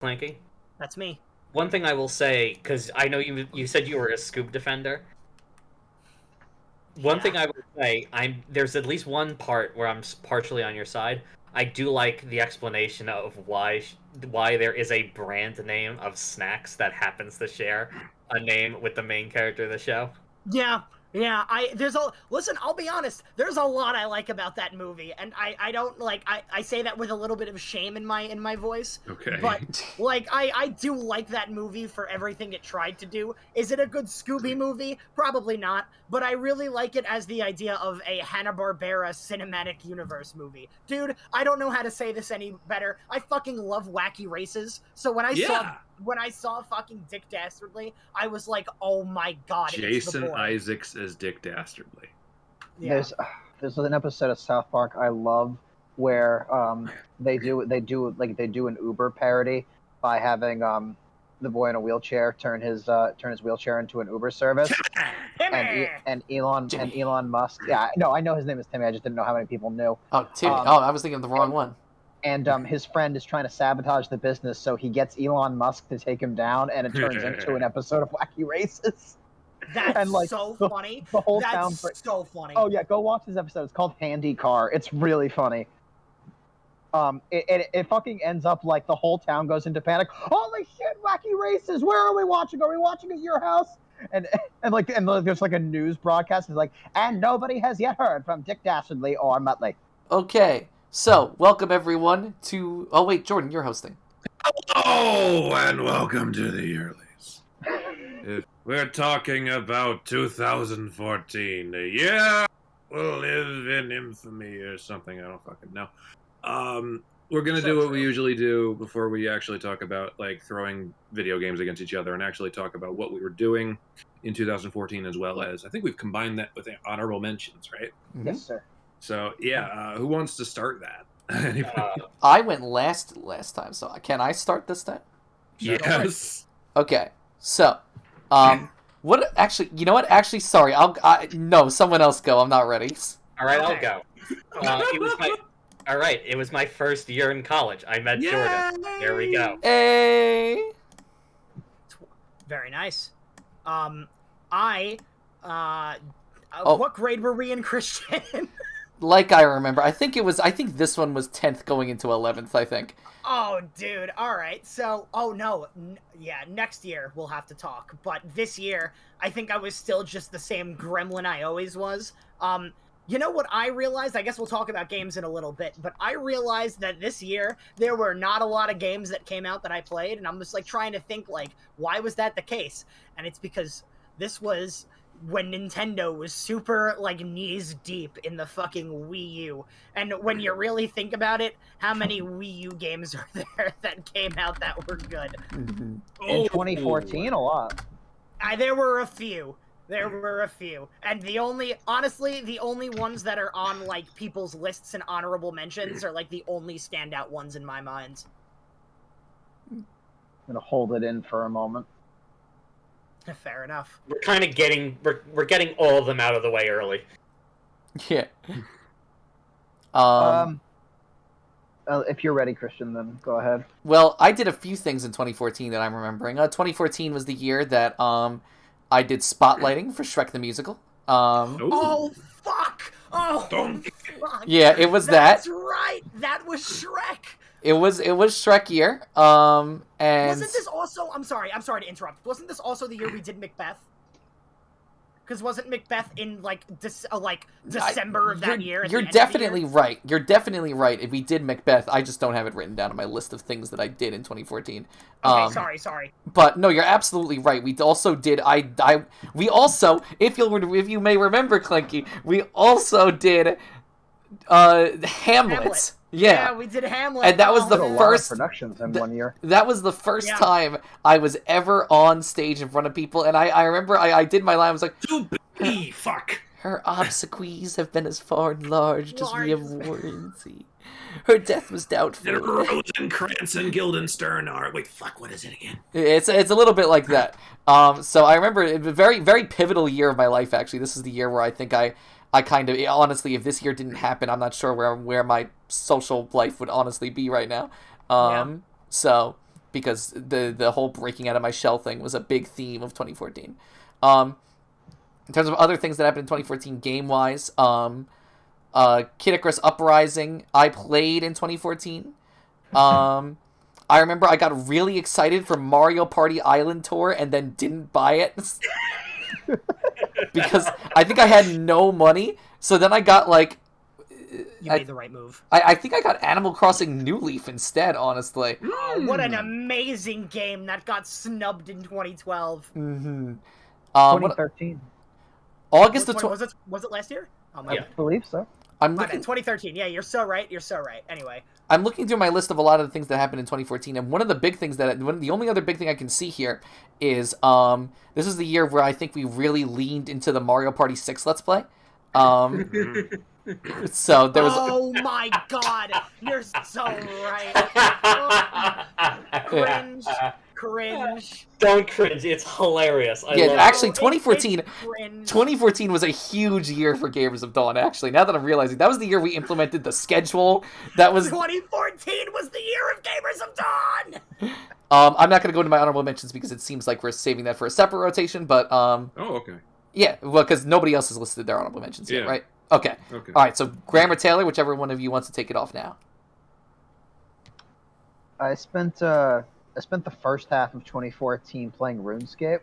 Clanky? That's me. One thing I will say, because I know you said you were a Scoop defender. One thing I will say, there's at least one part where I'm partially on your side. I do like the explanation of why there is a brand name of snacks that happens to share a name with the main character of the show. Yeah, listen, I'll be honest, there's a lot I like about that movie, and I don't, like, I say that with a little bit of shame in my voice. Okay. But, like, I do like that movie for everything it tried to do. Is it a good Scooby movie? Probably not, but I really like it as the idea of a Hanna-Barbera cinematic universe movie. Dude, I don't know how to say this any better. I fucking love wacky races, so when I saw fucking Dick Dastardly, I was like, oh my god, Jason it's the boy. Isaacs as Dick Dastardly. Yeah. There's an episode of South Park I love where they do an Uber parody by having the boy in a wheelchair turn his wheelchair into an Uber service. and Elon Musk. Yeah, no, I know his name is Timmy. I just didn't know how many people knew. Oh, Timmy. I was thinking of the wrong one. And his friend is trying to sabotage the business, so he gets Elon Musk to take him down, and it turns into an episode of Wacky Races. That's so funny. The whole That's town. So funny. Oh yeah, go watch this episode. It's called Handy Car. It's really funny. It fucking ends up like the whole town goes into panic. Holy shit, Wacky Races! Where are we watching? Are we watching at your house? And there's like a news broadcast. It's like, and nobody has yet heard from Dick Dastardly or Muttley. Okay, so welcome everyone to. Oh wait, Jordan, you're hosting. Hello and welcome to the Yearlies. We're talking about 2014. The year will live in infamy or something. I don't fucking know. We're gonna do what we usually do before we actually talk about like throwing video games against each other and actually talk about what we were doing in 2014, as well as I think we've combined that with the honorable mentions, right? Mm-hmm. Yes, sir. So yeah, who wants to start that? I went last time, so can I start this time? Yes. Okay, so what? Actually, you know what? Actually, sorry. No, someone else go. I'm not ready. All right, I'll go. It was my first year in college. I met Jordan. There we go. Hey. Very nice. What grade were we in, Christian? Like I remember, I think this one was 10th going into 11th, I think. Oh, dude. All right. So, next year we'll have to talk. But this year, I think I was still just the same gremlin I always was. You know what I realized? I guess we'll talk about games in a little bit, but I realized that this year there were not a lot of games that came out that I played, and I'm just like trying to think like, why was that the case? And it's because this was when Nintendo was super like knees deep in the fucking Wii U. And when you really think about it, how many Wii U games are there that came out that were good? Mm-hmm. In 2014, a lot. There were a few. And the only ones that are on, like, people's lists and honorable mentions are, like, the only standout ones in my mind. I'm gonna hold it in for a moment. Fair enough. We're kind of we're getting all of them out of the way early. Yeah. If you're ready, Christian, then go ahead. Well, I did a few things in 2014 that I'm remembering. 2014 was the year that, I did spotlighting for Shrek the Musical. Oh, fuck! Oh, fuck! Yeah, it was That's right! That was Shrek! It was Shrek year. And... Wasn't this also... I'm sorry to interrupt. Wasn't this also the year we did Macbeth? Because wasn't Macbeth in, like, December of that year? You're definitely right. You're definitely right. If we did Macbeth, I just don't have it written down on my list of things that I did in 2014. Okay, sorry. But no, you're absolutely right. We also did. We also, if you may remember, Clanky, we also did Hamlet. Yeah, we did Hamlet. And that was the first productions in 1 year. That was the first time I was ever on stage in front of people, and I remember I did my line. I was like, fuck. Her obsequies have been as far enlarged as we have warranty. Her death was doubtful. Rosencrantz and Guildenstern are... Wait, fuck, what is it again? It's a little bit like that. So I remember it was a very, very pivotal year of my life, actually. This is the year where I think I kind of... Honestly, if this year didn't happen, I'm not sure where my social life would honestly be right now. So, because the whole breaking out of my shell thing was a big theme of 2014. In terms of other things that happened in 2014 game-wise, Kid Icarus Uprising, I played in 2014. I remember I got really excited for Mario Party Island Tour and then didn't buy it. Because I think I had no money. So then I got, like... You made the right move. I think I got Animal Crossing New Leaf instead, honestly. Oh, what an amazing game that got snubbed in 2012. Mm-hmm. 2013. August What, of... was it last year? Oh my I god. believe so. I'm My looking... bad, 2013. Yeah, you're so right. You're so right. Anyway. I'm looking through my list of a lot of the things that happened in 2014, and one of the big things the only other big thing I can see here is this is the year where I think we really leaned into the Mario Party 6 Let's Play. So there was. Oh my god, you're so right. Cringe, cringe. Don't cringe. It's hilarious. I Yeah, love actually, it. 2014. It's cringe. 2014 was a huge year for Gamers of Dawn. Actually, now that I'm realizing, that was the year we implemented the schedule. That was 2014 was the year of Gamers of Dawn. I'm not going to go into my honorable mentions because it seems like we're saving that for a separate rotation. But Oh, okay. yeah, well, because nobody else has listed their honorable mentions yet, Yeah. right? Okay. Okay. All right. So Graham or Taylor, whichever one of you wants to take it off now. I spent the first half of 2014 playing RuneScape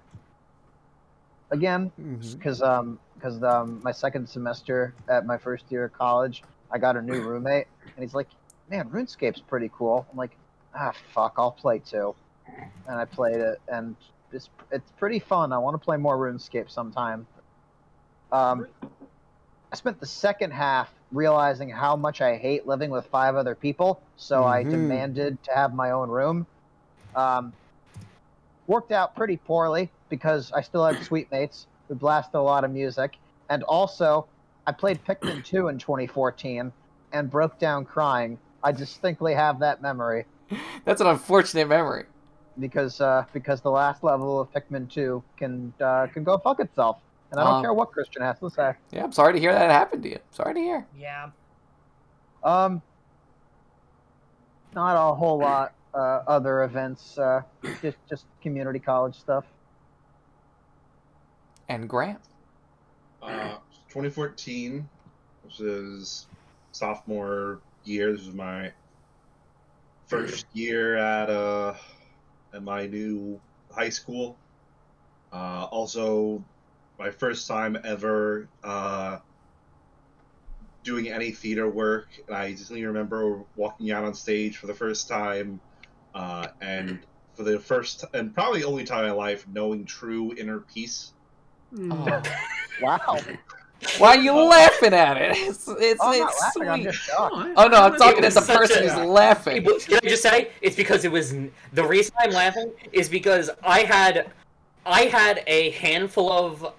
again because my second semester at my first year of college, I got a new roommate, and he's like, "Man, RuneScape's pretty cool." I'm like, "Ah, fuck, I'll play too," and I played it, and it's pretty fun. I want to play more RuneScape sometime. I spent the second half realizing how much I hate living with 5 other people, so I demanded to have my own room. Worked out pretty poorly because I still had sweet mates who blasted a lot of music, and also I played Pikmin 2 in 2014 and broke down crying. I distinctly have that memory That's an unfortunate memory. because the last level of Pikmin 2 can go fuck itself, and I don't care what Christian has to say. Yeah, I'm sorry to hear that happened to you. Sorry to hear. Yeah. Not a whole lot other events, just community college stuff. And Graham. 2014, which is sophomore year. This was my first year at my new high school. Also, my first time ever doing any theater work. And I distinctly remember walking out on stage for the first time, and for the first and probably only time in my life, knowing true inner peace. Oh. Wow. Why are you laughing at it? It's I'm not it's laughing, I'm sweet. just shocked. Oh no, I'm talking It at the was such person a- who's laughing. Can I just say it's because it was the reason I'm laughing is because I had a handful of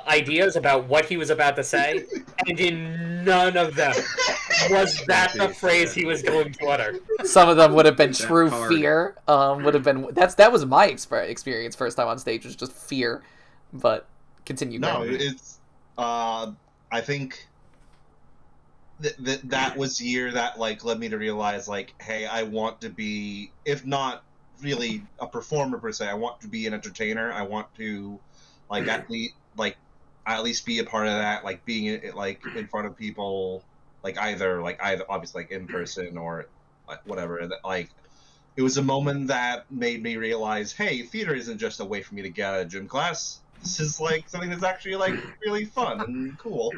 ideas about what he was about to say, and in none of them was that the phrase he was going to utter. Some of them would have been That true hard. fear. Would have been that was my experience first time on stage, was just fear. But continue. No, Graham. it's I think that was the year that like led me to realize like, hey, I want to be, if not really a performer per se, I want to be an entertainer. I want to like at least be a part of that, like being like in front of people, like either obviously like in person or like whatever. Like it was a moment that made me realize, hey, theater isn't just a way for me to get out of gym class. This is like something that's actually like really fun and cool.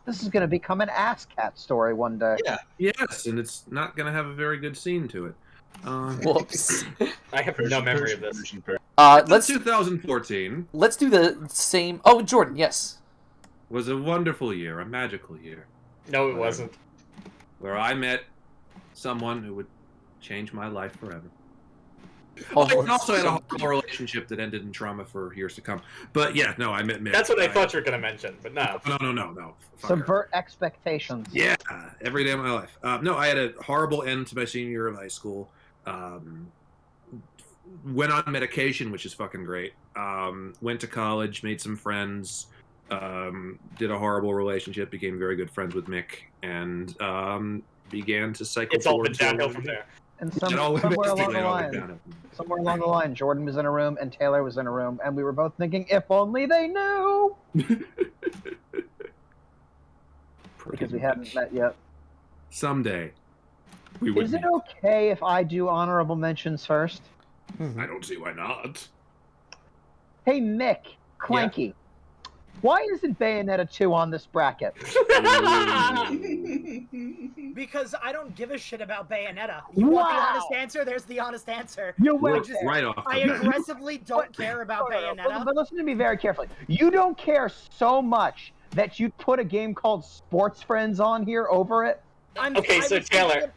This is going to become an ass cat story one day. Yeah. Yes, and it's not going to have a very good scene to it. Whoops. I have no memory of this. Let's 2014 do the same. Oh, Jordan, yes. was a wonderful year, a magical year, No, it wasn't. where I met someone who would change my life forever. Oh, I also had a horrible relationship that ended in trauma for years to come. But yeah, no, I met Mick. That's what I thought you were going to mention, but no. No. Fuck her. Subvert expectations. Yeah, every day of my life. No, I had a horrible end to my senior year of high school. Went on medication, which is fucking great. Went to college, made some friends, did a horrible relationship, became very good friends with Mick, and began to cycle It's all been towards downhill from there. And It all somewhere along basically the all line, went down. somewhere along the line, Jordan was in a room and Taylor was in a room, and we were both thinking, if only they knew, because we hadn't met yet. Someday, we would Is it meet. okay if I do honorable mentions first? I don't see why not. Hey, Mick, Clanky, why isn't Bayonetta 2 on this bracket? Because I don't give a shit about Bayonetta. You want the honest answer? There's the honest answer. You We're went just right off the I bat. aggressively don't care about Bayonetta. But listen to me very carefully. You don't care so much that you put a game called Sportsfriends on here over it? Okay, so Taylor,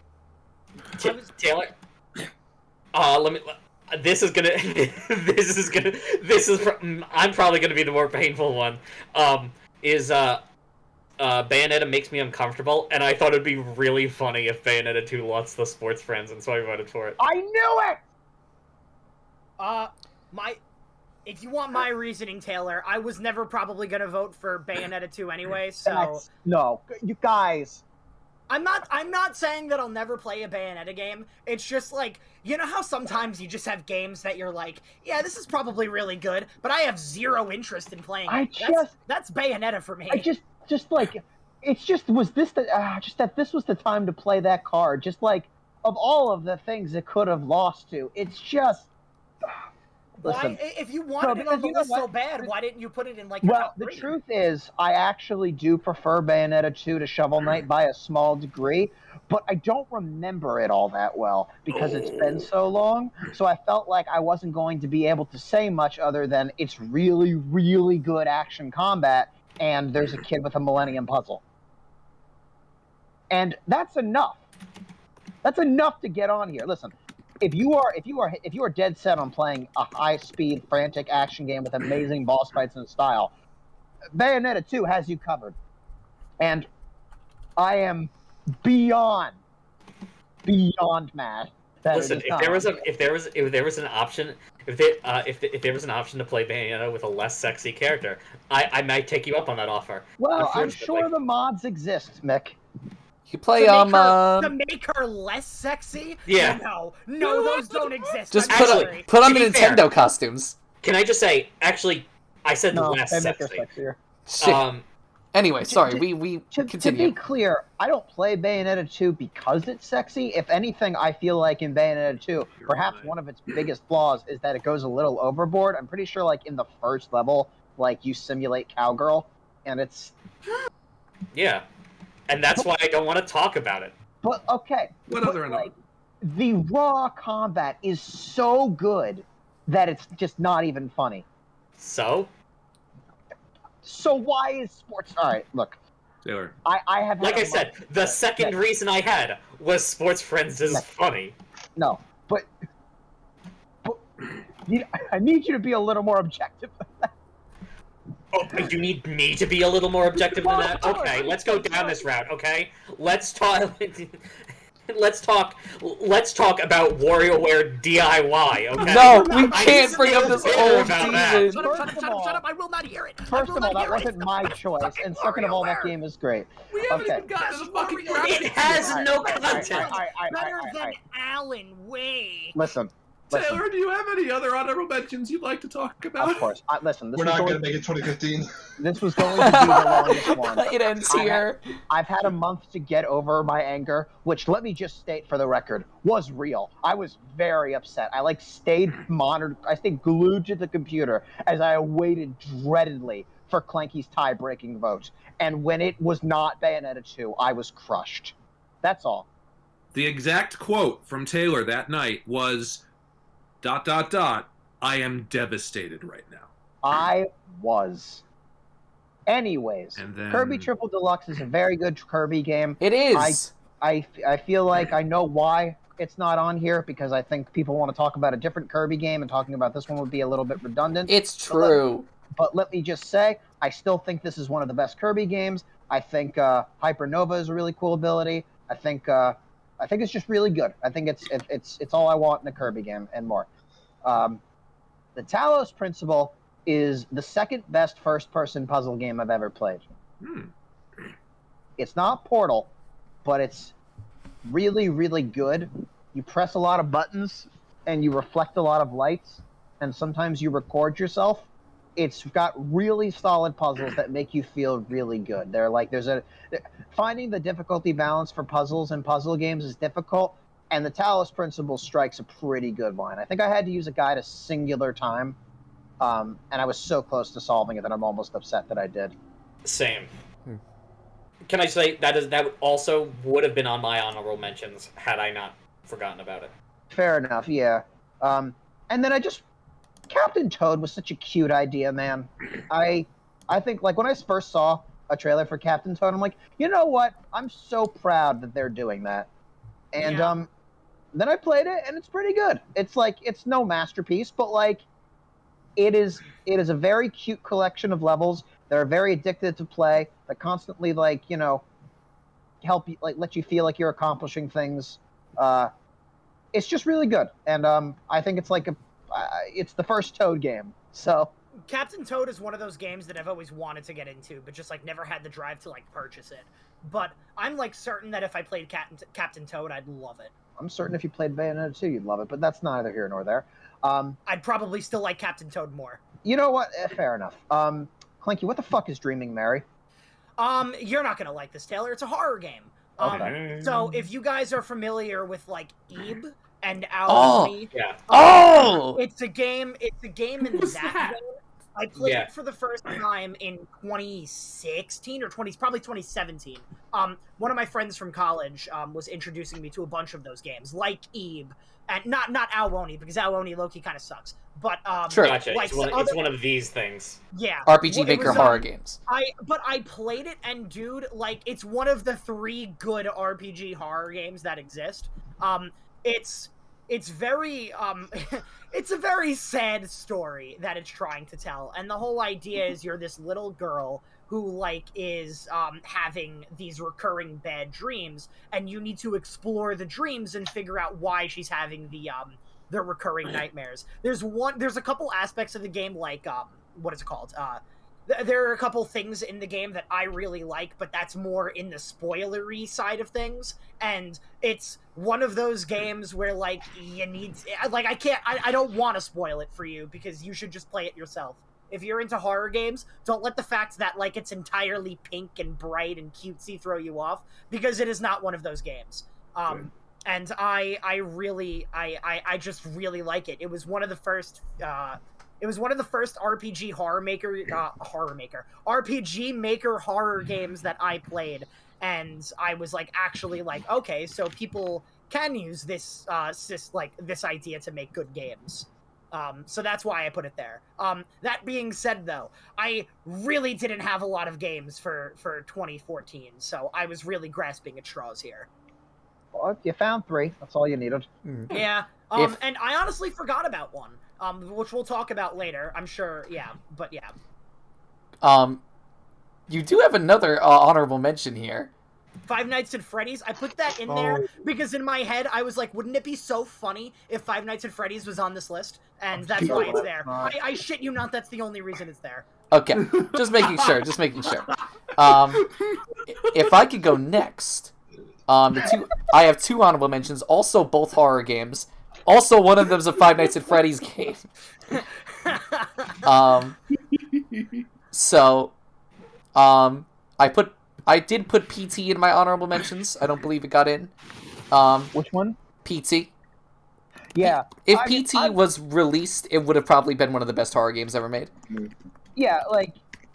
Taylor, let me. This is gonna. I'm probably gonna be the more painful one. Bayonetta makes me uncomfortable, and I thought it'd be really funny if Bayonetta 2 lost the Sportsfriends, and so I voted for it. I knew it! If you want my reasoning, Taylor, I was never probably gonna vote for Bayonetta 2 anyway, so No, you guys. I'm not saying that I'll never play a Bayonetta game. It's just like, you know how sometimes you just have games that you're like, yeah, this is probably really good, but I have zero interest in playing it. That's Bayonetta for me. I just like, it's just, was this just that this was the time to play that card. Just like, of all of the things it could have lost to, it's just... Listen, if you wanted it on the list so bad, why didn't you put it in like your top 3? The truth is, I actually do prefer Bayonetta 2 to Shovel Knight by a small degree, but I don't remember it all that well because it's been so long. So I felt like I wasn't going to be able to say much other than it's really, really good action combat, and there's a kid with a Millennium Puzzle, and that's enough. That's enough to get on here. Listen. If you are dead set on playing a high-speed, frantic action game with amazing boss fights and style, Bayonetta 2 has you covered. And I am beyond mad. Listen, if there was an option to play Bayonetta with a less sexy character, I might take you up on that offer. Well, I'm sure the mods exist, Mick. You play to make her less sexy? Yeah. No, those don't exist. Just put on the Nintendo costumes. Can I just say, actually, I said less sexy. Shit. Anyway, sorry, we continue. To be clear, I don't play Bayonetta 2 because it's sexy. If anything, I feel like in Bayonetta 2, perhaps one of its biggest flaws is that it goes a little overboard. I'm pretty sure, like, in the first level, like, you simulate cowgirl, and it's... Yeah. And that's why I don't want to talk about it. But, okay. The raw combat is so good that it's just not even funny. So? So why is sports... Alright, look. Taylor. I have... Like I said, the second reason I had was Sportsfriends is funny. No, but I need you to be a little more objective than that. Oh, you need me to be a little more objective than that? Okay, let's go down this route, okay? Let's talk about WarioWare DIY, okay? No, we can't bring up this old season. Shut up, I will not hear it. First of all, that wasn't my choice, and second of all, that game is great. We haven't even gotten to the fucking It has no content. Better than Alan Wake. Listen. Taylor, do you have any other honorable mentions you'd like to talk about? Of course. Listen, we're not going to make it 2015. This was going to be the longest one. It ends here. I've had a month to get over my anger, which, let me just state for the record, was real. I was very upset. I stayed glued to the computer as I awaited dreadedly for Clanky's tie-breaking vote. And when it was not Bayonetta 2, I was crushed. That's all. The exact quote from Taylor that night was... ... I am devastated right now. I was. Anyways, And then... Kirby Triple Deluxe is a very good Kirby game. It is. I feel like I know why it's not on here, because I think people want to talk about a different Kirby game, and talking about this one would be a little bit redundant. It's true. But let me just say, I still think this is one of the best Kirby games. I think Hypernova is a really cool ability. I think it's just really good. I think it's all I want in a Kirby game and more. The Talos Principle is the second best first-person puzzle game I've ever played. It's not Portal, but it's really, really good. you press a lot of buttons and you reflect a lot of lights, and sometimes you record yourself. It's got really solid puzzles that make you feel really good. They're like finding the difficulty balance for puzzles and puzzle games is difficult, and the Talos Principle strikes a pretty good line. I think I had to use a guide a singular time, and I was so close to solving it that I'm almost upset that I did. Same. Can I say that also would have been on my honorable mentions had I not forgotten about it. Fair enough, yeah. And then Captain Toad was such a cute idea, man. I think, like, when I first saw a trailer for Captain Toad, I'm like, you know what? I'm so proud that they're doing that. And then I played it, and it's pretty good. It's like, it's no masterpiece, but like, it is a very cute collection of levels. They're very addictive to play. They constantly, like, you know, help you, like, let you feel like you're accomplishing things. It's just really good, and I think it's like it's the first Toad game. So Captain Toad is one of those games that I've always wanted to get into, but just like never had the drive to like purchase it. But I'm like certain that if I played Captain Toad, I'd love it. I'm certain if you played Bayonetta 2, you'd love it, but that's neither here nor there. I'd probably still like Captain Toad more. You know what? Fair enough. Clanky, what the fuck is Dreaming Mary? You're not gonna like this, Taylor. It's a horror game. Okay. So if you guys are familiar with like Ebe and Aoi, it's a game. It's a game in that game. I played it for the first time in 2016 or probably 2017. One of my friends from college was introducing me to a bunch of those games, like Ebe, and not Aoi, because Aoi low-key kind of sucks. But sure, gotcha. Like it's one of these things. Yeah, RPG Maker horror games. I played it, and dude, like, it's one of the 3 good RPG horror games that exist. It's very it's a very sad story that it's trying to tell, and the whole idea is you're this little girl who like is having these recurring bad dreams, and you need to explore the dreams and figure out why she's having the recurring nightmares. There's a couple aspects of the game, like what is it called? There are a couple things in the game that I really like, but that's more in the spoilery side of things. And it's one of those games where, like, you need... Like, I don't want to spoil it for you, because you should just play it yourself. If you're into horror games, don't let the fact that, like, it's entirely pink and bright and cutesy throw you off, because it is not one of those games. And I just really like it. It was one of the first... It was one of the first RPG Maker horror games that I played, and I was like, actually, like, okay, so people can use this this idea to make good games. So that's why I put it there. That being said, though, I really didn't have a lot of games for 2014, so I was really grasping at straws here. Well, you found 3. That's all you needed. Yeah. And I honestly forgot about one. Which we'll talk about later, I'm sure. Yeah, but yeah. You do have another honorable mention here. Five Nights at Freddy's. I put that in there because in my head I was like, wouldn't it be so funny if Five Nights at Freddy's was on this list? And that's why it's there. I shit you not, that's the only reason it's there. Okay, just making sure. If I could go next, I have 2 honorable mentions, also both horror games. Also, one of them's a Five Nights at Freddy's game. I did put PT in my honorable mentions. I don't believe it got in. Which one? PT. Yeah. If PT was released, it would have probably been one of the best horror games ever made. Yeah, like,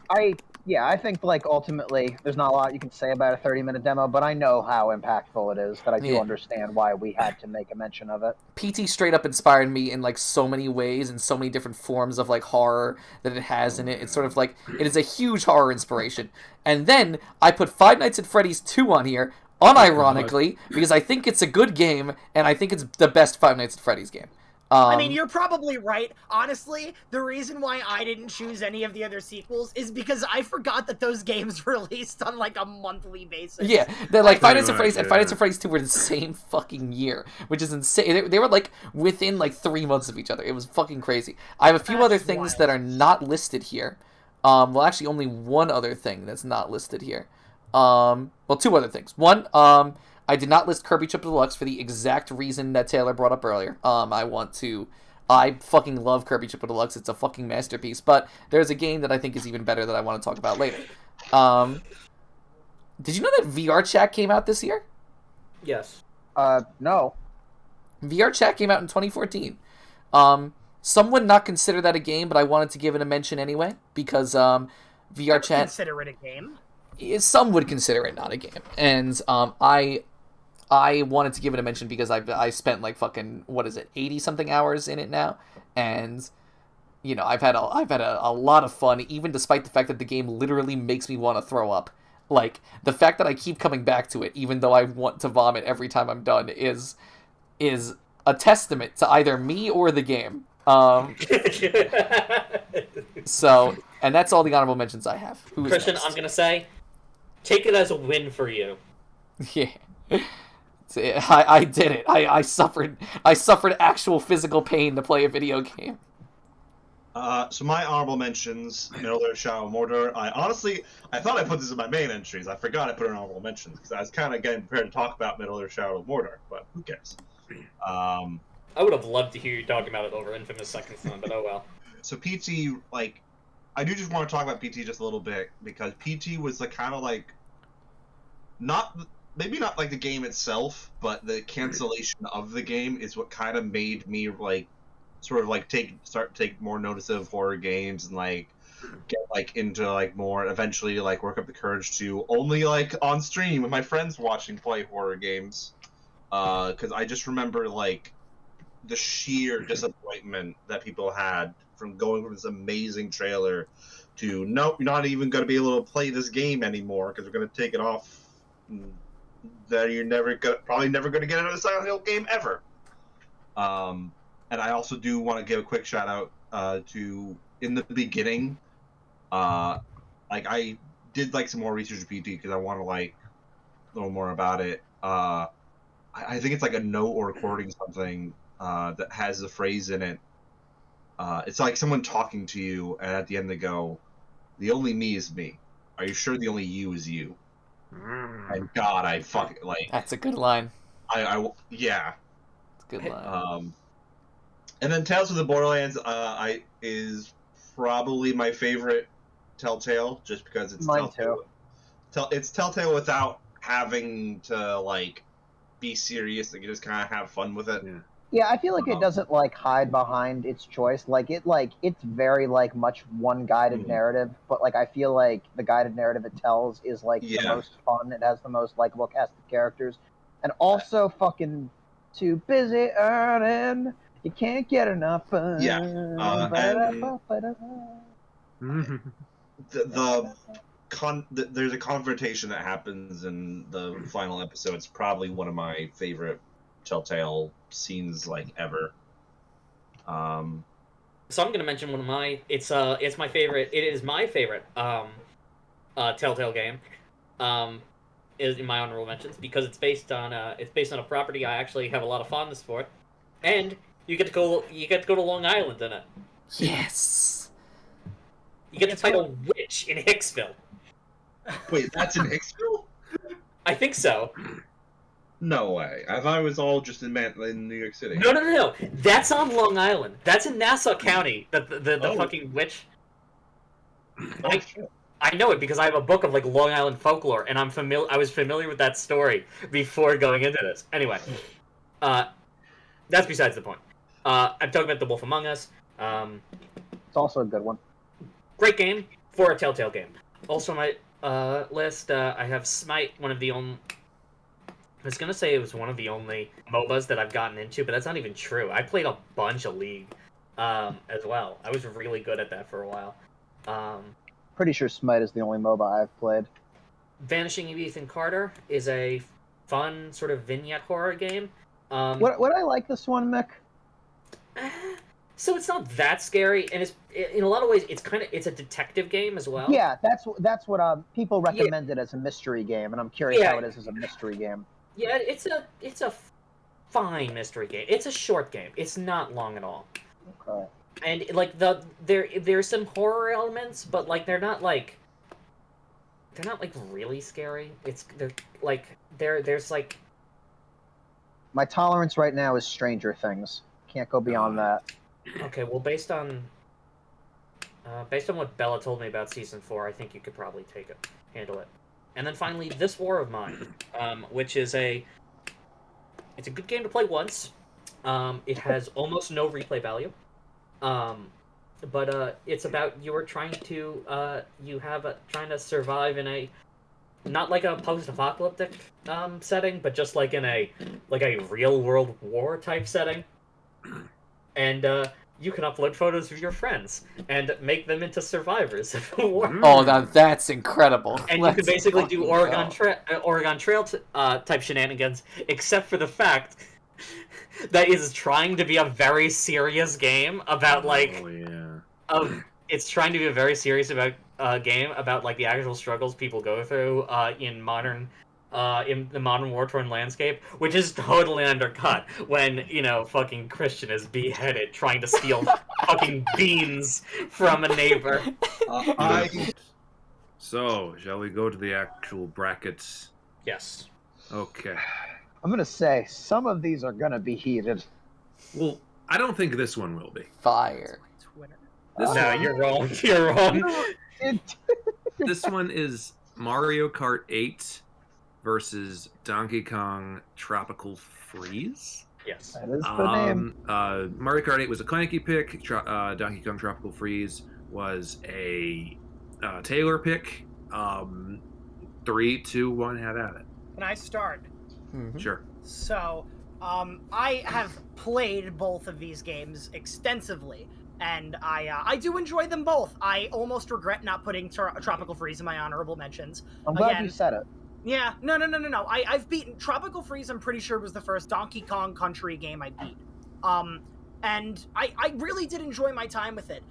I think, like, ultimately, there's not a lot you can say about a 30-minute demo, but I know how impactful it is, that I do understand why we had to make a mention of it. PT straight up inspired me in, like, so many ways and so many different forms of, like, horror that it has in it. It's sort of like, it is a huge horror inspiration. And then I put Five Nights at Freddy's 2 on here, unironically, because I think it's a good game, and I think it's the best Five Nights at Freddy's game. I mean, you're probably right. Honestly, the reason why I didn't choose any of the other sequels is because I forgot that those games released on, like, a monthly basis. Yeah, they're like Five Nights at Freddy's and Five Nights at Freddy's 2 were the same fucking year, which is insane. They were, like, within, like, 3 months of each other. It was fucking crazy. I have a few other things that are not listed here. Well, actually, only one other thing that's not listed here. Well, 2 other things. One, I did not list Kirby Triple Deluxe for the exact reason that Taylor brought up earlier. I fucking love Kirby Triple Deluxe. It's a fucking masterpiece. But there's a game that I think is even better that I want to talk about later. Did you know that VR Chat came out this year? Yes. No. VR Chat came out in 2014. Some would not consider that a game, but I wanted to give it a mention anyway because VR Chat. Consider it a game. Some would consider it not a game, and I wanted to give it a mention because I spent like fucking 80 something hours in it now, and you know I've had a lot of fun, even despite the fact that the game literally makes me want to throw up. Like the fact that I keep coming back to it, even though I want to vomit every time I'm done, is a testament to either me or the game. So, and that's all the honorable mentions I have. Christian, I'm gonna say, take it as a win for you. Yeah, I did it. I suffered actual physical pain to play a video game. So my honorable mentions, Middle Earth, Shadow of Mordor. I thought I put this in my main entries. I forgot I put in honorable mentions because I was kind of getting prepared to talk about Middle Earth, Shadow of Mordor, but who cares? I would have loved to hear you talking about it over Infamous Second Son, but oh well. So PT, like, I do just want to talk about PT just a little bit because PT was the kind of like, maybe not like the game itself, but the cancellation of the game is what kind of made me like, sort of like take more notice of horror games and like get like into like more, eventually like work up the courage to only like on stream with my friends watching play horror games. Because I just remember like the sheer disappointment that people had from going from this amazing trailer to nope, you're not even going to be able to play this game anymore because we're going to take it off. That you're probably never going to get another Silent Hill game ever. And I also do want to give a quick shout out to in the beginning. Like I did like some more research of PT because I want to like know more about it. I think it's like a note or recording something that has a phrase in it. It's like someone talking to you, and at the end they go, "The only me is me. Are you sure the only you is you?" And God, I fucking like. That's a good line. Yeah. It's a good line. And then Tales of the Borderlands, is probably my favorite Telltale, just because it's Mine Telltale. It's Telltale without having to like be serious. Like you just kind of have fun with it. Yeah, I feel like it doesn't like hide behind its choice. It's very like much one guided narrative, but like I feel like the guided narrative it tells is like the most fun. It has the most likable cast of characters, and also fucking too busy earning. You can't get enough fun. Yeah. There's a confrontation that happens in the final episode. It's probably one of my favorite Telltale scenes like ever. So I'm gonna mention one of my. It's my favorite. It is my favorite Telltale game. Is in my honorable mentions because it's based on a property I actually have a lot of fondness for, and you get to go to Long Island in it. Yes. You get to fight a witch in Hicksville. Wait, that's in Hicksville? I think so. No way. I thought it was all just in New York City. No. That's on Long Island. That's in Nassau County. The fucking witch. I know it because I have a book of like Long Island folklore, and I was familiar with that story before going into this. Anyway, that's besides the point. I'm talking about The Wolf Among Us. It's also a good one. Great game for a Telltale game. Also on my list, I have Smite, one of the only... I was going to say it was one of the only MOBAs that I've gotten into, but that's not even true. I played a bunch of League as well. I was really good at that for a while. Pretty sure Smite is the only MOBA I've played. Vanishing of Ethan Carter is a fun sort of vignette horror game. Would I like this one, Mick? So it's not that scary, and it's in a lot of ways it's a detective game as well. Yeah, that's what people recommend it as a mystery game, and I'm curious how it is as a mystery game. Yeah, it's a fine mystery game. It's a short game. It's not long at all. Okay. And like there's some horror elements, but like they're not like really scary. There's like My tolerance right now is Stranger Things. Can't go beyond that. Okay, well, based on what Bella told me about season 4, I think you could probably handle it. And then finally, This War of Mine, which is it's a good game to play once. It has almost no replay value. But it's about trying to survive in a, not like a post-apocalyptic setting, but just like in a real world war type setting. And you can upload photos of your friends and make them into survivors of the war. Oh, now that's incredible. And Let's you can basically do fucking Oregon Trail type shenanigans, except for the fact that is trying to be a very serious game about it's trying to be a very serious game about like the actual struggles people go through in the modern war-torn landscape, which is totally undercut when fucking Christian is beheaded trying to steal fucking beans from a neighbor. So, shall we go to the actual brackets? Yes. Okay. I'm gonna say some of these are gonna be heated. Well, I don't think this one will be. Fire. No, you're wrong. You're wrong. This one is Mario Kart 8 versus Donkey Kong Tropical Freeze. Yes. That is the name. Mario Kart 8 was a Clanky pick. Donkey Kong Tropical Freeze was a Taylor pick. 3, 2, 1, have at it. Can I start? Mm-hmm. Sure. So, I have played both of these games extensively, and I do enjoy them both. I almost regret not putting Tropical Freeze in my honorable mentions. I'm glad you said it. Yeah, no. I've beaten Tropical Freeze. I'm pretty sure was the first Donkey Kong Country game I beat. And I really did enjoy my time with it.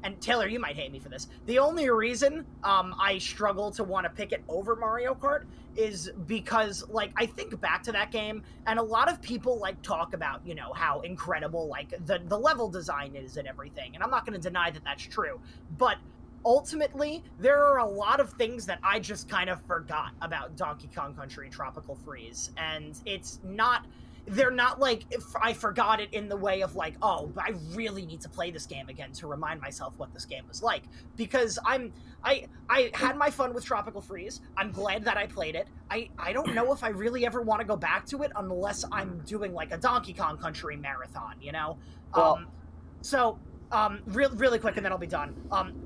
And Taylor, you might hate me for this. The only reason I struggle to want to pick it over Mario Kart is because, like, I think back to that game, and a lot of people, like, talk about, how incredible, like, the level design is and everything, and I'm not going to deny that that's true, but ultimately, there are a lot of things that I just kind of forgot about Donkey Kong Country Tropical Freeze, and they're not like, if I forgot it in the way of like, oh, I really need to play this game again to remind myself what this game was like, because I had my fun with Tropical Freeze. I'm glad that I played it. I don't know if I really ever want to go back to it unless I'm doing like a Donkey Kong Country marathon, Well, really quick and then I'll be done.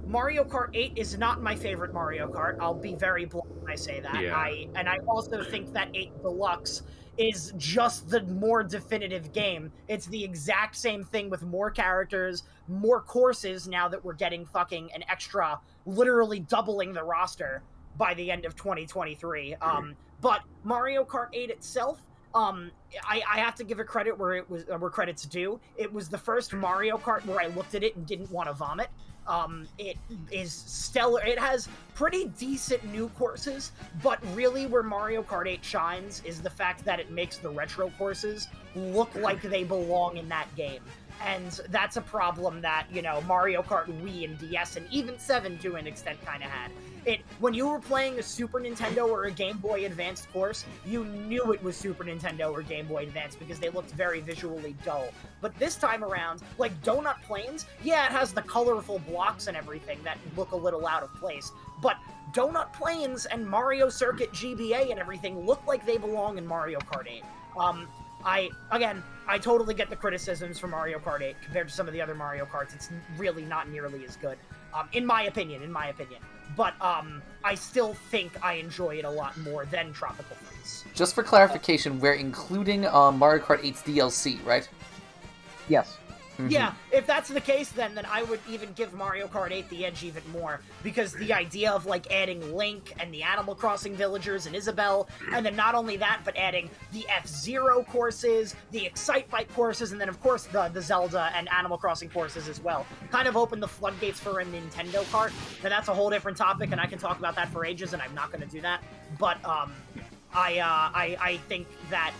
Mario Kart 8 is not my favorite Mario Kart. I'll be very blunt when I say that. Yeah. I also think that 8 Deluxe is just the more definitive game. It's the exact same thing with more characters, more courses now that we're getting fucking an extra, literally doubling the roster by the end of 2023. But Mario Kart 8 itself, I have to give it credit where credit's due. It was the first Mario Kart where I looked at it and didn't want to vomit. It is stellar. It has pretty decent new courses, but really where Mario Kart 8 shines is the fact that it makes the retro courses look like they belong in that game. And that's a problem that, Mario Kart Wii and DS and even 7 to an extent kind of had. When you were playing a Super Nintendo or a Game Boy Advanced course, you knew it was Super Nintendo or Game Boy Advance because they looked very visually dull. But this time around, like Donut Plains, yeah, it has the colorful blocks and everything that look a little out of place, but Donut Plains and Mario Circuit GBA and everything look like they belong in Mario Kart 8. I totally get the criticisms for Mario Kart 8 compared to some of the other Mario Karts. It's really not nearly as good, in my opinion. But I still think I enjoy it a lot more than Tropical Freeze. Just for clarification, we're including Mario Kart 8's DLC, right? Yes. Mm-hmm. Yeah, if that's the case, then I would even give Mario Kart 8 the edge even more, because the idea of, like, adding Link and the Animal Crossing villagers and Isabelle, and then not only that, but adding the F-Zero courses, the Excite Bike courses, and then, of course, the Zelda and Animal Crossing courses as well, kind of opened the floodgates for a Nintendo Kart. Now, that's a whole different topic, and I can talk about that for ages, and I'm not going to do that, but I think that,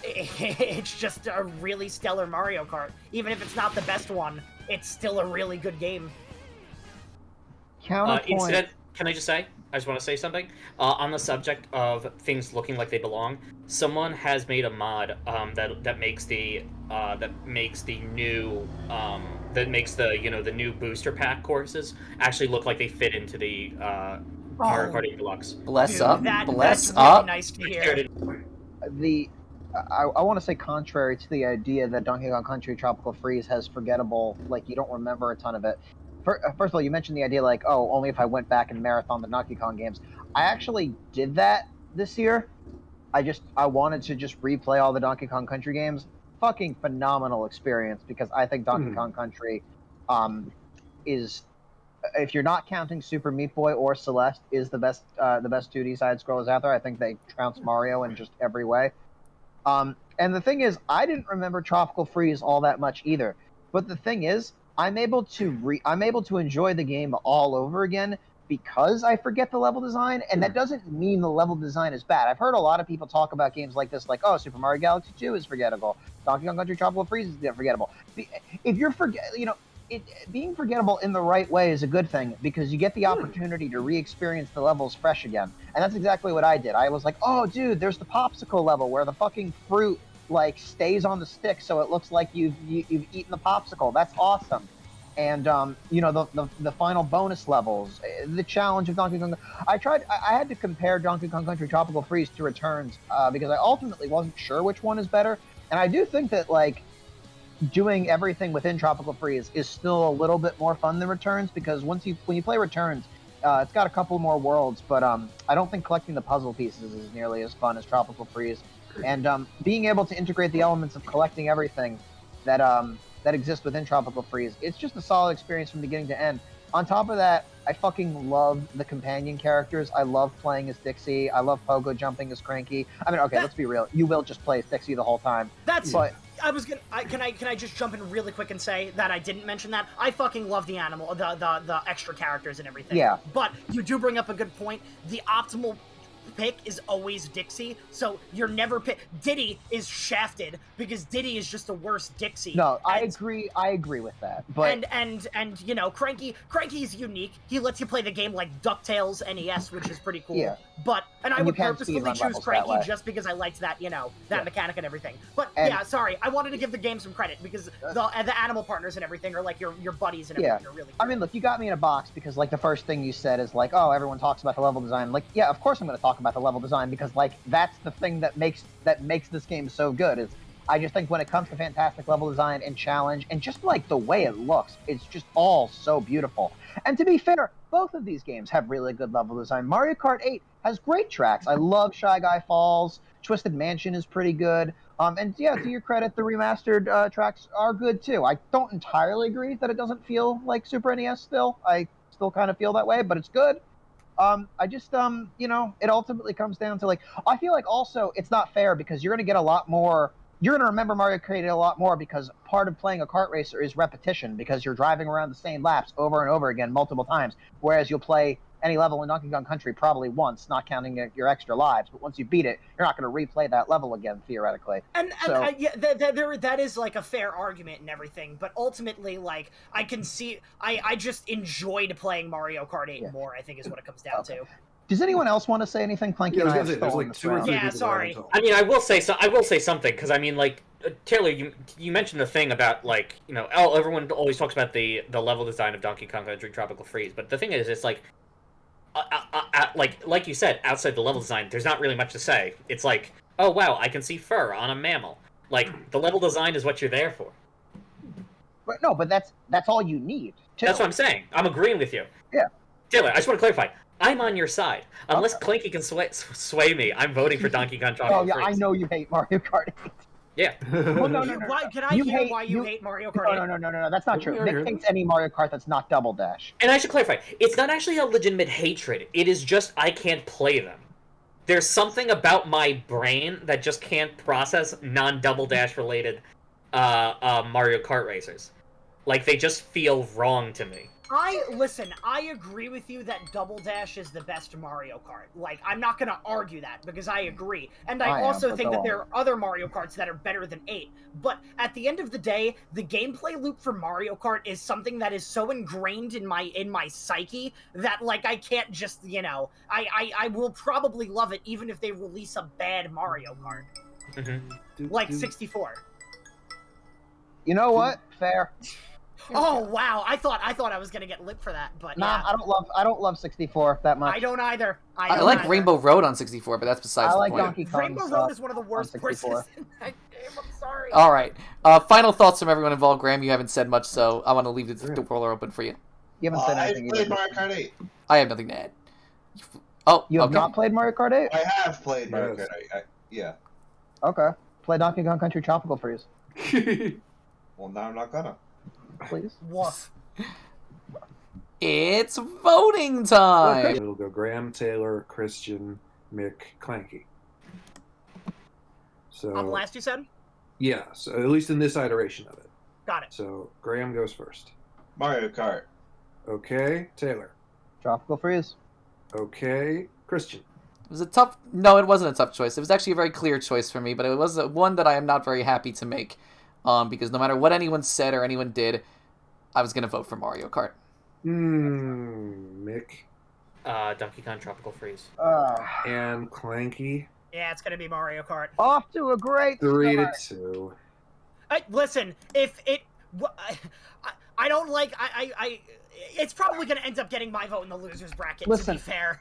it's just a really stellar Mario Kart. Even if it's not the best one, it's still a really good game. Counterpoint. Can I just say, I just want to say something on the subject of things looking like they belong. Someone has made a mod that makes the new the new booster pack courses actually look like they fit into the Mario Kart 8 Deluxe. Bless Dude, up. that's Bless really up. nice to hear. I want to say contrary to the idea that Donkey Kong Country Tropical Freeze has forgettable, like you don't remember a ton of it. First of all, you mentioned the idea like, oh, only if I went back and marathon the Donkey Kong games. I actually did that this year. I wanted to just replay all the Donkey Kong Country games. Fucking phenomenal experience because I think Donkey Kong Country is, if you're not counting Super Meat Boy or Celeste, is the best 2D side scrollers out there. I think they trounce Mario in just every way. And the thing is, I didn't remember Tropical Freeze all that much either. But the thing is, I'm able to enjoy the game all over again because I forget the level design, and that doesn't mean the level design is bad. I've heard a lot of people talk about games like this, like, oh, Super Mario Galaxy 2 is forgettable, Donkey Kong Country Tropical Freeze is forgettable. If you're being forgettable in the right way is a good thing because you get the opportunity to re-experience the levels fresh again, and that's exactly what I did. I was like, oh, dude, there's the popsicle level where the fucking fruit like stays on the stick, so it looks like you've eaten the popsicle. That's awesome. And the final bonus levels, the challenge of Donkey Kong. I had to compare Donkey Kong Country Tropical Freeze to Returns because I ultimately wasn't sure which one is better. And I do think that like doing everything within Tropical Freeze is still a little bit more fun than Returns because when you play Returns, it's got a couple more worlds, but I don't think collecting the puzzle pieces is nearly as fun as Tropical Freeze. And being able to integrate the elements of collecting everything that exists within Tropical Freeze, it's just a solid experience from beginning to end. On top of that, I fucking love the companion characters. I love playing as Dixie. I love Pogo jumping as Cranky. I mean, okay, let's be real. You will just play as Dixie the whole time. Can I just jump in really quick and say that I didn't mention that? I fucking love the the extra characters and everything. Yeah. But you do bring up a good point. The optimal pick is always Dixie, so you're never Diddy is shafted because Diddy is just a worse Dixie. No, I agree with that. But and Cranky's unique. He lets you play the game like DuckTales NES, which is pretty cool. Yeah. But I would purposefully choose Cranky that just because I liked that mechanic and everything. But sorry, I wanted to give the game some credit because the animal partners and everything are like your buddies and everything are really cool. I mean, look, you got me in a box because like the first thing you said is like, oh, everyone talks about the level design. Like, yeah, of course I'm going to talk about the level design because like that's the thing that makes this game so good. Is I just think when it comes to fantastic level design and challenge and just like the way it looks, it's just all so beautiful. And to be fair, both of these games have really good level design. Mario Kart 8 has great tracks. I love Shy Guy Falls. Twisted Mansion is pretty good. And yeah, to your credit, the remastered tracks are good too. I don't entirely agree that it doesn't feel like Super NES still. I still kind of feel that way, but it's good. I just, it ultimately comes down to like, I feel like also it's not fair because you're going to get a lot more, you're going to remember Mario Kart 8 a lot more because part of playing a kart racer is repetition because you're driving around the same laps over and over again multiple times, whereas you'll play any level in Donkey Kong Country probably once, not counting your extra lives, but once you beat it, you're not going to replay that level again, theoretically. That is like a fair argument and everything, but ultimately, like, I can see, I just enjoyed playing Mario Kart 8 more, I think is what it comes down to. Does anyone else want to say anything? Clanky and I have there's like two or three people sorry. I mean, I will say something because I mean, like Taylor, you mentioned the thing about like everyone always talks about the level design of Donkey Kong Country Tropical Freeze, but the thing is, it's like. Like you said, outside the level design, there's not really much to say. It's like, oh wow, I can see fur on a mammal. Like the level design is what you're there for. But that's all you need. That's what I'm saying. I'm agreeing with you. Yeah. Taylor, I just want to clarify. I'm on your side. Unless Clanky can sway me, I'm voting for Donkey Kong Tropical Freeze. I know you hate Mario Kart 8. Yeah. Well, no. Can I hear why you hate Mario Kart 8? No, that's not true. Nick hates any Mario Kart that's not Double Dash. And I should clarify, it's not actually a legitimate hatred. It is just I can't play them. There's something about my brain that just can't process non-Double Dash related Mario Kart racers. Like, they just feel wrong to me. I agree with you that Double Dash is the best Mario Kart. Like, I'm not gonna argue that, because I agree. And I also think that there are other Mario Karts that are better than 8. But at the end of the day, the gameplay loop for Mario Kart is something that is so ingrained in my psyche that, like, I can't just, I will probably love it even if they release a bad Mario Kart. Mm-hmm. Like 64. You know what? Fair. Oh wow! I thought I was gonna get lit for that, but Nah, yeah. I don't love 64 that much. I don't either. I like Rainbow Road on 64, but that's besides the point. Donkey Kong. Rainbow Road is one of the worst courses in that game. I'm sorry. All right. Final thoughts from everyone involved. Graham, you haven't said much, so I want to leave the door open for you. You haven't said anything. I've played Mario Kart 8. I have nothing to add. Oh, You have okay. not played Mario Kart 8? I have played Mario Kart 8. Yeah. Okay. Play Donkey Kong Country Tropical Freeze, Well, now I'm not gonna. please. Woof. It's voting time. It'll go Graham, Taylor, Christian, Mick, Clanky. So I'm last, you said? yeah, so at least in this iteration of it. Got it. So Graham goes first. Mario Kart. Okay, Taylor. Tropical Freeze. Okay, Christian. It was a tough... No, it wasn't a tough choice. It was actually a very clear choice for me, but it was one that I am not very happy to make. Because no matter what anyone said or anyone did, I was going to vote for Mario Kart. Mick. Donkey Kong Tropical Freeze. And Clanky. Yeah, it's gonna be Mario Kart. Off to a great 3-2. Listen, if it, I don't like. It's probably gonna end up getting my vote in the losers bracket. Listen. To be fair.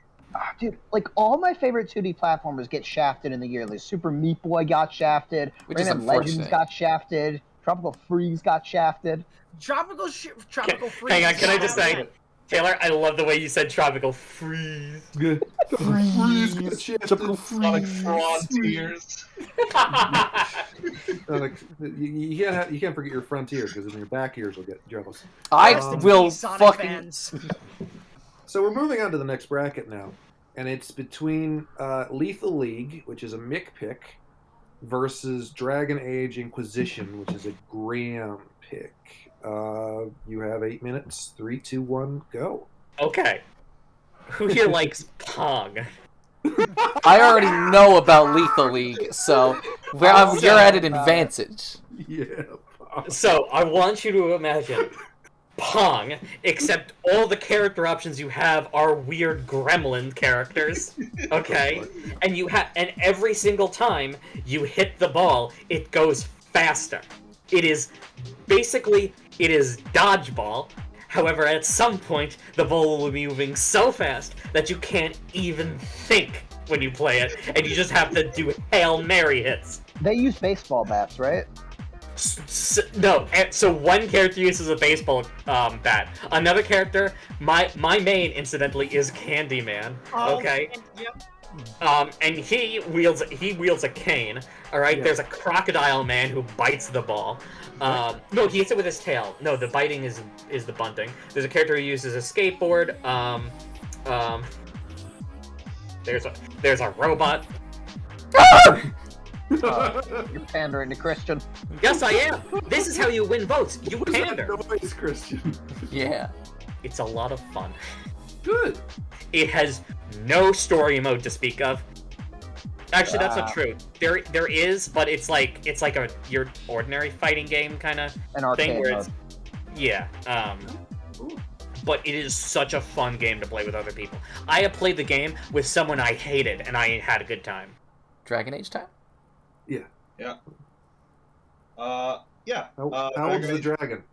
Dude, like, all my favorite 2D platformers get shafted in the Yearlies. Super Meat Boy got shafted. Which is Rayman Legends unfortunate. got shafted. Tropical Freeze got shafted. Tropical Freeze. Hang on, can I just say, Taylor, I love the way you said Tropical Freeze. Good. Tropical Like Freeze. frontiers. You can't forget your frontiers, because then your back ears will get jealous. I Rest in will peace, Sonic fucking... fans. So we're moving on to the next bracket now, and it's between Lethal League, which is a Mick pick, versus Dragon Age Inquisition, which is a Graham pick. You have 8 minutes. 3, 2, 1, go. Okay. Who here likes Pong? I already know about Lethal League, so you're at an advantage. Yeah. So, I want you to imagine Pong, except all the character options you have are weird gremlin characters, okay? And every single time you hit the ball, it goes faster. It is dodgeball. However, at some point, the ball will be moving so fast that you can't even think when you play it, and you just have to do Hail Mary hits. They use baseball bats, right? No, so one character uses a baseball bat. Another character, my main, incidentally, is Candyman. Okay, and he wields a cane. All right, Yeah. There's a crocodile man who bites the ball. No, he hits it with his tail. No, the biting is the bunting. There's a character who uses a skateboard. There's a robot. You're pandering to Christian. Yes, I am. This is how you win votes. You pander. Noise, Christian. Yeah. It's a lot of fun. Good. It has no story mode to speak of. Actually, that's not true. There is, but it's like your ordinary fighting game kind of An thing arcade where mode. but it is such a fun game to play with other people. I have played the game with someone I hated, and I had a good time. Dragon Age time? Yeah. Yeah. How old's the dragon?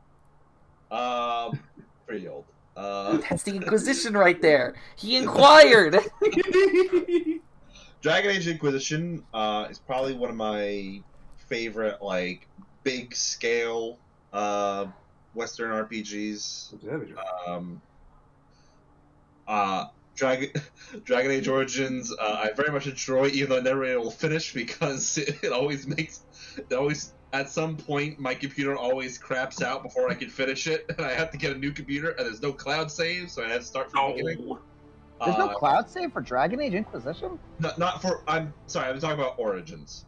Pretty old. That's the Inquisition right there. He inquired. Dragon Age Inquisition is probably one of my favorite, like, big scale Western RPGs. Dragon Age Origins, I very much enjoy, even though I never able to finish because it always at some point my computer always craps out before I can finish it, and I have to get a new computer, and there's no cloud save, so I have to start from the beginning. There's no cloud save for Dragon Age Inquisition? Not for. I'm sorry. I'm talking about Origins.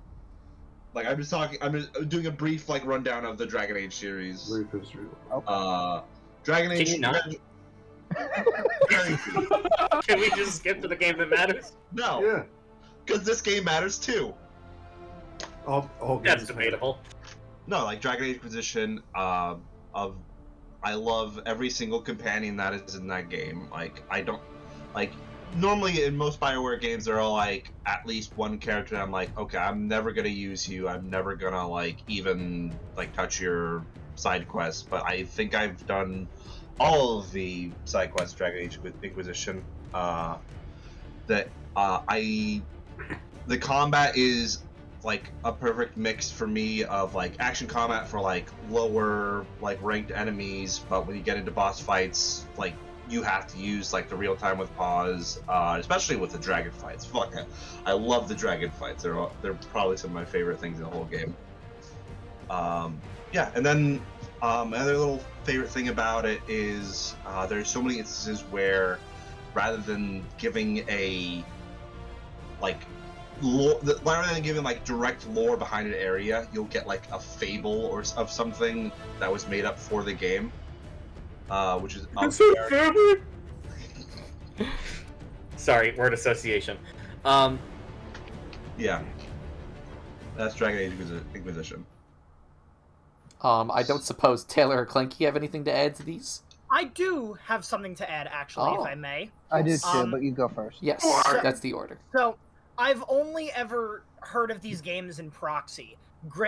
Like I'm just doing a brief like rundown of the Dragon Age series. Brief history. Dragon Can Age. you not? Can we just skip to the game that matters? No, Yeah. because this game matters too. All That's games debatable. No, like Dragon Age Inquisition. I love every single companion that is in that game. Like I don't like. Normally in most BioWare games, there are like at least one character that I'm like, okay, I'm never gonna use you. I'm never gonna like even like touch your side quests. But I think I've done all of the side quests Dragon Age Inquisition. The combat is like a perfect mix for me of like action combat for like lower like ranked enemies, but when you get into boss fights, like you have to use like the real time with pause, especially with the dragon fights. Fuck it, I love the dragon fights. They're probably some of my favorite things in the whole game. Yeah, and then another little favorite thing about it is there's so many instances where rather than giving a like lore, rather than giving like direct lore behind an area, you'll get like a fable or of something that was made up for the game. Which is Sorry, word association. Yeah, that's Dragon Age Inquisition. I don't suppose Taylor or Clanky have anything to add to these? I do have something to add, actually, Oh. if I may. I do too, but you go first. Yes, that's the order. So, I've only ever heard of these games in proxy.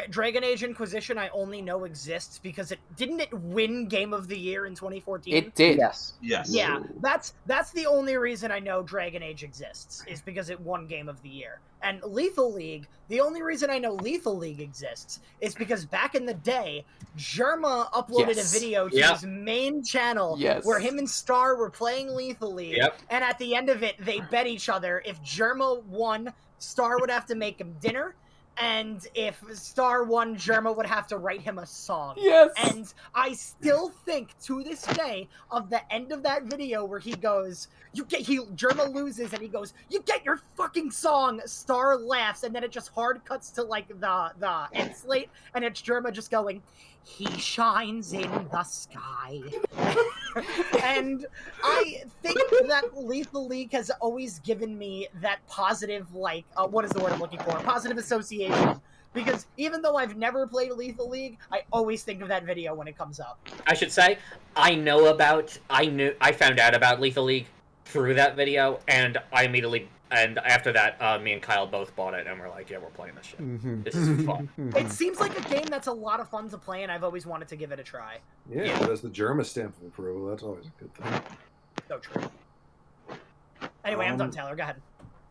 Dragon Age Inquisition, I only know exists because didn't it win Game of the Year in 2014? It did. Yes. Yes. Yeah, that's the only reason I know Dragon Age exists, is because it won Game of the Year. And Lethal League, the only reason I know Lethal League exists is because back in the day, Jerma uploaded Yes. a video to his main channel where him and Star were playing Lethal League, and at the end of it, they bet each other if Jerma won, Star would have to make him dinner, and if Star won, Jerma would have to write him a song. Yes! And I still think, to this day, of the end of that video where he goes, Jerma loses, and he goes, "You get your fucking song!" Star laughs, and then it just hard cuts to, like, the end slate, and it's Jerma just going, "He shines in the sky." And I think that Lethal League has always given me that positive, like, what is the word I'm looking for? Positive association. Because even though I've never played Lethal League, I always think of that video when it comes up. I should say, I found out about Lethal League through that video, and and after that, me and Kyle both bought it, and we're like, yeah, we're playing this shit. This is fun. It seems like a game that's a lot of fun to play, and I've always wanted to give it a try. Yeah, that's the German stamp of approval. That's always a good thing. So true. Anyway, I'm done, Taylor. Go ahead.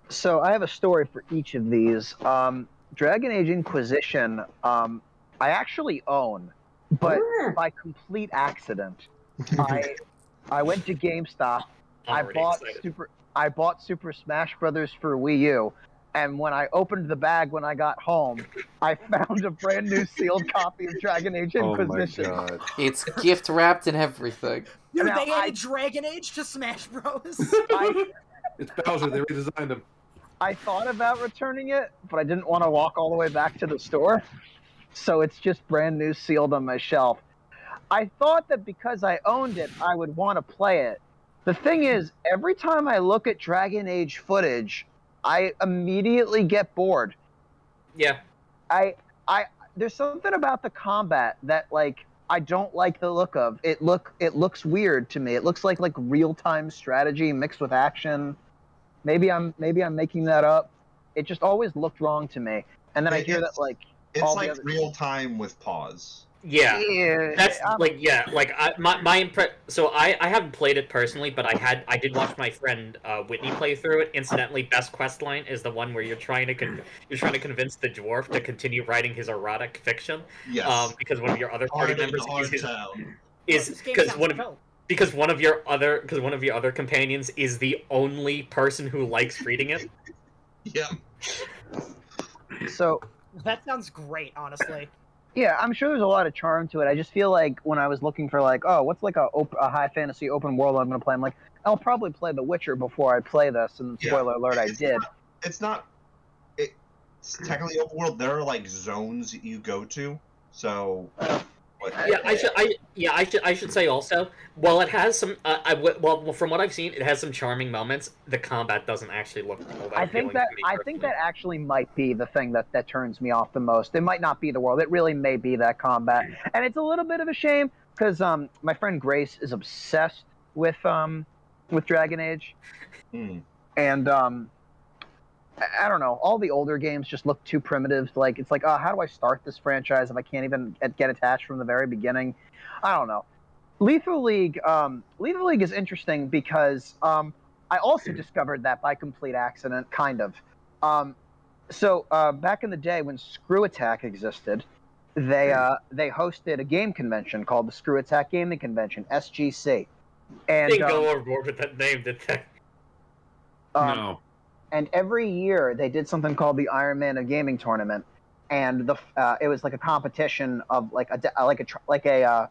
So I have a story for each of these. Dragon Age Inquisition, I actually own, but by complete accident. I went to GameStop. I bought Super Smash Brothers for Wii U, and when I opened the bag when I got home, I found a brand new sealed copy of Dragon Age Inquisition. Oh my god! It's gift wrapped and everything. Dude, they added Dragon Age to Smash Bros. It's Bowser. They redesigned him. I thought about returning it, but I didn't want to walk all the way back to the store, so it's just brand new, sealed on my shelf. I thought that because I owned it, I would want to play it. The thing is, every time I look at Dragon Age footage, I immediately get bored. Yeah. There's something about the combat that, like, I don't like the look of. It looks weird to me. It looks like real-time strategy mixed with action. Maybe I'm making that up. It just always looked wrong to me. And then I hear that it's like real time with pause. Yeah, that's So I haven't played it personally, but I did watch my friend Whitney play through it. Incidentally, best quest line is the one where you're trying to convince the dwarf to continue writing his erotic fiction. Yes. Because one of your other party members because one of your other companions is the only person who likes reading it. Yeah. So that sounds great, honestly. Yeah, I'm sure there's a lot of charm to it. I just feel like when I was looking for what's a high fantasy open world I'm going to play, I'm like, I'll probably play The Witcher before I play this. And spoiler alert, I did. it's technically open world. There are like zones you go to. So Yeah, I should say also. While it has some, well, from what I've seen, it has some charming moments. The combat doesn't actually look all that I appealing think that to me I think personally. that actually might be the thing that turns me off the most. It might not be the world. It really may be that combat, and it's a little bit of a shame because my friend Grace is obsessed with Dragon Age, and I don't know. All the older games just look too primitive. Like it's like, oh, how do I start this franchise if I can't even get attached from the very beginning? I don't know. Lethal League is interesting because I also discovered that by complete accident, kind of. So back in the day when Screw Attack existed, they hosted a game convention called the Screw Attack Gaming Convention (SGC), and Didn't go overboard with that name, did they? No. And every year they did something called the Iron Man of Gaming Tournament, and it was like a competition of like a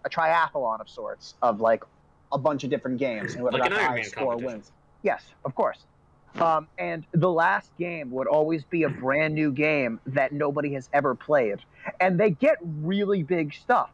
triathlon of sorts of like a bunch of different games, and whoever Like got an the Iron highest Man score competition. wins. Yes, of course. And the last game would always be a brand new game that nobody has ever played, and they get really big stuff.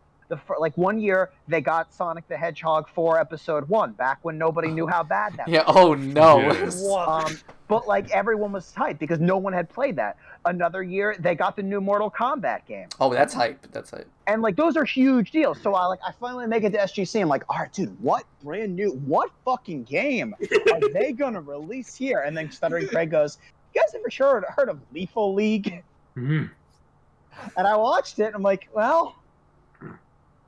Like one year they got Sonic the Hedgehog 4 Episode 1 back when nobody knew how bad that Yeah. was. Oh no. Yeah. But like everyone was hyped because no one had played that. Another year they got the new Mortal Kombat game, Oh, that's hype. That's hype. and like those are huge deals. So I finally make it to SGC. I'm like, all right, dude, what fucking game are they gonna release here? And then Stuttering Craig goes, you guys ever heard of Lethal League? Mhm. And I watched it. And I'm like, well,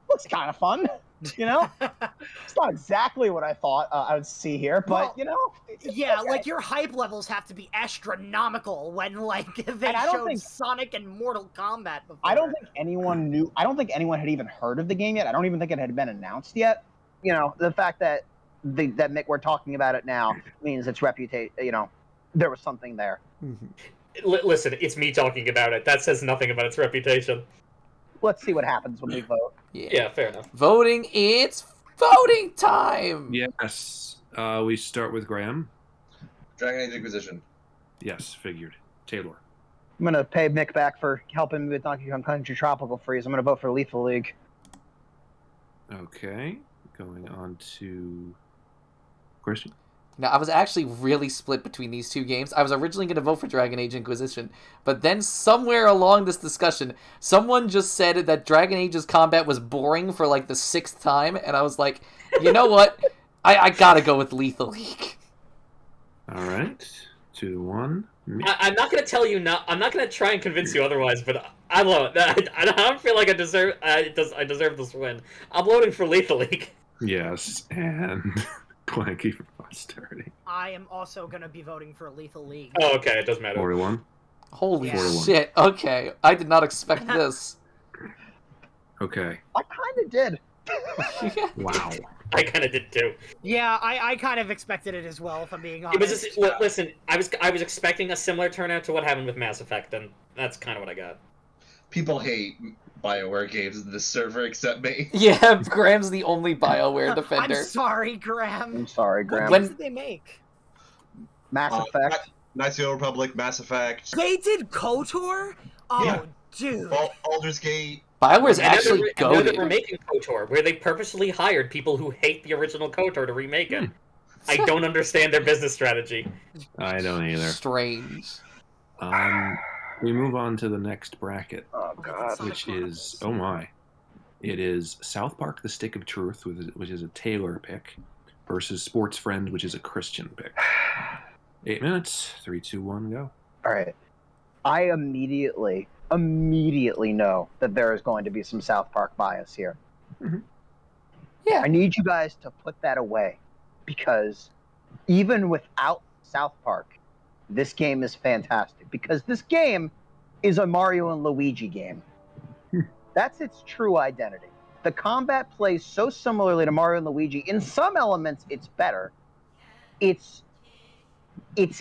looks kind of fun. You know, it's not exactly what I thought I would see here, but Well, you know, Yeah, okay. like your hype levels have to be astronomical when like they And I don't showed think- Sonic and Mortal Kombat before. I don't think anyone knew. I don't think anyone had even heard of the game yet. I don't even think it had been announced yet. You know, the fact that that Mick, we're talking about it now means its reputation. You know, there was something there. Listen, it's me talking about it. That says nothing about its reputation. Let's see what happens when we vote. Yeah, fair enough. Voting. It's voting time. Yes. We start with Graham. Dragon Age Inquisition. Yes, figured. Taylor. I'm gonna pay Mick back for helping me with Donkey Kong Country Tropical Freeze. I'm gonna vote for Lethal League. Okay. Going on to Christian. Now, I was actually really split between these two games. I was originally going to vote for Dragon Age Inquisition, but then somewhere along this discussion, someone just said that Dragon Age's combat was boring for like the 6th time, and I was like, you know what? I gotta go with Lethal League. All right. 2-1. I'm not gonna tell you not. I'm not gonna try and convince you otherwise. But I love it. I don't feel like I deserve. I deserve this win. I'm voting for Lethal League. Yes, and Clanky for posterity. I am also gonna be voting for Lethal League. Oh, okay. It doesn't matter. 41. Holy Yeah. shit. Okay. I did not expect this. Okay. I kind of did. Wow. I kind of did too. Yeah, I kind of expected it as well, if I'm being It honest. was just, listen. I was expecting a similar turnout to what happened with Mass Effect, and that's kind of what I got. People hate BioWare games in this server except me. Yeah, Graham's the only BioWare defender. I'm sorry, Graham. I'm sorry, Graham. What games did they make? Mass Effect. Knights of the Old Republic, Mass Effect, They did KOTOR? Oh, Yeah. dude. Baldur's Gate. BioWare's And now actually they're- now that goated. we're making KOTOR, where they purposely hired people who hate the original KOTOR to remake it. I don't understand their business strategy. I don't either. Strange. We move on to the next bracket, Oh God. which is, oh my. It is South Park: The Stick of Truth, which is a Taylor pick, versus Sportsfriends, which is a Christian pick. 8 minutes. 3, 2, 1, go. All right. I immediately know that there is going to be some South Park bias here. Mhm. Yeah. I need you guys to put that away because even without South Park, this game is fantastic because this game is a Mario and Luigi game. That's its true identity. The combat plays so similarly to Mario and Luigi. In some elements, it's better. It's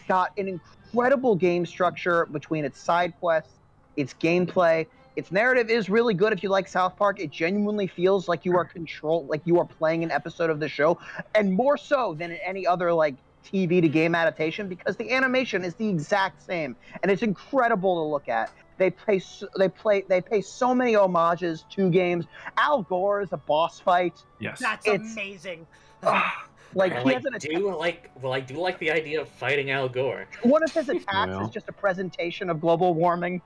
got an incredible game structure between its side quests, its gameplay. Its narrative is really good if you like South Park. It genuinely feels like you are playing an episode of the show, and more so than in any other like TV to game adaptation because the animation is the exact same, and it's incredible to look at. They pay so many homages to games. Al Gore is a boss fight. Yes. That's amazing. Like I he has an I do like the idea of fighting Al Gore. one of his attacks Well. is just a presentation of global warming.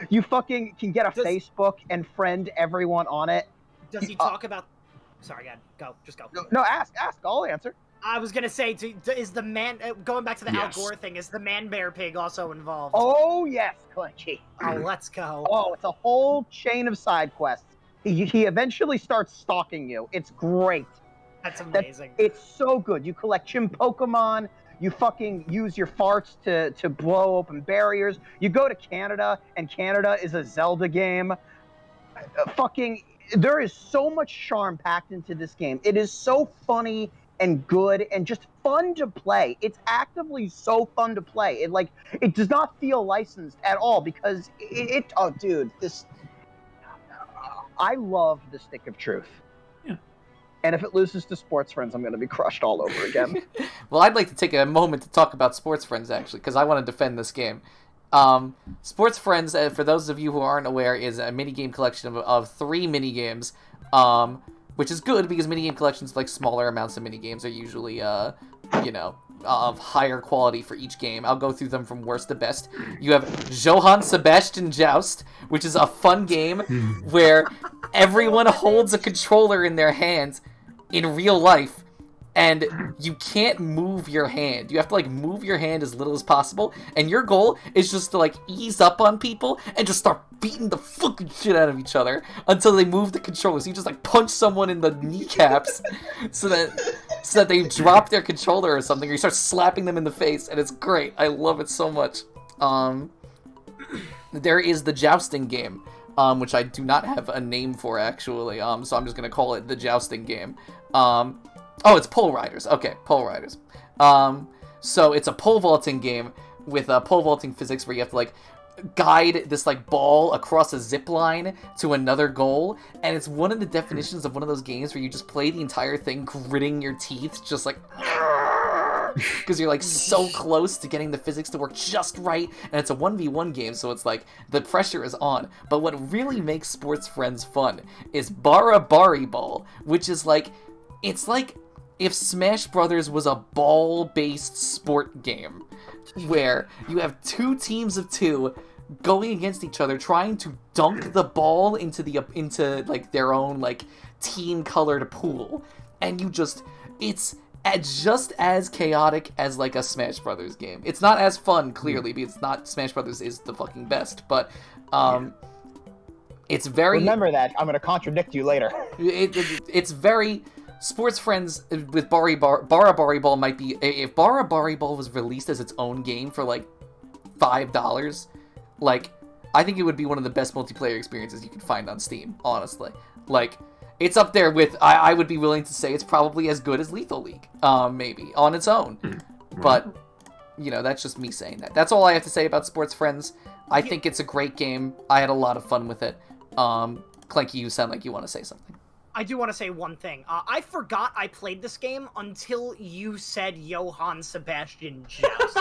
You fucking can get a Facebook and friend everyone on it. Does he talk about? Sorry, go. Just go. No, ask. I'll answer. I was gonna say, is the man going back to the Yes. Al Gore thing? Is the man bear pig also involved? Oh yes, Clanky. Oh, let's go. Oh, it's a whole chain of side quests. He eventually starts stalking you. It's great. That's amazing. It's so good. You collect chim Pokemon. You fucking use your farts to blow open barriers. You go to Canada, and Canada is a Zelda game. There is so much charm packed into this game. It is so funny and good and just fun to play. It's actively so fun to play. It does not feel licensed at all because I love the Stick of Truth. Yeah. And if it loses to Sportsfriends, I'm going to be crushed all over again. Well, I'd like to take a moment to talk about Sportsfriends, actually, because I want to defend this game. Sportsfriends, for those of you who aren't aware, is a minigame collection of 3 minigames, which is good because minigame collections, like smaller amounts of minigames, are usually, of higher quality for each game. I'll go through them from worst to best. You have Johann Sebastian Joust, which is a fun game where everyone holds a controller in their hands in real life, and you can't move your hand. You have to, move your hand as little as possible, and your goal is just to, ease up on people and just start beating the fucking shit out of each other until they move the controller. So you just, punch someone in the kneecaps so that they drop their controller or something, or you start slapping them in the face, and it's great. I love it so much. There is the jousting game, which I do not have a name for, actually, so I'm just gonna call it the jousting game. Oh, it's Pole Riders. Okay, Pole Riders. So it's a pole vaulting game with pole vaulting physics where you have to, guide this, ball across a zip line to another goal, and it's one of the definitions of one of those games where you just play the entire thing gritting your teeth, just because you're, so close to getting the physics to work just right, and it's a 1v1 game, so it's, the pressure is on. But what really makes Sportsfriends fun is Bari Ball, which is, it's like if Smash Brothers was a ball-based sport game, where you have 2 teams of 2 going against each other, trying to dunk the ball into their own team-colored pool, and it's just as chaotic as a Smash Brothers game. It's not as fun, clearly, because Smash Brothers is the fucking best, but it's very. Remember that. I'm going to contradict you later. It's very. Sportsfriends with Bari Ball might be... If Bari Ball was released as its own game for, $5, I think it would be one of the best multiplayer experiences you could find on Steam, honestly. It's up there with... I would be willing to say it's probably as good as Lethal League, maybe, on its own. But, that's just me saying that. That's all I have to say about Sportsfriends. I think it's a great game. I had a lot of fun with it. Clanky, you sound like you want to say something. I do want to say one thing. I forgot I played this game until you said Johann Sebastian Joust.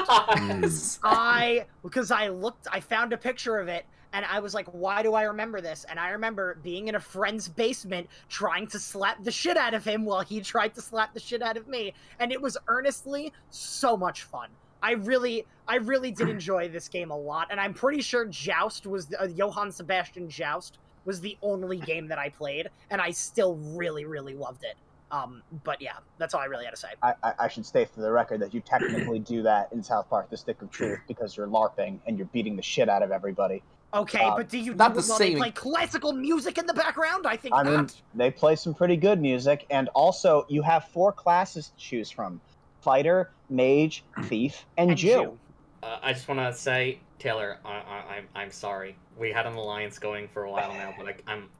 Because I found a picture of it, and I was like, why do I remember this? And I remember being in a friend's basement trying to slap the shit out of him while he tried to slap the shit out of me, and it was earnestly so much fun. I really did enjoy this game a lot, and I'm pretty sure Joust was Johann Sebastian Joust was the only game that I played, and I still really, really loved it. But yeah, that's all I really had to say. I should state for the record that you technically do that in South Park: The Stick of Truth because you're LARPing and you're beating the shit out of everybody. Okay, but do you not do the it while same. they play classical music in the background? I think I mean, not. they play some pretty good music, and also you have 4 classes to choose from: Fighter, Mage, Thief, and Jew. I just want to say, Taylor, I'm sorry. We had an alliance going for a while now, but I'm.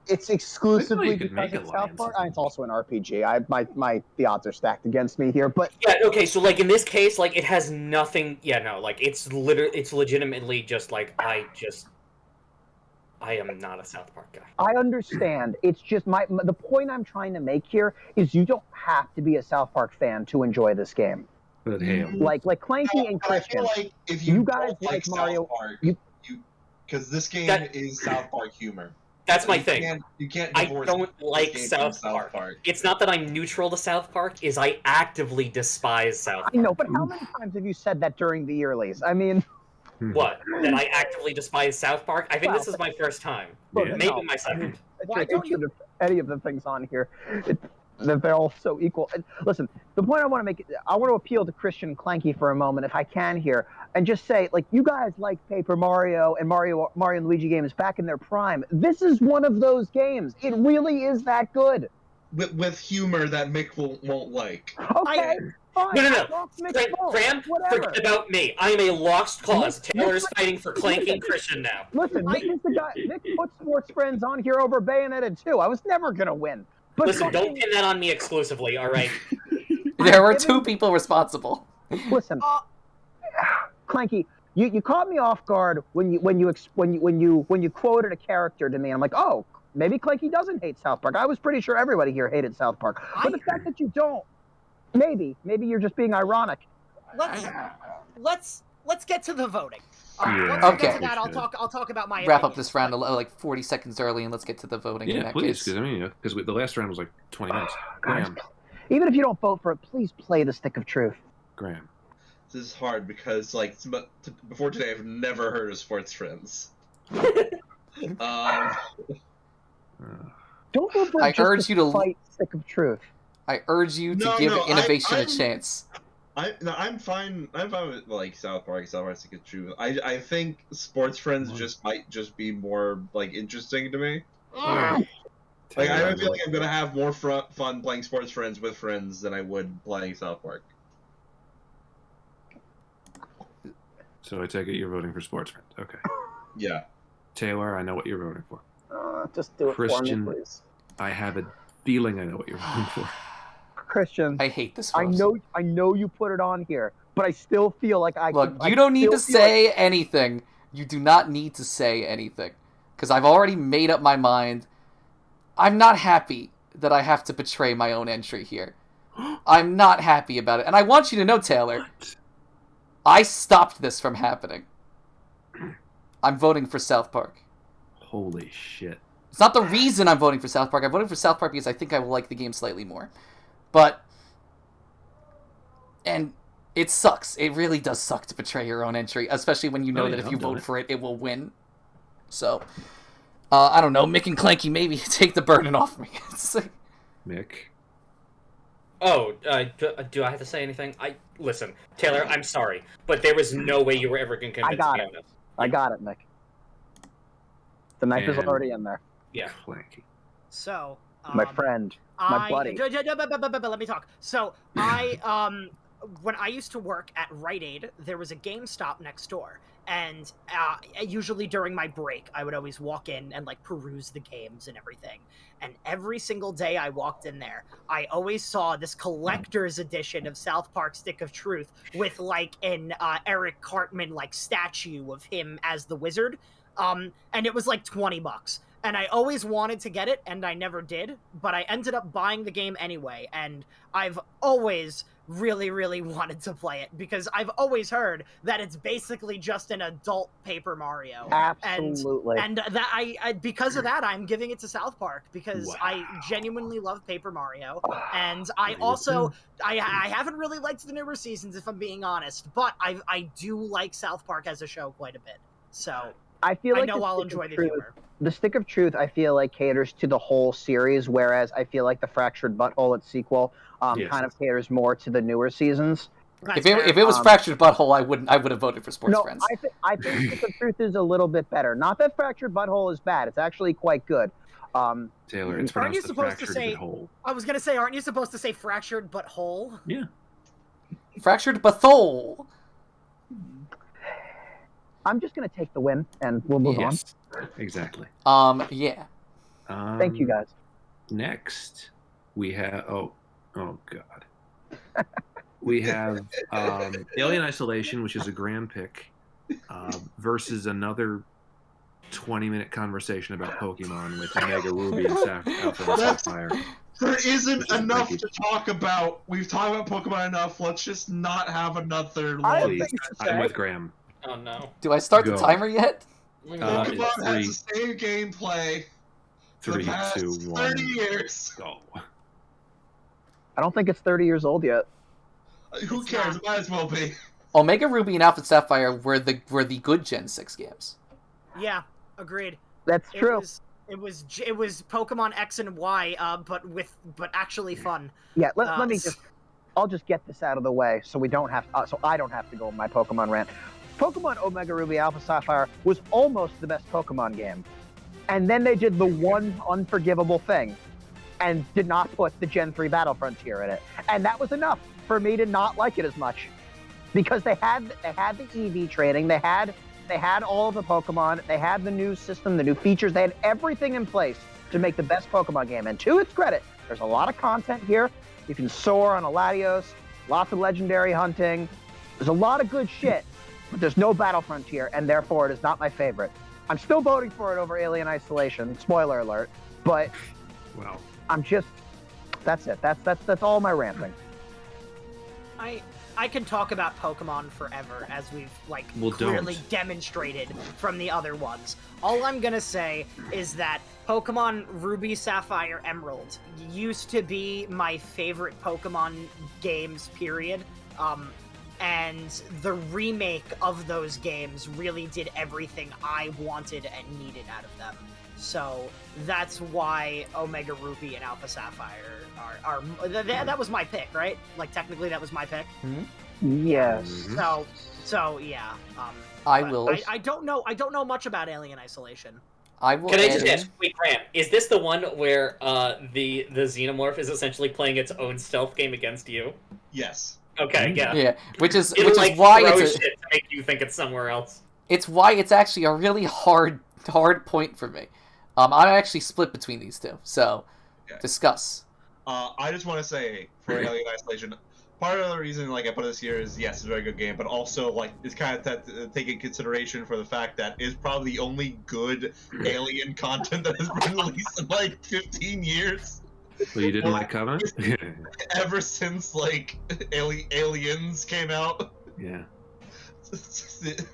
It's exclusively could because make it's South alliances. Park. It's also an RPG. The odds are stacked against me here, but Yeah. Okay. So in this case, it has nothing. Yeah. No. It's legitimately just I am not a South Park guy. I understand. It's just the point I'm trying to make here is you don't have to be a South Park fan to enjoy this game. But hey, Like Clanky and But I Christian. feel like if you guys don't like South Mario, Park, you because this game That- is South Park humor. That's my thing. You can't I divorce don't this like game South from Park. It's not that I'm neutral to South Park, is I actively despise South Park. I know, but how many times have you said that during the Yearlies? I mean, What? That I actively despise South Park? I think this is my first time. Yeah. Maybe my second. Why don't you- any of the things on here? They're all so equal. And listen, the point I want to make, I want to appeal to Christian Clanky for a moment, if I can here, and just say, like, you guys like Paper Mario and Mario and Luigi games back in their prime. This is one of those games. It really is that good. With humor that Mick won't like. Okay, fine. No. Graham, whatever. forget about me. I am a lost cause. Taylor's fighting for Clanky and Christian now. Listen, Nick is the guy. Nick put Sportsfriends on here over Bayonetta 2. I was never gonna win. But Listen, don't pin that on me exclusively, alright? There were two people responsible. Listen, Clanky, you caught me off guard when you quoted a character to me. I'm like, oh, maybe Clanky doesn't hate South Park. I was pretty sure everybody here hated South Park. But the fact that you don't, maybe you're just being ironic. Let's get to the voting. Yeah. Once we get Okay. to that, I'll talk about my Wrap up opinion. this round like 40 seconds early, and let's get to the voting in Yeah, that please, case. because I mean, because the last round was like 20 minutes. Guys, Graham, even if you don't vote for it, please play the Stick of Truth. Graham. This is hard because, like, before today, I've never heard of Sportsfriends. Don't vote for I it just urge you to- fight Stick of Truth. I urge you to No, give no, innovation a I'm- chance. I'm fine. I'm fine with like South Park. South Park's a good true. I think Sportsfriends might just be more like interesting to me. Like I feel like I'm gonna have more fun playing Sportsfriends with friends than I would playing South Park. So I take it you're voting for Sportsfriends. Okay. Yeah. Taylor, I know what you're voting for. Just do it Christian. for me, please. I have a feeling I know what you're voting for. Christian, I hate this. I Rose. know you put it on here, but I still feel like Look, you don't need to say anything. You do not need to say anything. Because I've already made up my mind. I'm not happy that I have to betray my own entry here. I'm not happy about it. And I want you to know, Taylor, I stopped this from happening. I'm voting for South Park. Holy shit. It's not the reason I'm voting for South Park. I'm voting for South Park because I think I will like the game slightly more. But, and it sucks. It really does suck to betray your own entry, especially when you know that if you vote for it, it will win. So, I don't know, Mick and Clanky, maybe take the burden off me. Mick. Oh, do I have to say anything? Listen, Taylor, I'm sorry, but there was no way you were ever going to convince me on this. I got it, Nick. The knife is And- already in there. Yeah. Clanky. So, My friend. My buddy. Let me talk. So when I used to work at Rite Aid, there was a GameStop next door, and usually during my break, I would always walk in and like peruse the games and everything. And every single day I walked in there, I always saw this collector's edition of South Park: Stick of Truth with like an Eric Cartman like statue of him as the wizard, and it was like $20. And I always wanted to get it, and I never did, but I ended up buying the game anyway, and I've always really, really wanted to play it, because I've always heard that it's basically just an adult Paper Mario. Absolutely. And that I because of that, I'm giving it to South Park, because Wow. I genuinely love Paper Mario, and I also, I haven't really liked the newer seasons, if I'm being honest, but I do like South Park as a show quite a bit, so I feel I like know the I'll Stick of enjoy the Truth- humor. The Stick of Truth, I feel like, caters to the whole series, whereas I feel like the Fractured Butthole, its sequel, Yes. kind of caters more to the newer seasons. That's If it fair. was Fractured Butthole, I would have voted for Sports No, Friends. I think Stick of Truth is a little bit better. Not that Fractured Butthole is bad; it's actually quite good. Taylor, it's Aren't you pronounced the supposed to fractured say- hole. I was gonna say, aren't you supposed to say fractured but whole? Yeah. Fractured Butthole. I'm just gonna take the win, and we'll move Yes. Exactly. Yeah. on. Thank you, guys. Next, we have oh god, we have Alien Isolation, which is a grand pick, versus another 20-minute conversation about Pokemon with Omega Ruby and Alpha and Sapphire. There isn't This is enough Clanky. to talk about. We've talked about Pokemon enough. Let's just not have another I long. don't Please, think so. I'm with Graham. Oh no. Do I start the Go. timer yet? Pokemon Three. has the same gameplay for the 3, past 2, 30 1, years. go. I don't think it's 30 years old yet. Who It's cares? not. It might as well be. Omega Ruby and Alpha Sapphire were the good Gen 6 games. Yeah, agreed. That's It true. was Pokemon X and Y, but actually fun. Yeah, let me s- just. I'll just get this out of the way so we don't have. So I don't have to go on my Pokemon rant. Pokemon Omega Ruby Alpha Sapphire was almost the best Pokemon game, and then they did the one unforgivable thing, and did not put the Gen 3 Battle Frontier in it, and that was enough for me to not like it as much, because they had the EV training, they had all of the Pokemon, they had the new system, the new features, they had everything in place to make the best Pokemon game. And to its credit, there's a lot of content here. You can soar on a Latios, lots of legendary hunting. There's a lot of good shit, but there's no Battle Frontier, and therefore it is not my favorite. I'm still voting for it over Alien Isolation, spoiler alert, but Well, I'm just, that's it. That's all my ranting. I can talk about Pokemon forever, as we've Well, clearly don't. demonstrated from the other ones. All I'm gonna say is that Pokemon Ruby, Sapphire, Emerald used to be my favorite Pokemon games, period. And the remake of those games really did everything I wanted and needed out of them. So that's why Omega Ruby and Alpha Sapphire are that was my pick, right? Like technically that was my pick. Yes. Mhm. So yeah. I but will. I don't know much about Alien Isolation. I will. Can I just add ask, wait, Graham, is this the one where the Xenomorph is essentially playing its own stealth game against you? Yes. Okay, yeah. Yeah, which is It'll, why throw it's shit to make you think it's somewhere else. why it's actually a really hard point for me. I'm actually split between these two. So Okay. discuss. I just want to say for Alien Isolation, part of the reason I put it this year is yes, it's a very good game, but also it's kind of taking consideration for the fact that it's probably the only good Alien content that has been released in 15 years. well, you didn't like Covenant? Ever since Aliens came out. Yeah.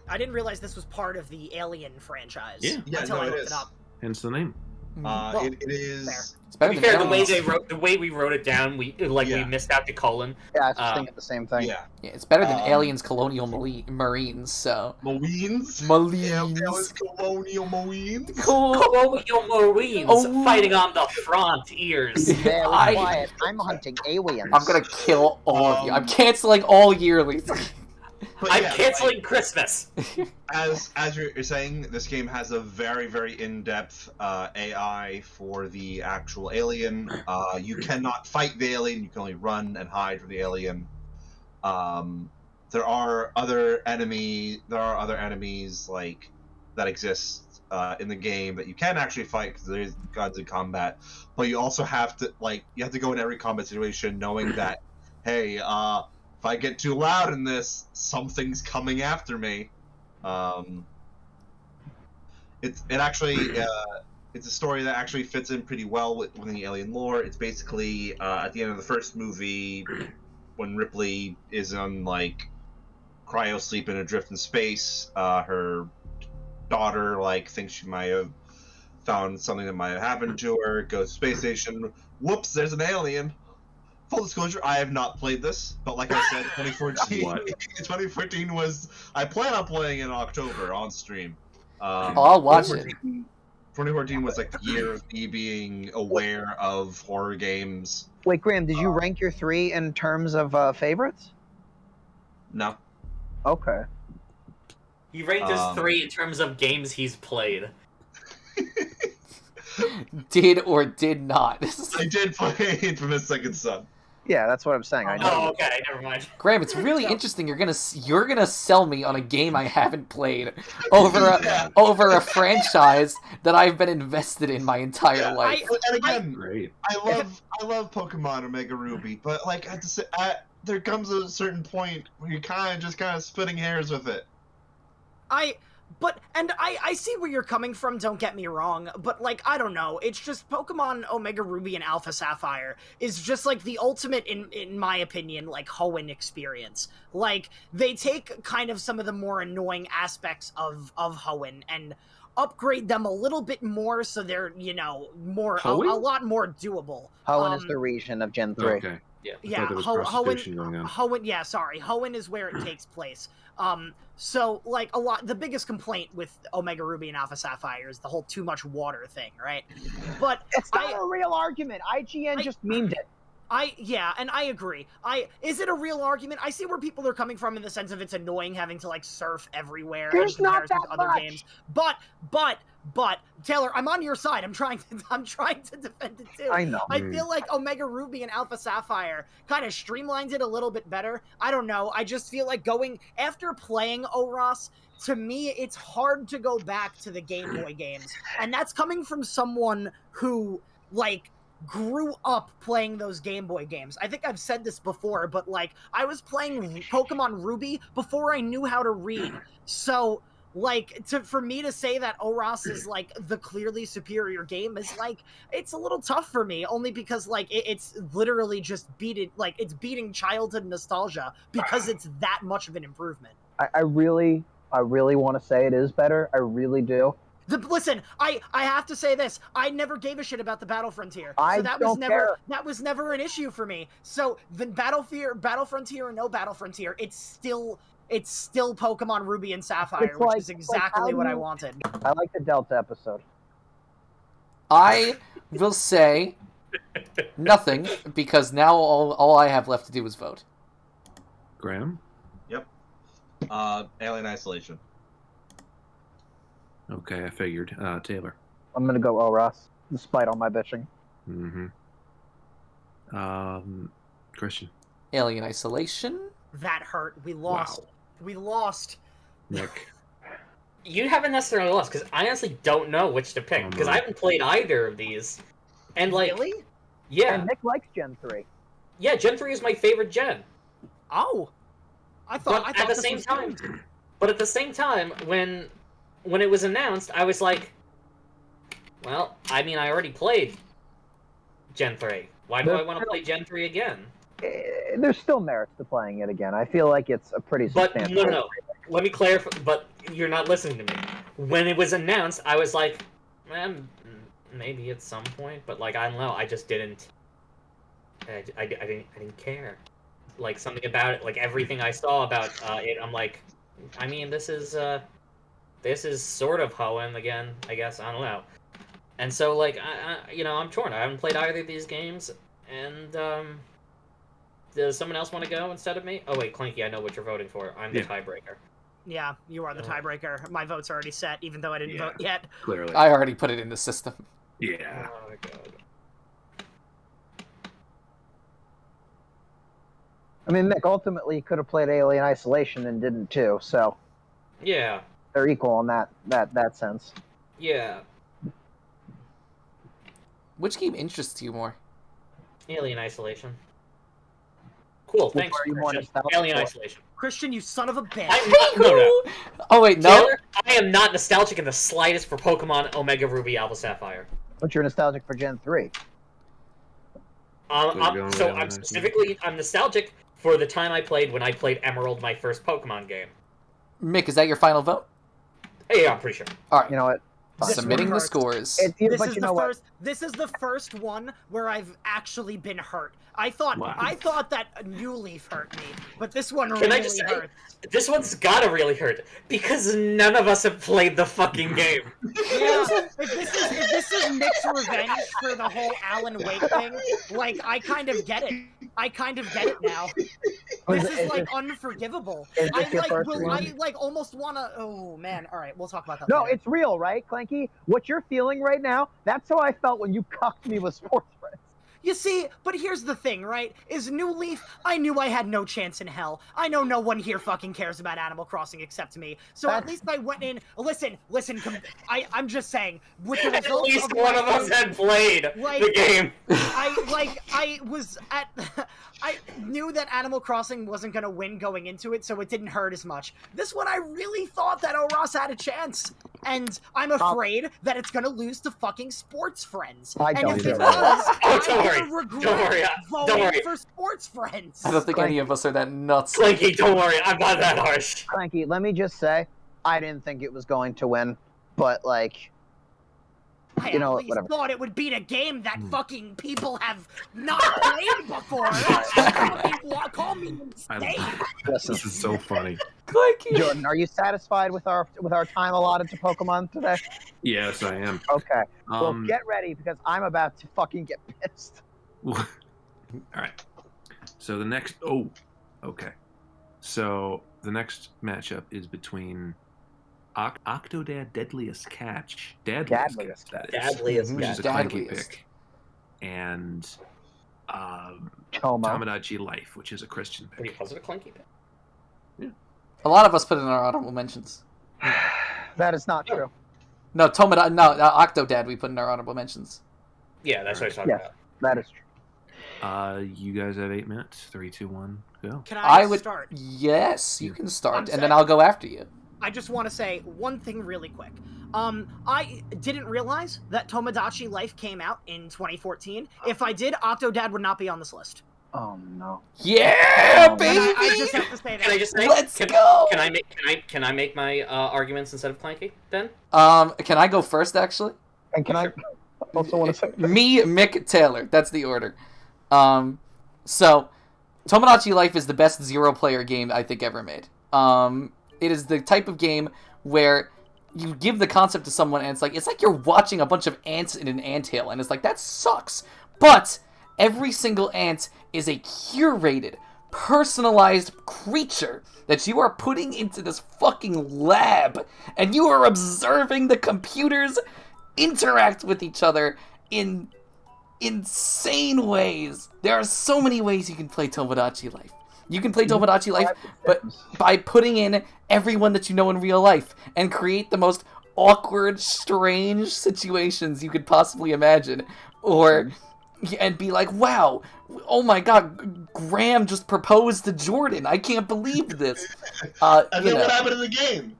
I didn't realize this was part of the Alien franchise. Yeah. Yeah, until no, I it looked is. it up. Hence the name. Well, It is. fair. It's To better be than fair, Aliens. the way we wrote it down, we Yeah. missed out the colon. Yeah, I was just Um, thinking the same thing. Yeah. Yeah, it's better than Um, Aliens Colonial Marines. So Marines. Marines. That was Colonial Marines. Cool. Colonial Marines Oh. fighting on the frontiers. Very I- quiet. I'm hunting aliens. I'm gonna kill all of you. I'm Um, canceling all yearlies. But I'm yeah, canceling Christmas. as you're saying, this game has a very, very in-depth AI for the actual alien. You cannot fight the alien. You can only run and hide from the alien. There are other enemies that exist in the game that you can actually fight because there is gods in combat. But you also have to go in every combat situation knowing that, hey, if I get too loud in this, something's coming after me. It's a story that actually fits in pretty well within the alien lore. It's basically at the end of the first movie, when Ripley is on cryo sleep in a drift in space, her daughter thinks she might have found something that might have happened to her. Goes to space station. Whoops! There's an alien. Full disclosure, I have not played this, but like I said, 2014. What? 2014 was. I plan on playing in October on stream. I'll watch it. 2014 was the year of me being aware of horror games. Wait, Graham, did you rank your 3 in terms of favorites? No. Okay. He ranked his 3 Um, in terms of games he's played. Did or did not. I did play Infamous Second Son. Yeah, that's what I'm saying. I know. Oh, okay, never mind. Graham, it's really interesting. You're gonna sell me on a game I haven't played over a franchise that I've been invested in my entire life. And again, Great. I love Pokemon Omega Ruby, but there comes a certain point where you're kind of splitting hairs with it. and I see where you're coming from, don't get me wrong, but, like, I don't know, it's just Pokemon Omega Ruby and Alpha Sapphire is just, like, the ultimate, in my opinion, like, Hoenn experience. Like, they take kind of some of the more annoying aspects of Hoenn and upgrade them a little bit more so they're, you know, more a lot more doable. Hoenn is the region of Gen 3. Okay. Yeah, Hoenn is where it takes place. So, like, the biggest complaint with Omega Ruby and Alpha Sapphire is the whole too much water thing, right? But It's not a real argument. IGN just memed it. And I agree. Is it a real argument? I see where people are coming from in the sense of it's annoying having to, like, surf everywhere. There's not that other much. games. But Taylor, I'm on your side. I'm trying to defend it too. I know. I feel like Omega Ruby and Alpha Sapphire kind of streamlines it a little bit better. I don't know. I just feel like after playing ORAS, to me, it's hard to go back to the Game Boy games. And that's coming from someone who, like, grew up playing those Game Boy games. I think I've said this before, but, like, I was playing Pokemon Ruby before I knew how to read. So, like, for me to say that ORAS is, like, the clearly superior game is, like, it's a little tough for me, only because, like, it's literally just it's beating childhood nostalgia because it's that much of an improvement. I really want to say it is better. I really do. Listen, I have to say this. I never gave a shit about the Battle Frontier. That was never an issue for me. So the Battle Frontier or no Battle Frontier, it's still Pokemon Ruby and Sapphire, which is exactly what I wanted. I like the Delta episode. I will say nothing because now all I have left to do is vote. Graham? Yep. Alien Isolation. Okay, I figured. Taylor? I'm gonna go ORAS, despite all my bitching. Mm-hmm. Christian? Alien Isolation. That hurt. We lost. Wow. We lost. Nick? You haven't necessarily lost, because I honestly don't know which to pick, because I haven't played either of these. And, like... Really? Yeah. And Nick likes Gen 3. Yeah, Gen 3 is my favorite gen. Oh. But at the same time, when it was announced, I was like, well, I mean, I already played Gen 3. Why do I want to play Gen 3 again? There's still merits to playing it again. I feel like it's a pretty substantial... But, no. Let me clarify, but you're not listening to me. When it was announced, I was like, maybe at some point, but, like, I don't know, I just didn't... I didn't care. Like, something about it, like, everything I saw about it, I'm like, I mean, this is sort of Hoenn again, I guess. I don't know. And so, like, I'm torn. I haven't played either of these games, and does someone else want to go instead of me? Oh wait, Clanky, I know what you're voting for. I'm the tiebreaker. Yeah, you are the tiebreaker. My vote's already set, even though I didn't vote yet. Clearly. I already put it in the system. Yeah. Oh my god. I mean, Nick ultimately could have played Alien Isolation and didn't too, so... Yeah. They're equal in that sense. Yeah. Which game interests you more? Alien Isolation. Cool, thanks, Christian. Alien Isolation. Christian, you son of a bitch. No. Oh wait, no. Taylor, I am not nostalgic in the slightest for Pokemon Omega Ruby Alpha Sapphire. But you're nostalgic for Gen 3. I'm nostalgic for the time I played when I played Emerald, my first Pokemon game. Mick, is that your final vote? Yeah, I'm pretty sure. All right. You know what? Submitting the scores. This is the first one where I've actually been hurt. I thought that New Leaf hurt me, but this one really hurt. This one's gotta really hurt because none of us have played the fucking game. Yeah, if this is Nick's revenge for the whole Alan Wake thing, like I kind of get it. I kind of get it now. This is like unforgivable. I almost wanna. Oh man! All right, we'll talk about that. No, later. it's real, right, Clanky? What you're feeling right now—that's how I felt when you cucked me with Sportsfriends. You see, but here's the thing, right? Is New Leaf, I knew I had no chance in hell. I know no one here fucking cares about Animal Crossing except me. So at least I went in, listen, I'm just saying, with the results At least of one of us had played the game. I knew that Animal Crossing wasn't gonna win going into it, so it didn't hurt as much. This one, I really thought that ORAS had a chance, and I'm afraid that it's gonna lose to fucking Sportsfriends. And if it does, I'm gonna regret voting for Sportsfriends. I don't think any of us are that nuts. Clanky, don't worry, I'm not that harsh. Clanky, let me just say, I didn't think it was going to win, but like, I you know, at least whatever. thought it would beat a game that fucking people have not played before. Call me insane. This is so funny. Clanky. Jordan, are you satisfied with our time allotted to Pokemon today? Yes, I am. Okay. Well, get ready because I'm about to fucking get pissed. All right. So the next. Oh, okay. So the next matchup is between Octodad Dadliest Catch. Dadliest, that is. Dadliest Which is a Clanky Dadliest. pick. And Tomo. Tomodachi Life, which is a Christian pick. Wait, was it a Clanky pick? A lot of us put in our honorable mentions. That is not true. No, Octodad we put in our honorable mentions. Yeah, that's what I was talking Yes, about. that is true. You guys have 8 minutes. 3, 2, 1, go. Can I would start? Yes, you can start, I'm and saying- then I'll go after you. I just want to say one thing really quick. I didn't realize that Tomodachi Life came out in 2014. If I did, Octodad would not be on this list. Oh no. Yeah, Oh, baby! I just have to say that. Can I just say? Let's go! Can I make my arguments instead of Clanky then? Can I go first, actually? And can I also want to say Me, Mick, Taylor. That's the order. So, Tomodachi Life is the best zero-player game I think ever made. It is the type of game where you give the concept to someone and it's like you're watching a bunch of ants in an anthill, and it's like, that sucks. But every single ant is a curated, personalized creature that you are putting into this fucking lab, and you are observing the computers interact with each other in insane ways. There are so many ways you can play Tomodachi Life. You can play Tomodachi Life but by putting in everyone that you know in real life and create the most awkward, strange situations you could possibly imagine. And be like, wow, oh my god, Graham just proposed to Jordan. I can't believe this. And then what happened in the game?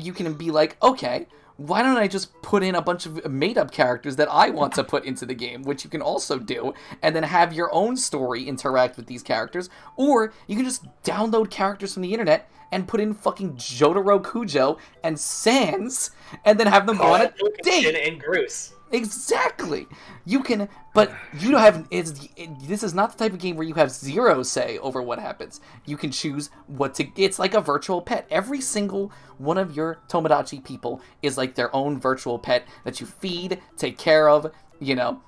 You can be like, okay, why don't I just put in a bunch of made-up characters that I want to put into the game, which you can also do, and then have your own story interact with these characters, or you can just download characters from the internet and put in fucking Jotaro Kujo and Sans, and then have them go on a date. And Groose. Exactly. You can, but you don't have. This is not the type of game where you have zero say over what happens. You can choose what to. It's like a virtual pet. Every single one of your Tomodachi people is like their own virtual pet that you feed, take care of. You know,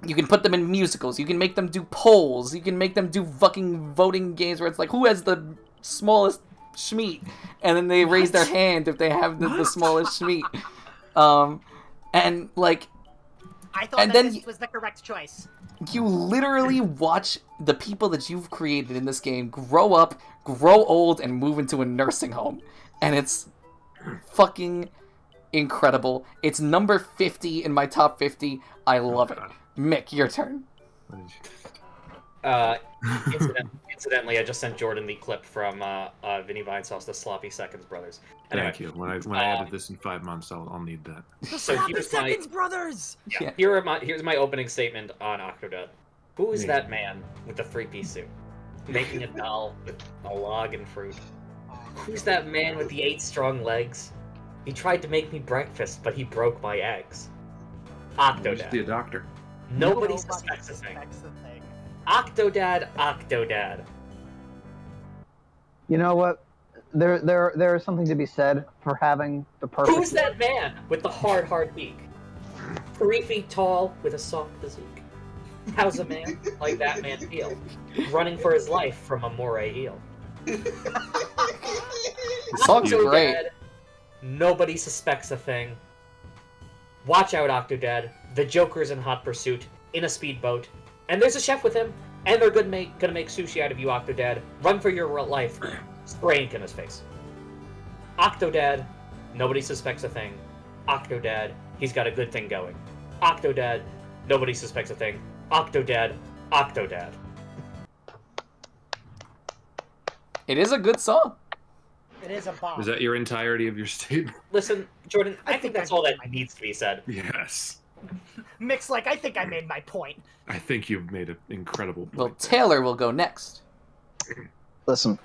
you can put them in musicals. You can make them do polls. You can make them do fucking voting games where it's like, who has the smallest schmeat, and then they raise their hand if they have the smallest schmeat. And like, I thought this was the correct choice. You literally watch the people that you've created in this game grow up, grow old, and move into a nursing home. And it's fucking incredible. It's number 50 in my top 50. I love it. Mick, your turn. Incidentally, I just sent Jordan the clip from Vinny Vinesauce, the Sloppy Seconds Brothers. Anyway, Thank you. When I edit this in 5 months, I'll need that. The So Sloppy here's Seconds Brothers! Yeah. Here's my opening statement on Octodad. Who is that man with the 3-piece suit? Making a doll, a log and fruit. Who's that man with the 8 strong legs? He tried to make me breakfast, but he broke my eggs. Just be a Octodad. doctor. Nobody suspects a thing. Octodad. You know what? There is something to be said for having the perfect. Who's that man with the hard beak? 3 feet tall with a soft physique. How's a man like that man feel? Running for his life from a moray eel. The song's great. Nobody suspects a thing. Watch out, Octodad. The Joker's in hot pursuit, in a speedboat. And there's a chef with him, and they're gonna make sushi out of you, Octodad. Run for your life. Spray ink in his face. Octodad, nobody suspects a thing. Octodad, he's got a good thing going. Octodad, nobody suspects a thing. Octodad, Octodad. It is a good song. It is a bomb. Is that your entirety of your statement? Listen, Jordan, I think that's all that needs to be said. Yes. Mick's like, I think I made my point. I think you've made an incredible point. Well, Taylor will go next. Listen,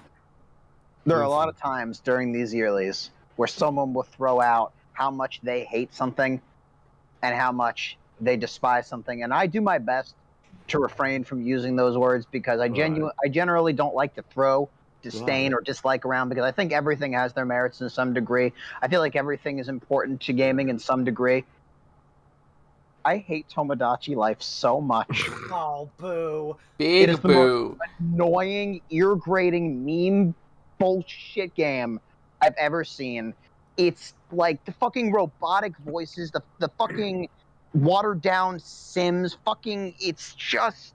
there are a lot of times during these yearlies where someone will throw out how much they hate something and how much they despise something, and I do my best to refrain from using those words because I generally don't like to throw disdain or dislike around because I think everything has their merits in some degree. I feel like everything is important to gaming in some degree. I hate Tomodachi Life so much. Oh, boo. Big It is the boo. most annoying, ear-grating, meme bullshit game I've ever seen. It's like the fucking robotic voices, the fucking watered-down Sims, it's just...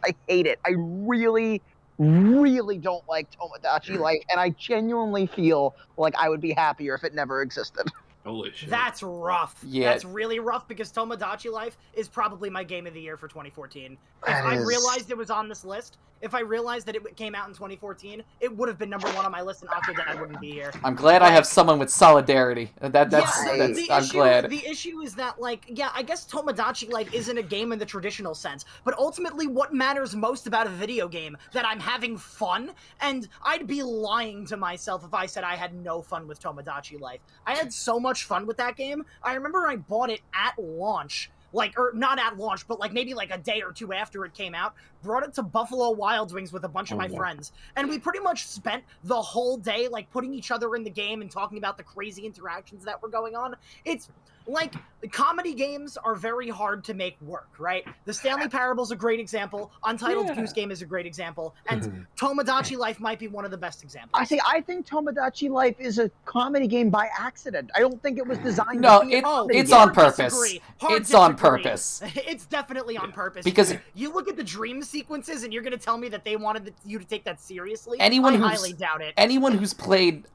I hate it. I really don't like Tomodachi Life, and I genuinely feel like I would be happier if it never existed. Holy shit. That's rough. Yeah. That's really rough because Tomodachi Life is probably my game of the year for 2014. If That I is- realized it was on this list, if I realized that it came out in 2014, it would have been number one on my list and Octodad wouldn't be here. I'm glad I have someone with solidarity. That's the I'm issue, glad. The issue is that, like, yeah, I guess Tomodachi Life isn't a game in the traditional sense, but ultimately what matters most about a video game, that I'm having fun, and I'd be lying to myself if I said I had no fun with Tomodachi Life. I had so much fun with that game. I remember I bought it at launch, or not at launch, but like maybe like a day or two after it came out, brought it to Buffalo Wild Wings with a bunch of my friends, and we pretty much spent the whole day like putting each other in the game and talking about the crazy interactions that were going on. It's like, comedy games are very hard to make work, right? The Stanley Parable's a great example, Untitled Goose Game is a great example, and Tomodachi Life might be one of the best examples. I think Tomodachi Life is a comedy game by accident. I don't think it was designed No, to be a comedy it's game. on purpose. Disagree. Hard It's on disagree. purpose. It's definitely on purpose. Because- you look at the dream sequences and you're going to tell me that they wanted you to take that seriously? Anyone I who's- highly doubt it. Anyone who's played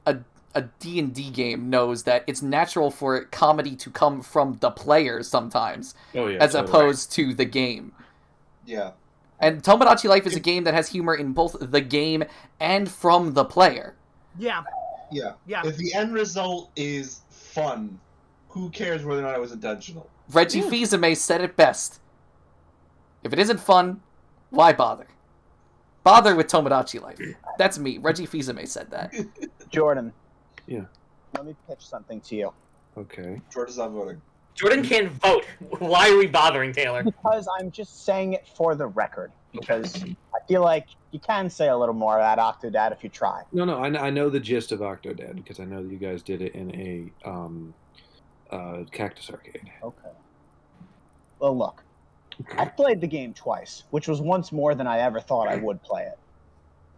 a D&D game knows that it's natural for comedy to come from the player sometimes, Oh, yeah, as totally. opposed to the game. Yeah. And Tomodachi Life is a game that has humor in both the game and from the player. Yeah. Yeah. Yeah. If the end result is fun, who cares whether or not it was intentional? Reggie Fils-Aimé said it best. If it isn't fun, why bother? Bother with Tomodachi Life. That's me. Reggie Fils-Aimé said that. Jordan. Yeah. Let me pitch something to you. Okay. Jordan's not voting. Jordan can't vote. Why are we bothering Taylor? Because I'm just saying it for the record. Because I feel like you can say a little more about Octodad if you try. No, I know the gist of Octodad because I know that you guys did it in a Cactus Arcade. Okay. Well, look. I've played the game twice, which was once more than I ever thought I would play it.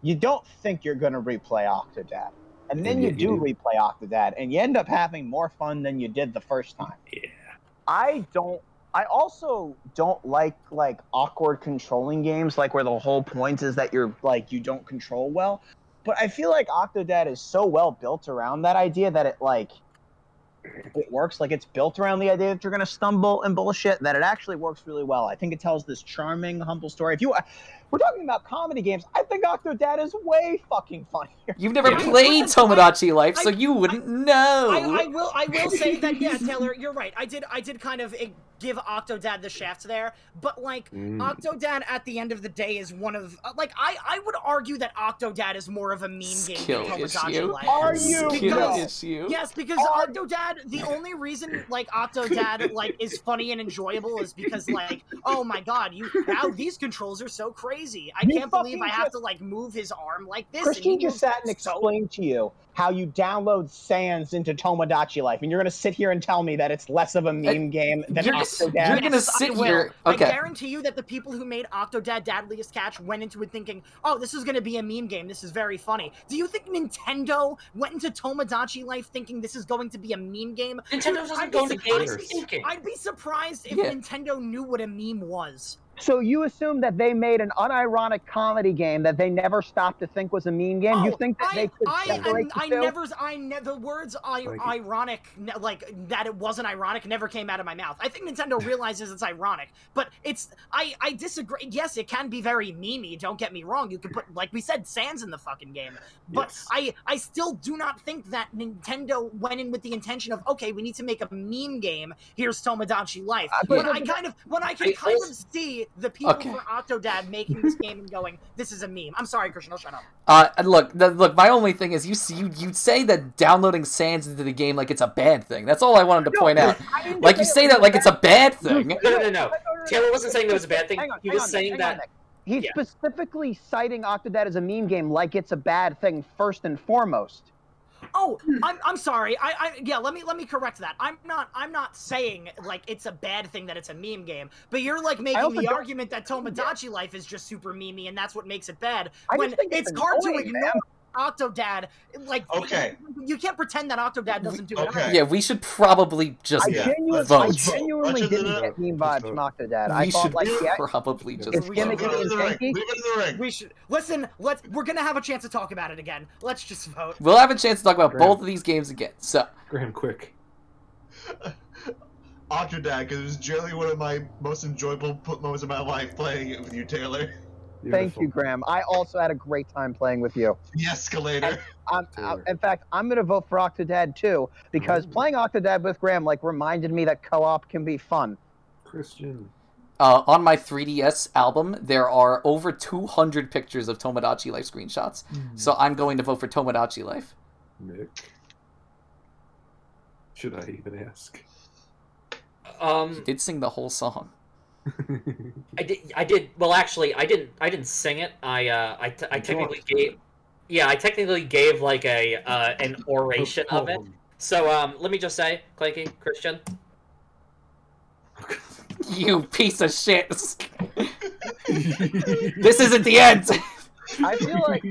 You don't think you're going to replay Octodad. And then And you yet do you do. replay Octodad, and you end up having more fun than you did the first time. Yeah. I also don't like awkward controlling games, like where the whole point is that you're like you don't control well. But I feel like Octodad is so well built around that idea that it works. Like it's built around the idea that you're gonna stumble and bullshit, that it actually works really well. I think it tells this charming, humble story. We're talking about comedy games, I think Octodad is way fucking funnier. You've never Yeah. played Tomodachi Life, so you wouldn't know. I will say that, yeah, Taylor, you're right. I did kind of give Octodad the shaft there, but Octodad at the end of the day is one of I would argue that Octodad is more of a meme game Skill than Tomodachi issue. Life. Are you? Skill No. issue. Yes, because Octodad, the only reason Octodad is funny and enjoyable is because oh my god, wow, these controls are so crazy. crazy. I You can't believe I fucking have just- to like move his arm like this. Christian and he just moves sat and so explained to you how you download Sans into Tomodachi Life, and you're gonna sit here and tell me that it's less of a meme game than you're- Octodad. you're gonna Yes, sit I will. here- okay. I guarantee you that the people who made Octodad Dadliest Catch went into it thinking, oh, this is going to be a meme game. This is very funny. Do you think Nintendo went into Tomodachi Life thinking this is going to be a meme game? Nintendo doesn't go into games thinking. I'd be surprised if Yeah. Nintendo knew what a meme was. So you assume that they made an unironic comedy game that they never stopped to think was a meme game? You think that they could separate the two? The words ironic, like that it wasn't ironic, never came out of my mouth. I think Nintendo realizes it's ironic, but I disagree. Yes, it can be very memey. Don't get me wrong. You can put, like we said, Sans in the fucking game, but Yes. I still do not think that Nintendo went in with the intention of, okay, we need to make a meme game. Here's Tomodachi Life. When I can kind of see the people Okay. for Octodad making this game and going, this is a meme. I'm sorry, Christian, I'll shut up. Look. My only thing is you say that downloading Sans into the game like it's a bad thing. That's all I wanted to point out. Like you say that like it's a bad thing. No. Taylor wasn't saying that was a bad thing. He was saying that. Nick. He's specifically citing Octodad as a meme game like it's a bad thing first and foremost. Oh, I'm sorry. Let me correct that. I'm not saying like it's a bad thing that it's a meme game, but you're like making the argument that Tomodachi Life is just super memey and that's what makes it bad. When it's hard to ignore Octodad, like Okay. you can't pretend that Octodad doesn't do it. Okay. Yeah, we should probably just I genuinely vote. didn't get meme vibes from Octodad. I We thought should like probably just it's vote. gimmicky Leave it in and the ring. janky. Leave it in the ring. We should listen. We're gonna have a chance to talk about it again. Let's just vote. We'll have a chance to talk about Graham. both of these games again. So Graham, quick. Octodad, because it was generally one of my most enjoyable moments of my life playing it with you, Taylor. Thank you, Graham. I also had a great time playing with you. The escalator. In fact, I'm going to vote for Octodad too, because playing Octodad with Graham like reminded me that co-op can be fun. Christian. on my 3DS album, there are over 200 pictures of Tomodachi Life screenshots. So I'm going to vote for Tomodachi Life. Mick. Should I even ask? He did sing the whole song. I did. Well, actually, I didn't sing it. I technically gave. Yeah, I technically gave like an oration of it. So let me just say, Clanky, Christian. You piece of shit. This isn't the end. I feel like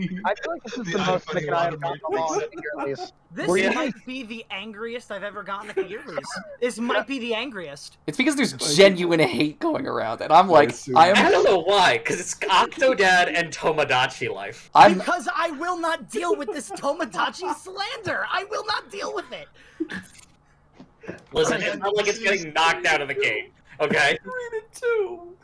this is the most Mick and I have gotten along at the Yearlies. This might be the angriest I've ever gotten at the Yearlies. This might be the angriest. It's because there's genuine hate going around, and I'm like, I don't know why, because it's Octodad and Tomodachi Life. Because I will not deal with this Tomodachi slander. I will not deal with it. Listen, it's not like it's getting knocked out of the game. Okay.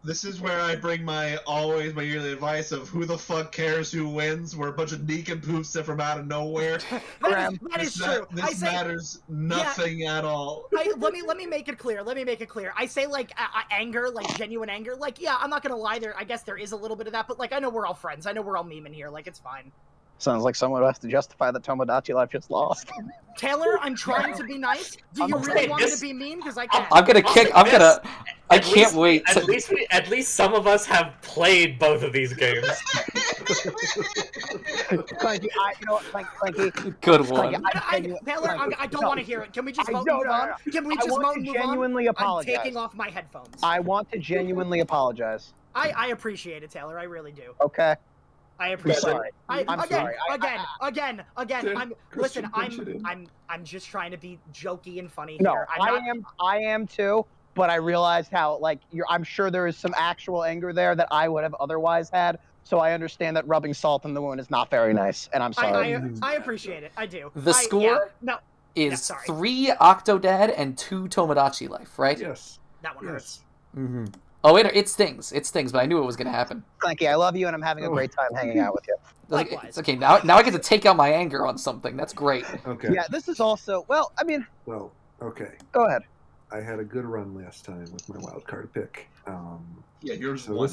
This is where I bring my yearly advice of who the fuck cares who wins. We're a bunch of neek-and-poofs that from out of nowhere. that is true. This matters nothing at all. Let me make it clear. I say like anger, like genuine anger. Like, yeah, I'm not gonna lie. I guess there is a little bit of that, but like I know we're all friends. I know we're all memeing here. Like it's fine. Sounds like someone who has to justify that Tomodachi Life just lost. Taylor, I'm trying to be nice. Do you really want me to be mean? Because I can't. I can't wait. At least some of us have played both of these games. Clanky, you know what, Clanky? Good one. Taylor, I don't want to hear it. Can we just vote and move on? Can we just vote and move on? Genuinely apologize. I'm taking off my headphones. I want to genuinely apologize. I appreciate it, Taylor. I really do. Okay. I appreciate it. I'm sorry. Again. I'm just trying to be jokey and funny No, here. I am too. But I realized how I'm sure there is some actual anger there that I would have otherwise had. So I understand that rubbing salt in the wound is not very nice, and I'm sorry. I appreciate it. I do. The score is 3 Octodad and 2 Tomodachi Life, right? Yes. That one hurts. Mm-hmm. Oh, it stings. It stings, but I knew it was going to happen. Clanky, I love you, and I'm having a great time hanging out with you. Likewise. It's okay, now I get to take out my anger on something. That's great. Okay. Yeah, this is also Well, okay. Go ahead. I had a good run last time with my wildcard pick. Yeah, yours so won.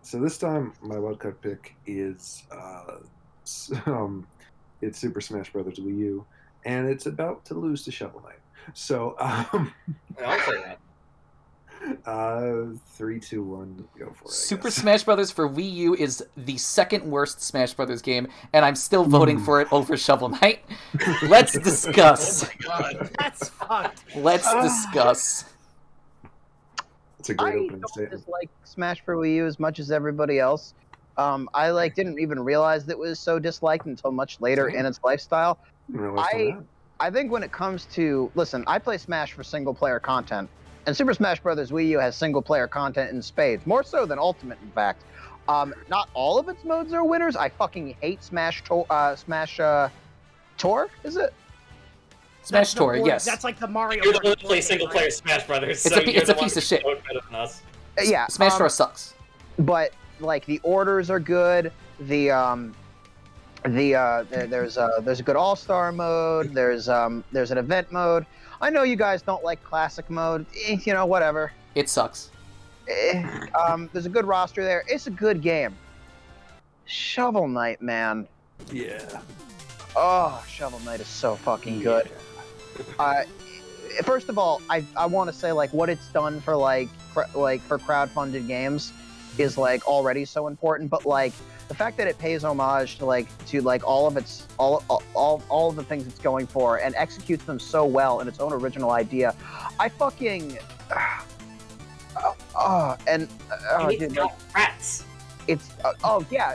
So this time my wildcard pick is it's Super Smash Brothers WiiU, and it's about to lose to Shovel Knight. So I'll say that. 3, 2, 1, go for it. Super Smash Brothers for Wii U is the second worst Smash Brothers game, and I'm still voting for it over Shovel Knight. Let's discuss. Oh my god. That's fucked. Let's discuss. It's a great I opening don't statement. dislike Smash for Wii U as much as everybody else. I didn't even realize that it was so disliked until much later in its lifestyle. I think when it comes to I play Smash for single player content, and Super Smash Bros. Wii U has single player content in spades, more so than Ultimate, in fact. Not all of its modes are winners. I fucking hate Smash Tour. Is it? Smash Tour, yes. That's like the Mario You're the Kart one who plays game, single right? player Smash Brothers. It's so a you're the one piece of who's shit. so better than us. Yeah. Smash Tour sucks. But like the orders are good. There's a good all-star mode. There's an event mode. I know you guys don't like classic mode. Whatever. It sucks. There's a good roster there. It's a good game. Shovel Knight, man. Yeah. Oh, Shovel Knight is so fucking good. First of all, I want to say what it's done for for crowdfunded games is already so important, but the fact that it pays homage to all of its all of the things it's going for and executes them so well in its own original idea, I fucking It's got rats. it's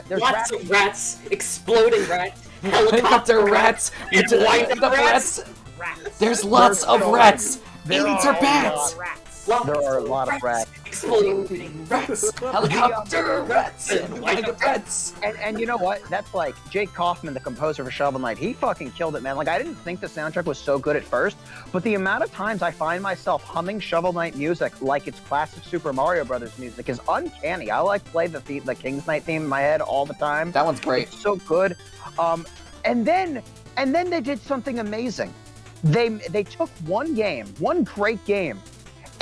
there's Lots of rats, exploding rats, helicopter rats, and wind-up rats. Rats. There's lots of rats. Aliens are bats. Rats. there are a lot of rats. Exploding Rats. Helicopter rats and wind-up rats. And you know what? That's Jake Kaufman, the composer for Shovel Knight. He fucking killed it, man. I didn't think the soundtrack was so good at first, but the amount of times I find myself humming Shovel Knight music like it's classic Super Mario Brothers music is uncanny. I play the King's Knight theme in my head all the time. That one's great. It's so good. And then they did something amazing. They took one great game,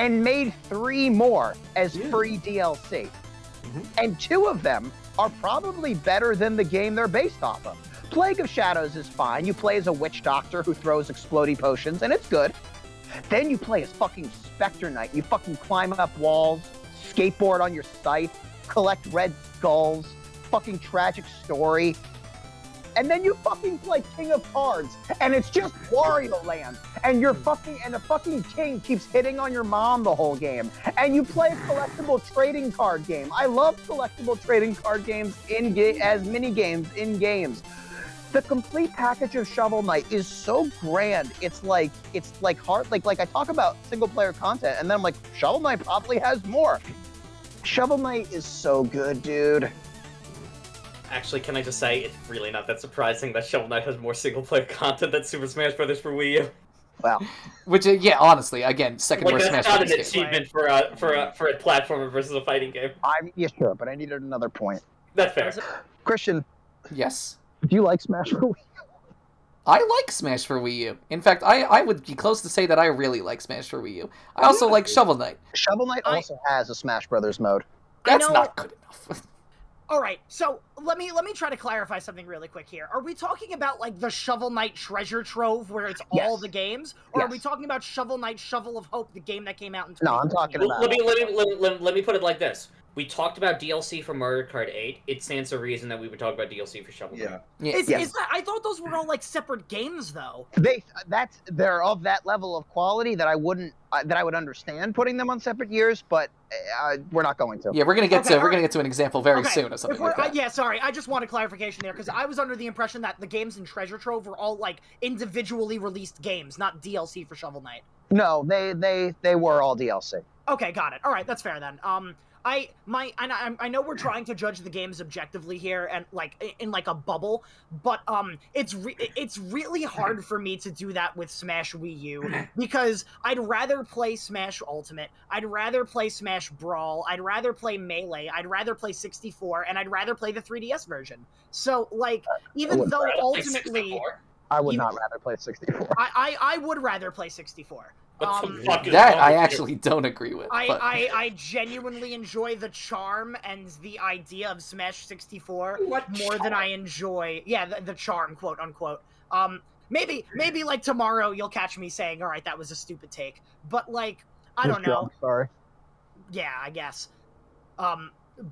and made 3 more as free DLC. And 2 of them are probably better than the game they're based off of. Plague of Shadows is fine. You play as a witch doctor who throws explodey potions, and it's good. Then you play as fucking Spectre Knight. You fucking climb up walls, skateboard on your scythe, collect red skulls, fucking tragic story. And then you fucking play King of Cards, and it's just Wario Land, and the fucking king keeps hitting on your mom the whole game, and you play a collectible trading card game. I love collectible trading card games as mini games in games. The complete package of Shovel Knight is so grand. It's hard. I talk about single player content, and then I'm like, Shovel Knight probably has more. Shovel Knight is so good, dude. Actually, can I just say, it's really not that surprising that Shovel Knight has more single-player content than Super Smash Bros. For Wii U. Well, Which, honestly, again, second worst Smash That's not an Brothers game. achievement for a platformer versus a fighting game. sure, but I needed another point. That's fair. Christian, Yes. do you like Smash for Wii? I like Smash for Wii U. In fact, I would be close to say that I really like Smash for Wii U. I also like Shovel Knight. Shovel Knight also has a Smash Brothers mode. That's know- not good enough. All right, so let me try to clarify something really quick here. Are we talking about the Shovel Knight treasure trove where it's all Yes. the games, or are Yes. we talking about Shovel Knight Shovel of Hope, the game that came out in? No, I'm 2014? talking about. Let me put it like this. We talked about DLC for Mario Kart 8. It stands to reason that we would talk about DLC for Shovel Knight. Yeah. Is Yes. that? I thought those were all separate games though. They're of that level of quality that I would understand putting them on separate years, but we're not going to. Yeah, we're gonna get Okay, we're gonna get to an example very soon or something If we're- like that. yeah, sorry. I just want a clarification there because I was under the impression that the games in Treasure Trove were all individually released games, not DLC for Shovel Knight. No, they were all DLC. Okay, got it. All right, that's fair then. I know we're trying to judge the games objectively here and in a bubble, but it's really hard for me to do that with Smash Wii U because I'd rather play Smash Ultimate, I'd rather play Smash Brawl, I'd rather play Melee, I'd rather play 64, and I'd rather play the 3DS version. So even though ultimately I would You- not rather play 64. I would rather play 64. What the fuck is That wrong I with you? actually don't agree with. But I genuinely enjoy the charm and the idea of Smash 64 What more than I enjoy the charm, quote unquote. Maybe tomorrow you'll catch me saying, all right, that was a stupid take, but I don't know. I'm sorry. yeah, I guess.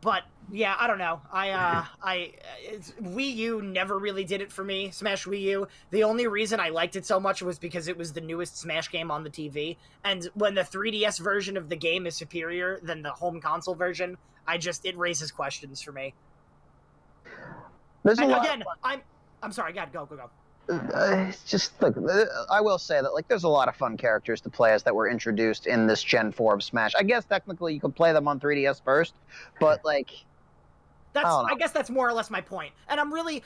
But yeah, I don't know. Wii U never really did it for me. Smash Wii U. The only reason I liked it so much was because it was the newest Smash game on the TV. And when the 3DS version of the game is superior than the home console version, it raises questions for me. There's a And lot. again, I'm sorry. God, go. It's just look. I will say that there's a lot of fun characters to play as that were introduced in this Gen 4 of Smash. I guess technically you could play them on 3DS first, but I guess that's more or less my point. And I really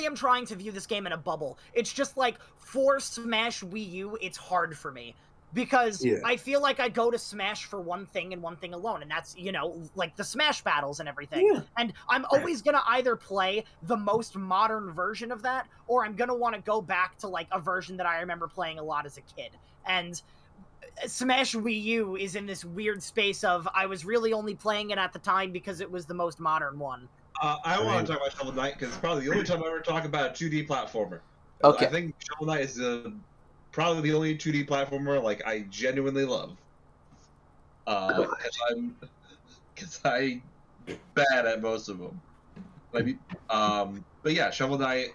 am trying to view this game in a bubble. It's just for Smash Wii U, it's hard for me. Because I feel like I go to Smash for one thing and one thing alone, and that's, the Smash battles and everything. Yeah. And I'm always going to either play the most modern version of that, or I'm going to want to go back to, a version that I remember playing a lot as a kid. And Smash Wii U is in this weird space of, I was really only playing it at the time because it was the most modern one. I want to talk about Shovel Knight, because it's probably the only time I ever talk about a 2D platformer. Okay. I think Shovel Knight is probably the only 2D platformer I genuinely love. Because I'm bad at most of them. But yeah, Shovel Knight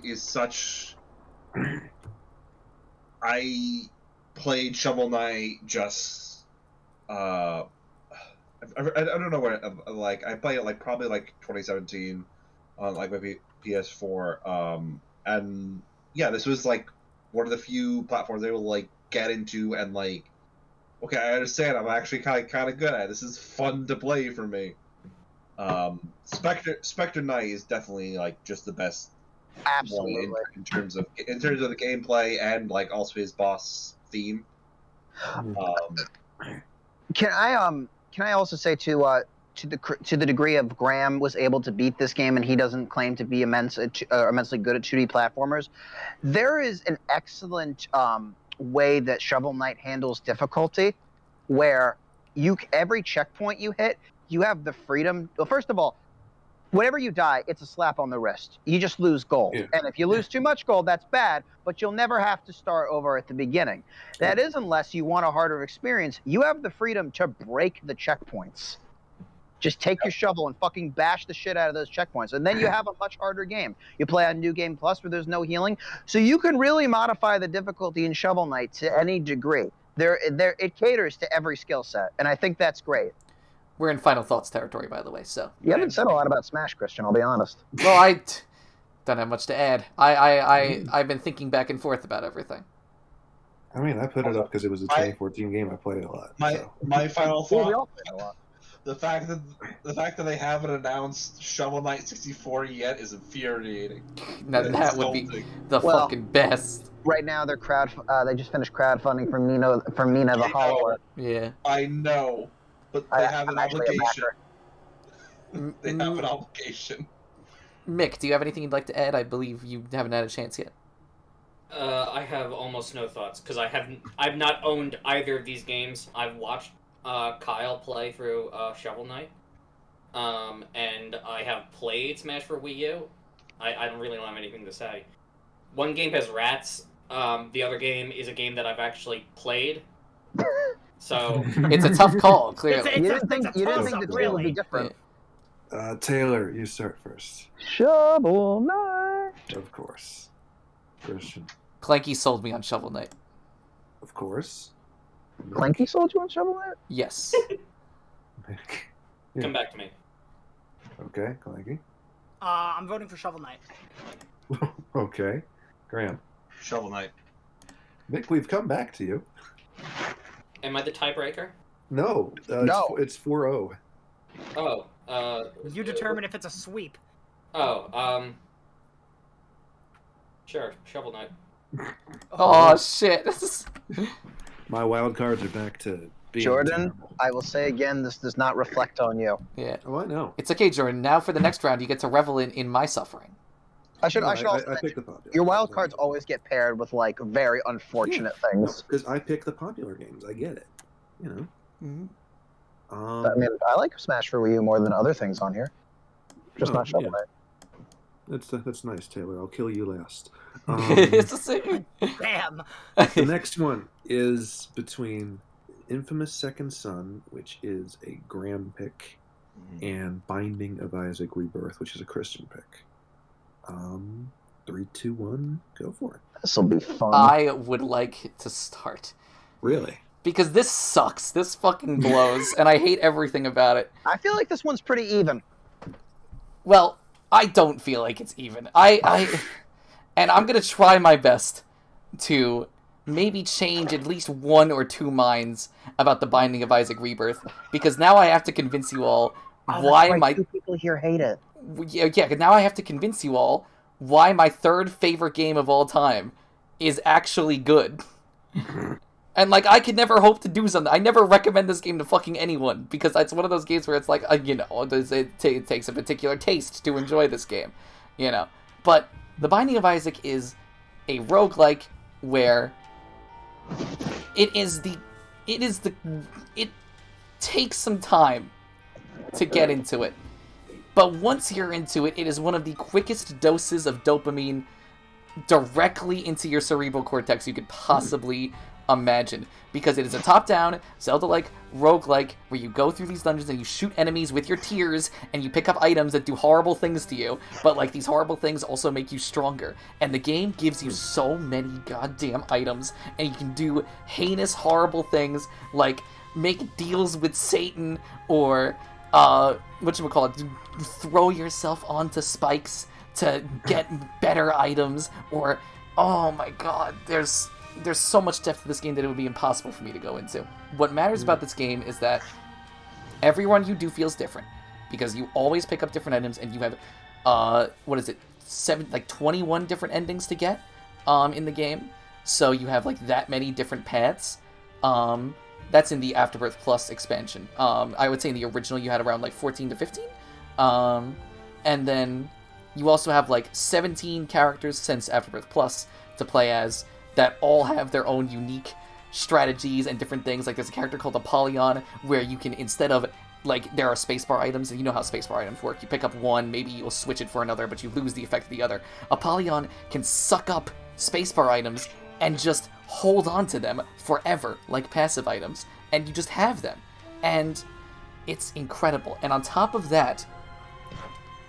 is such. I played Shovel Knight just. I don't know where. I played it probably 2017 on my PS4. And yeah, this was one of the few platforms they will get into and okay, I understand. I'm actually kind of good at it. This is fun to play for me. Spectre Knight is definitely just the best. Absolutely. One in terms of the gameplay and also his boss theme. Can I also say to the degree of Graham was able to beat this game, and he doesn't claim to be immensely good at 2D platformers, there is an excellent way that Shovel Knight handles difficulty, where every checkpoint you hit, you have the freedom. Well, first of all, whenever you die, it's a slap on the wrist. You just lose gold. Yeah. And if you lose too much gold, that's bad, but you'll never have to start over at the beginning. That is unless you want a harder experience. You have the freedom to break the checkpoints. Just take your shovel and fucking bash the shit out of those checkpoints. And then you have a much harder game. You play on New Game Plus where there's no healing. So you can really modify the difficulty in Shovel Knight to any degree. It caters to every skill set. And I think that's great. We're in Final Thoughts territory, by the way, so. You haven't said a lot about Smash, Christian, I'll be honest. Well, I don't have much to add. I've been thinking back and forth about everything. I mean, I put it up because it was a 2014 game. I played it a lot. My final thought. We all played a lot. The fact that they haven't announced Shovel Knight 64 yet is infuriating. Now, that would be the fucking best. Right now, they're they just finished crowdfunding for Mina the Hollower. Yeah. I know, but they have an obligation. They have an obligation. Mick, do you have anything you'd like to add? I believe you haven't had a chance yet. I have almost no thoughts because I've not owned either of these games. I've watched Kyle play through Shovel Knight, and I have played Smash for Wii U. I don't have anything to say. One game has rats. The other game is a game that I've actually played. So it's a tough call. Clearly, you didn't think the two would be different. Taylor, you start first. Shovel Knight. Of course. Christian. Clanky sold me on Shovel Knight. Of course. Clanky sold you on Shovel Knight? Yes. Come back to me. Okay, Clanky. I'm voting for Shovel Knight. Okay. Graham. Shovel Knight. Mick, we've come back to you. Am I the tiebreaker? No. No. It's 4-0. Oh. You determine if it's a sweep. Oh, sure, Shovel Knight. Oh, shit. My wild cards are back to being Jordan, terrible. I will say again, this does not reflect on you. Yeah. Oh, I know. It's okay, Jordan. Now for the next round, you get to revel in my suffering. I should also pick the popular. Your wild cards always get paired with very unfortunate things. Because I pick the popular games. I get it. You know. Mm-hmm. I mean, I like Smash for Wii U more than other things on here. Just not Shovel Knight. That's nice, Taylor. I'll kill you last. It's the same. Bam. The next one is between Infamous Second Son, which is a Graham pick, and Binding of Isaac Rebirth, which is a Christian pick. 3, 2, 1, go for it. This will be fun. I would like to start. Really? Because this sucks. This fucking blows, and I hate everything about it. I feel like this one's pretty even. Well, I don't feel like it's even. And I'm gonna try my best to maybe change at least 1 or 2 minds about the Binding of Isaac Rebirth, because now I have to convince you all why my 2 people here hate it. Yeah, now I have to convince you all why my 3rd favorite game of all time is actually good. And, like, I could never hope to do something. I never recommend this game to fucking anyone, because it's one of those games where it's like, it takes a particular taste to enjoy this game, you know. But The Binding of Isaac is a roguelike where it takes some time to get into it. But once you're into it, it is one of the quickest doses of dopamine directly into your cerebral cortex you could possibly imagine, because it is a top-down, Zelda-like, roguelike, where you go through these dungeons and you shoot enemies with your tears, and you pick up items that do horrible things to you, but, like, these horrible things also make you stronger, and the game gives you so many goddamn items, and you can do heinous, horrible things, like make deals with Satan, or, throw yourself onto spikes to get better items, or, oh my god, there's so much depth to this game that it would be impossible for me to go into. What matters about this game is that every run you do feels different, because you always pick up different items, and you have, 21 different endings to get, in the game. So you have, like, that many different paths. That's in the Afterbirth Plus expansion. I would say in the original you had around, like, 14 to 15. And then you also have, like, 17 characters since Afterbirth Plus to play as, that all have their own unique strategies and different things. Like, there's a character called Apollyon, where you can, instead of, like, there are spacebar items, and you know how spacebar items work. You pick up one, maybe you'll switch it for another, but you lose the effect of the other. Apollyon can suck up spacebar items and just hold on to them forever, like passive items, and you just have them. And it's incredible. And on top of that,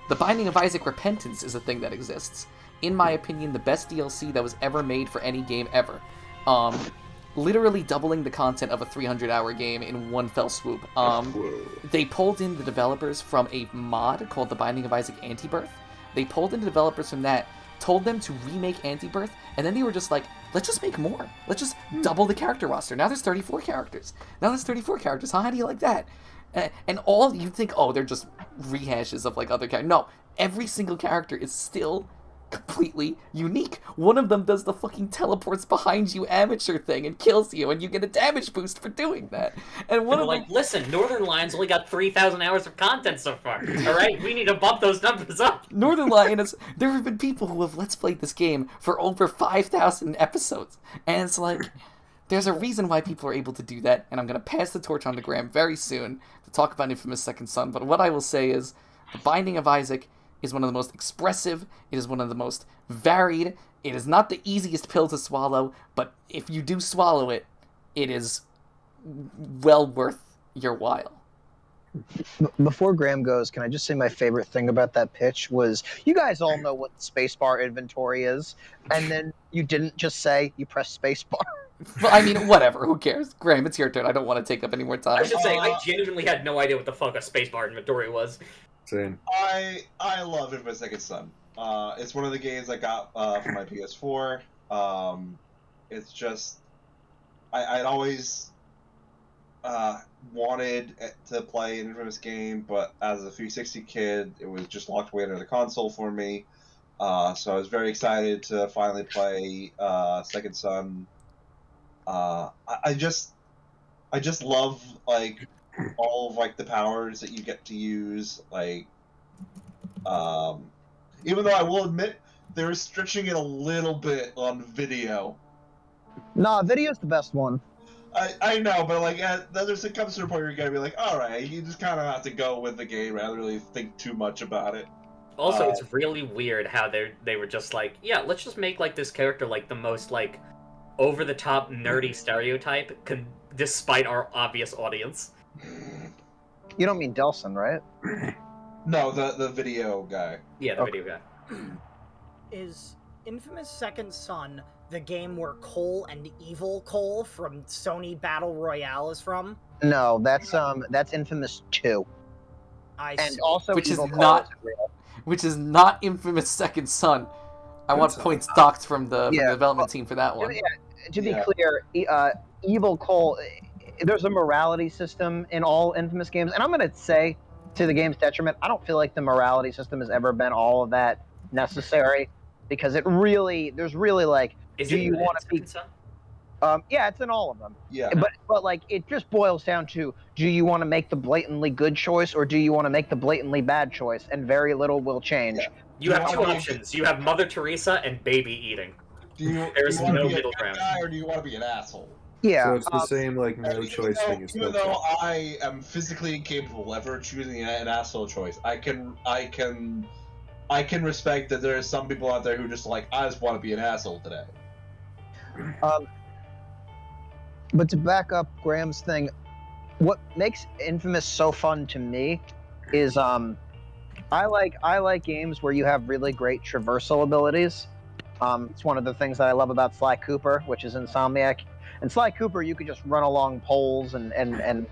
the Binding of Isaac Repentance is a thing that exists. In my opinion, the best DLC that was ever made for any game ever. Literally doubling the content of a 300-hour game in one fell swoop. They pulled in the developers from a mod called The Binding of Isaac Antibirth. They pulled in the developers from that, told them to remake Antibirth, and then they were just like, let's just make more. Let's just double the character roster. Now there's 34 characters. How do you like that? And all, you think, oh, they're just rehashes of, like, other characters. No, every single character is still completely unique. One of them does the fucking teleports behind you amateur thing and kills you, and you get a damage boost for doing that. And one of them, listen, Northern Lion's only got 3,000 hours of content so far. All right, we need to bump those numbers up. Northern Lion is. There have been people who have let's played this game for over 5,000 episodes, and it's like, there's a reason why people are able to do that. And I'm gonna pass the torch on to Graham very soon to talk about Infamous Second Son. But what I will say is, The Binding of Isaac is one of the most expressive, it is one of the most varied, it is not the easiest pill to swallow, but if you do swallow it, it is well worth your while. Before Graham goes, can I just say my favorite thing about that pitch was, you guys all know what spacebar inventory is, and then you didn't just say you press spacebar. Well, I mean, whatever, who cares? Graham, it's your turn, I don't want to take up any more time. I should say, I genuinely had no idea what the fuck a spacebar inventory was. Same. I love Infamous Second Son. It's one of the games I got for my PS4. It's just I'd always wanted to play an Infamous game, but as a 360 kid, it was just locked away under the console for me. So I was very excited to finally play Second Son. I just love, like, all of, like, the powers that you get to use, like, even though I will admit they're stretching it a little bit on video. Nah, video's the best one. I know, but, like, there's it comes to a point where you gotta be like, alright, you just kind of have to go with the game rather than really think too much about it. Also, it's really weird how they were just like, yeah, let's just make, like, this character, like, the most, like, over-the-top nerdy stereotype, despite our obvious audience. You don't mean Delson, right? No, the video guy. Yeah, the video guy. Is Infamous Second Son the game where Cole and Evil Cole from Sony Battle Royale is from? No, that's Infamous 2. I And see. also Which is Evil Cole not- isn't real. Which is not Infamous Second Son. I want points docked from the development team for that one. To be clear, Evil Cole, there's a morality system in all Infamous games, and I'm going to say, to the game's detriment, I don't feel like the morality system has ever been all of that necessary, because there's really like, do you want to be... yeah, it's in all of them. Yeah. But like, it just boils down to, do you want to make the blatantly good choice, or do you want to make the blatantly bad choice? And very little will change. Yeah. You have two options. You have Mother Teresa and baby eating. There's do you no want to be middle a ground. good guy, or do you want to be an asshole? Yeah. So it's the same like no Even choice though- thing as Even no though choice. I am physically incapable of ever choosing an asshole choice, I can respect that there are some people out there who just like, I just want to be an asshole today. But to back up Graham's thing, what makes Infamous so fun to me is I like games where you have really great traversal abilities. It's one of the things that I love about Sly Cooper, which is Insomniac. In Sly Cooper, you could just run along poles and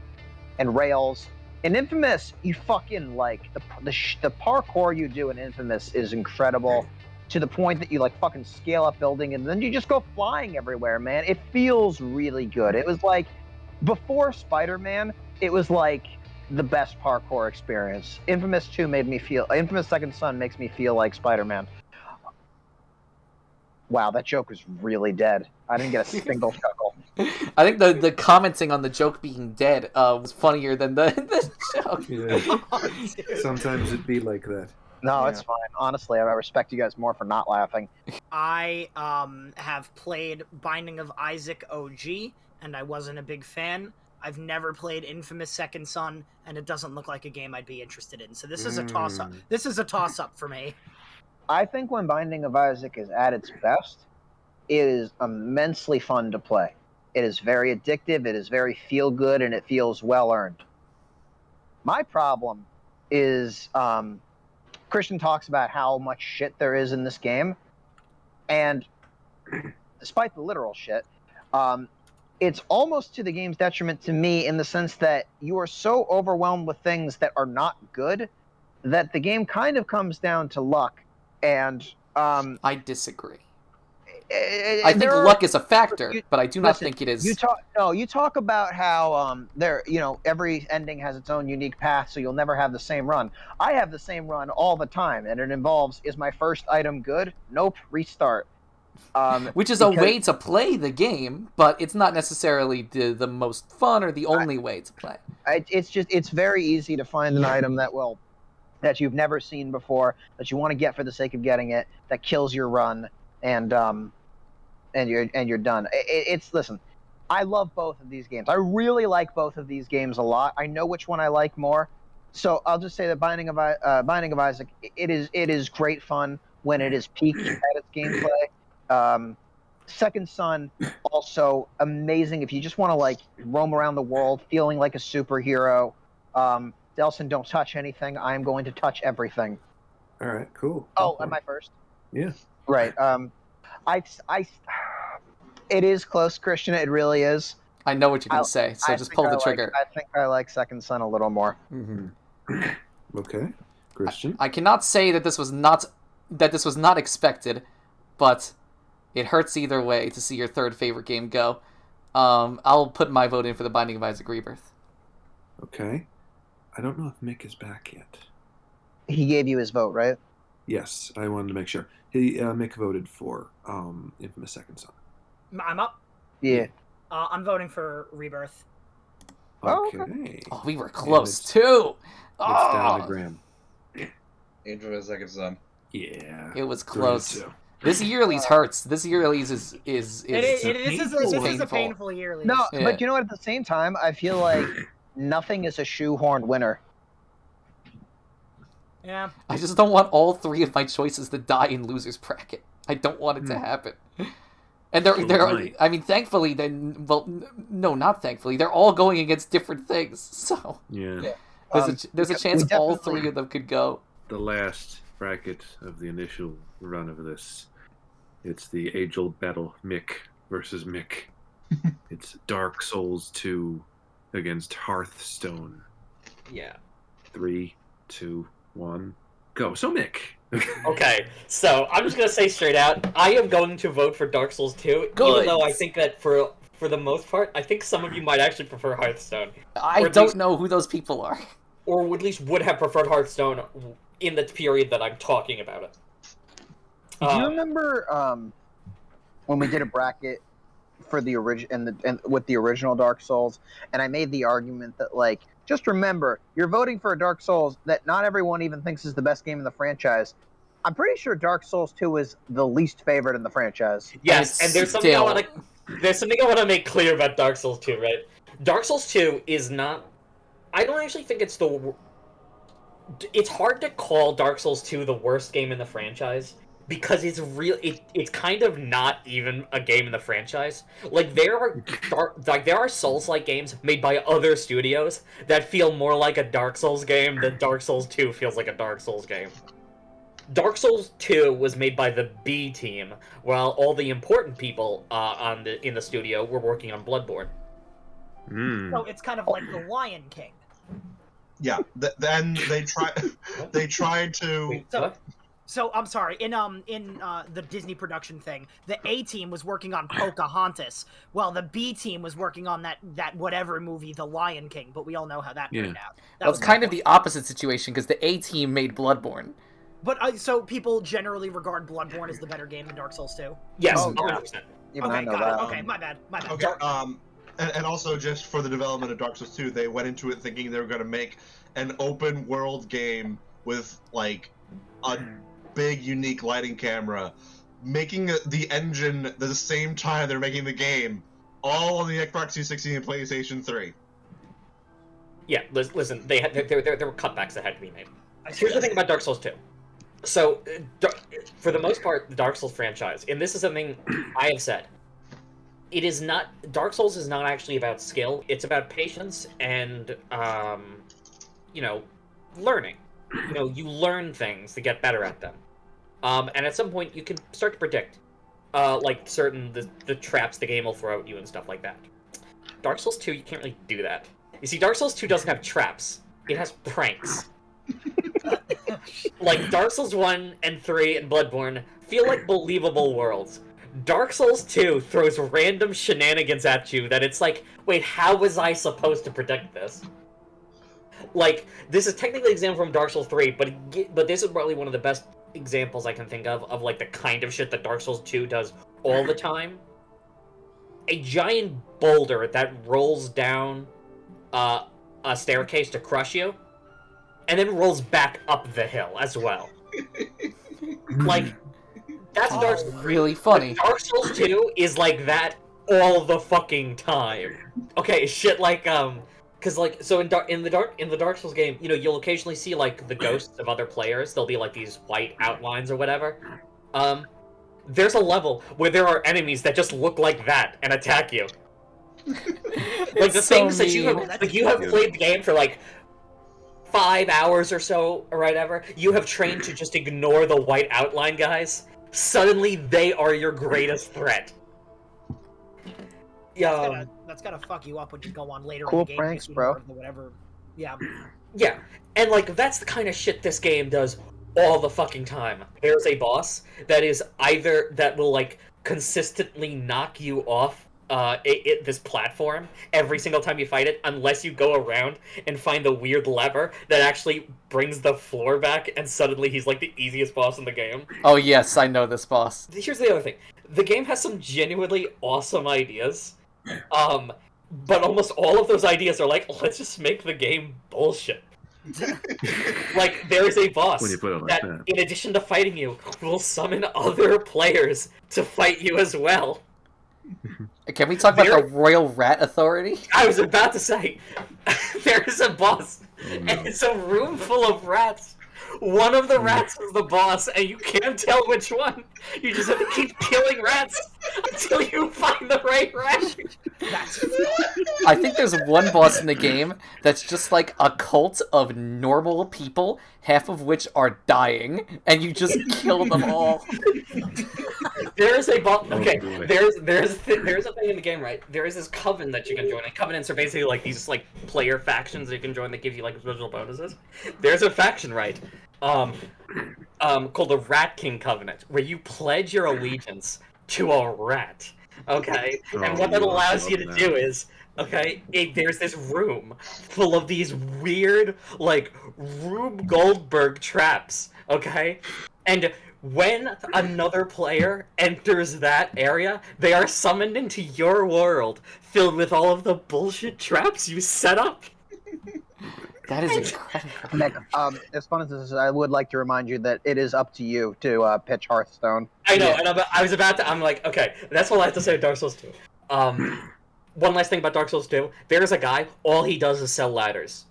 rails. In Infamous, you fucking like the parkour you do in Infamous is incredible, to the point that you like fucking scale up building and then you just go flying everywhere, man. It feels really good. It was like, before Spider-Man, it was like the best parkour experience. Infamous Second Son makes me feel like Spider-Man. Wow, that joke was really dead. I didn't get a single chuckle. I think the commenting on the joke being dead was funnier than the joke. Yeah. Sometimes it'd be like that. No, it's fine. Honestly, I respect you guys more for not laughing. I have played Binding of Isaac OG, and I wasn't a big fan. I've never played Infamous Second Son, and it doesn't look like a game I'd be interested in. So this is a toss-up. This is a toss-up for me. I think when Binding of Isaac is at its best, it is immensely fun to play. It is very addictive, it is very feel-good, and it feels well-earned. My problem is... Christian talks about how much shit there is in this game, and despite the literal shit, it's almost to the game's detriment to me, in the sense that you are so overwhelmed with things that are not good that the game kind of comes down to luck. And I disagree. I think luck is a factor, but I do not think it is. You talk about how every ending has its own unique path, so you'll never have the same run. I have the same run all the time, and it involves, is my first item good? Nope, restart. Which is a way to play the game, but it's not necessarily the most fun or the only way to play. It's very easy to find an item that you've never seen before, that you want to get for the sake of getting it, that kills your run, and you're done. Listen, I love both of these games. I really like both of these games a lot. I know which one I like more, so I'll just say that Binding of Isaac, it is great fun when it is peaked at its gameplay. Second Son, also amazing if you just want to like roam around the world feeling like a superhero. Delson, don't touch anything. I am going to touch everything. All right, cool. Oh, am I first? Yeah. Right. It is close, Christian. It really is. I know what you're going to say, so just pull the trigger. I think I like Second Son a little more. Mm-hmm. Okay, Christian. I cannot say that this was not expected, but it hurts either way to see your third favorite game go. I'll put my vote in for the Binding of Isaac Rebirth. Okay. I don't know if Mick is back yet. He gave you his vote, right? Yes, I wanted to make sure. Mick voted for Infamous Second Son. I'm up. Yeah. I'm voting for Rebirth. Okay. Oh, we were close too. It's down to Graham. Infamous Second Son. Yeah. It was close. 3-2. This Yearlies hurts. This Yearlies is This is a painful Yearlies. No, Yeah. but you know what? At the same time, I feel like nothing is a shoehorned winner. Yeah. I just don't want all three of my choices to die in loser's bracket. I don't want it to happen. And I mean, thankfully, no, not thankfully, they're all going against different things. So Yeah. there's a chance all three of them could go. The last bracket of the initial run of this, it's the age-old battle, Mick versus Mick. It's Dark Souls 2 against Hearthstone. Yeah. 3, 2, 1, go. So Mick. Okay, so I'm just gonna say straight out, I am going to vote for Dark Souls 2, even though I think that for the most part, I think some of you might actually prefer Hearthstone. I don't know who those people are. Or at least would have preferred Hearthstone in the period that I'm talking about it. Do you remember when we did a bracket for the and with the original Dark Souls, and I made the argument that, like, just remember, you're voting for a Dark Souls that not everyone even thinks is the best game in the franchise. I'm pretty sure Dark Souls 2 is the least favorite in the franchise. Yes, and there's something I want to make clear about Dark Souls 2, right? Dark Souls 2 is not... I don't actually think it's the... It's hard to call Dark Souls 2 the worst game in the franchise, because it's it's kind of not even a game in the franchise. Like, there are Souls-like games made by other studios that feel more like a Dark Souls game than Dark Souls 2 feels like a Dark Souls game. Dark Souls 2 was made by the B team, while all the important people in the studio were working on Bloodborne. So it's kind of like the Lion King. Yeah. Then they tried to. Wait, what? So I'm sorry. In the Disney production thing, the A team was working on Pocahontas, while the B team was working on that whatever movie, The Lion King. But we all know how that turned out. That was kind of the opposite situation, because the A team made Bloodborne. But so people generally regard Bloodborne as the better game than Dark Souls 2? Yes, Oh, 100%. Even Okay, I know got that. it. Okay, my bad. Okay. And also, just for the development of Dark Souls 2, they went into it thinking they were going to make an open world game with, like, a big, unique lighting camera, making the engine the same time they're making the game, all on the Xbox 360 and PlayStation 3. Yeah, listen, there were cutbacks that had to be made. Here's the thing about Dark Souls 2. So, for the most part, the Dark Souls franchise, and this is something I have said, Dark Souls is not actually about skill, it's about patience and, learning. You learn things to get better at them. And at some point, you can start to predict, the traps the game will throw at you and stuff like that. Dark Souls 2, you can't really do that. You see, Dark Souls 2 doesn't have traps. It has pranks. Like, Dark Souls 1 and 3 and Bloodborne feel like believable worlds. Dark Souls 2 throws random shenanigans at you that it's like, wait, how was I supposed to predict this? Like, this is technically an example from Dark Souls 3, but this is probably one of the best examples I can think of like, the kind of shit that Dark Souls 2 does all the time. A giant boulder that rolls down a staircase to crush you, and then rolls back up the hill as well. Like, that's Dark Souls 3. Really funny. Dark Souls 2 is like that all the fucking time. Okay, shit like, because, like, so in the Dark Souls game, you'll occasionally see, like, the ghosts of other players. There'll be, like, these white outlines or whatever. There's a level where there are enemies that just look like that and attack you. Like, the things that you have played the game for, like, 5 hours or so, or whatever, you have trained to just ignore the white outline guys. Suddenly, they are your greatest threat. Yeah, that's gotta fuck you up when you go on later Cool in the game. pranks, bro. Whatever. Yeah. Yeah, and, like, that's the kind of shit this game does all the fucking time. There's a boss that will, like, consistently knock you off this platform every single time you fight it, unless you go around and find the weird lever that actually brings the floor back, and suddenly he's, like, the easiest boss in the game. Oh yes, I know this boss. Here's the other thing. The game has some genuinely awesome ideas, but almost all of those ideas are like, let's just make the game bullshit. Like, there is a boss When you put it like that. in addition to fighting you, will summon other players to fight you as well. Can we talk about the Royal Rat Authority? I was about to say, there is a boss, and it's a room full of rats. One of the rats is the boss, and you can't tell which one. You just have to keep killing rats until you find the right rank. That's I think there's one boss in the game that's just like a cult of normal people, half of which are dying, and you just kill them all. There is a boss. Okay, boy. there's a thing in the game, right? There is this coven that you can join, and covenants are basically like these like player factions that you can join that give you like visual bonuses. There's a faction, right? Called the Rat King Covenant, where you pledge your allegiance to a rat. Okay, and what that allows you to do is, okay, there's this room full of these weird, like, Rube Goldberg traps, okay? And when another player enters that area, they are summoned into your world, filled with all of the bullshit traps you set up. That is incredible. Nick, as fun as this is, I would like to remind you that it is up to you to pitch Hearthstone. I know, and I was about to, I'm like, okay, that's all I have to say to Dark Souls 2. One last thing about Dark Souls 2, there's a guy, all he does is sell ladders.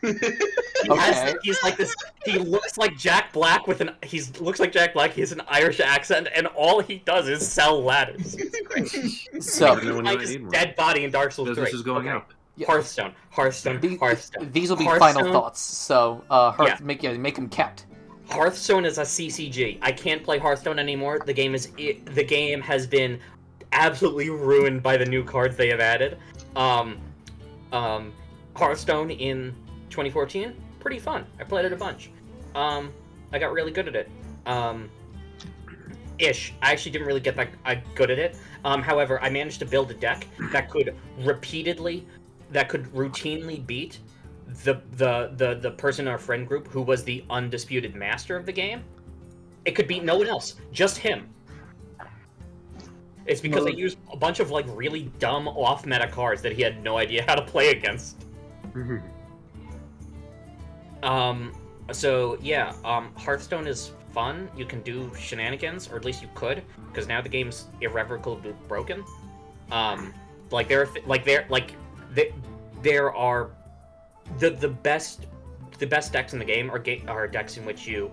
He's like this, he looks like Jack Black he has an Irish accent, and all he does is sell ladders. So, like his dead body in Dark Souls 3. Business is going up. yeah, Hearthstone. these will be Hearthstone. final thoughts. So, make them count. Hearthstone is a CCG. I can't play Hearthstone anymore. The game has been absolutely ruined by the new cards they have added. Hearthstone in 2014, pretty fun. I played it a bunch. I got really good at it. Ish. I actually didn't really get that good at it. However, I managed to build a deck that could routinely beat the person in our friend group who was the undisputed master of the game. It could beat no one else, just him. It's because they used a bunch of like really dumb off-meta cards that he had no idea how to play against. So yeah, Hearthstone is fun. You can do shenanigans, or at least you could, because now the game's irrevocably broken. There are the best decks in the game are decks in which you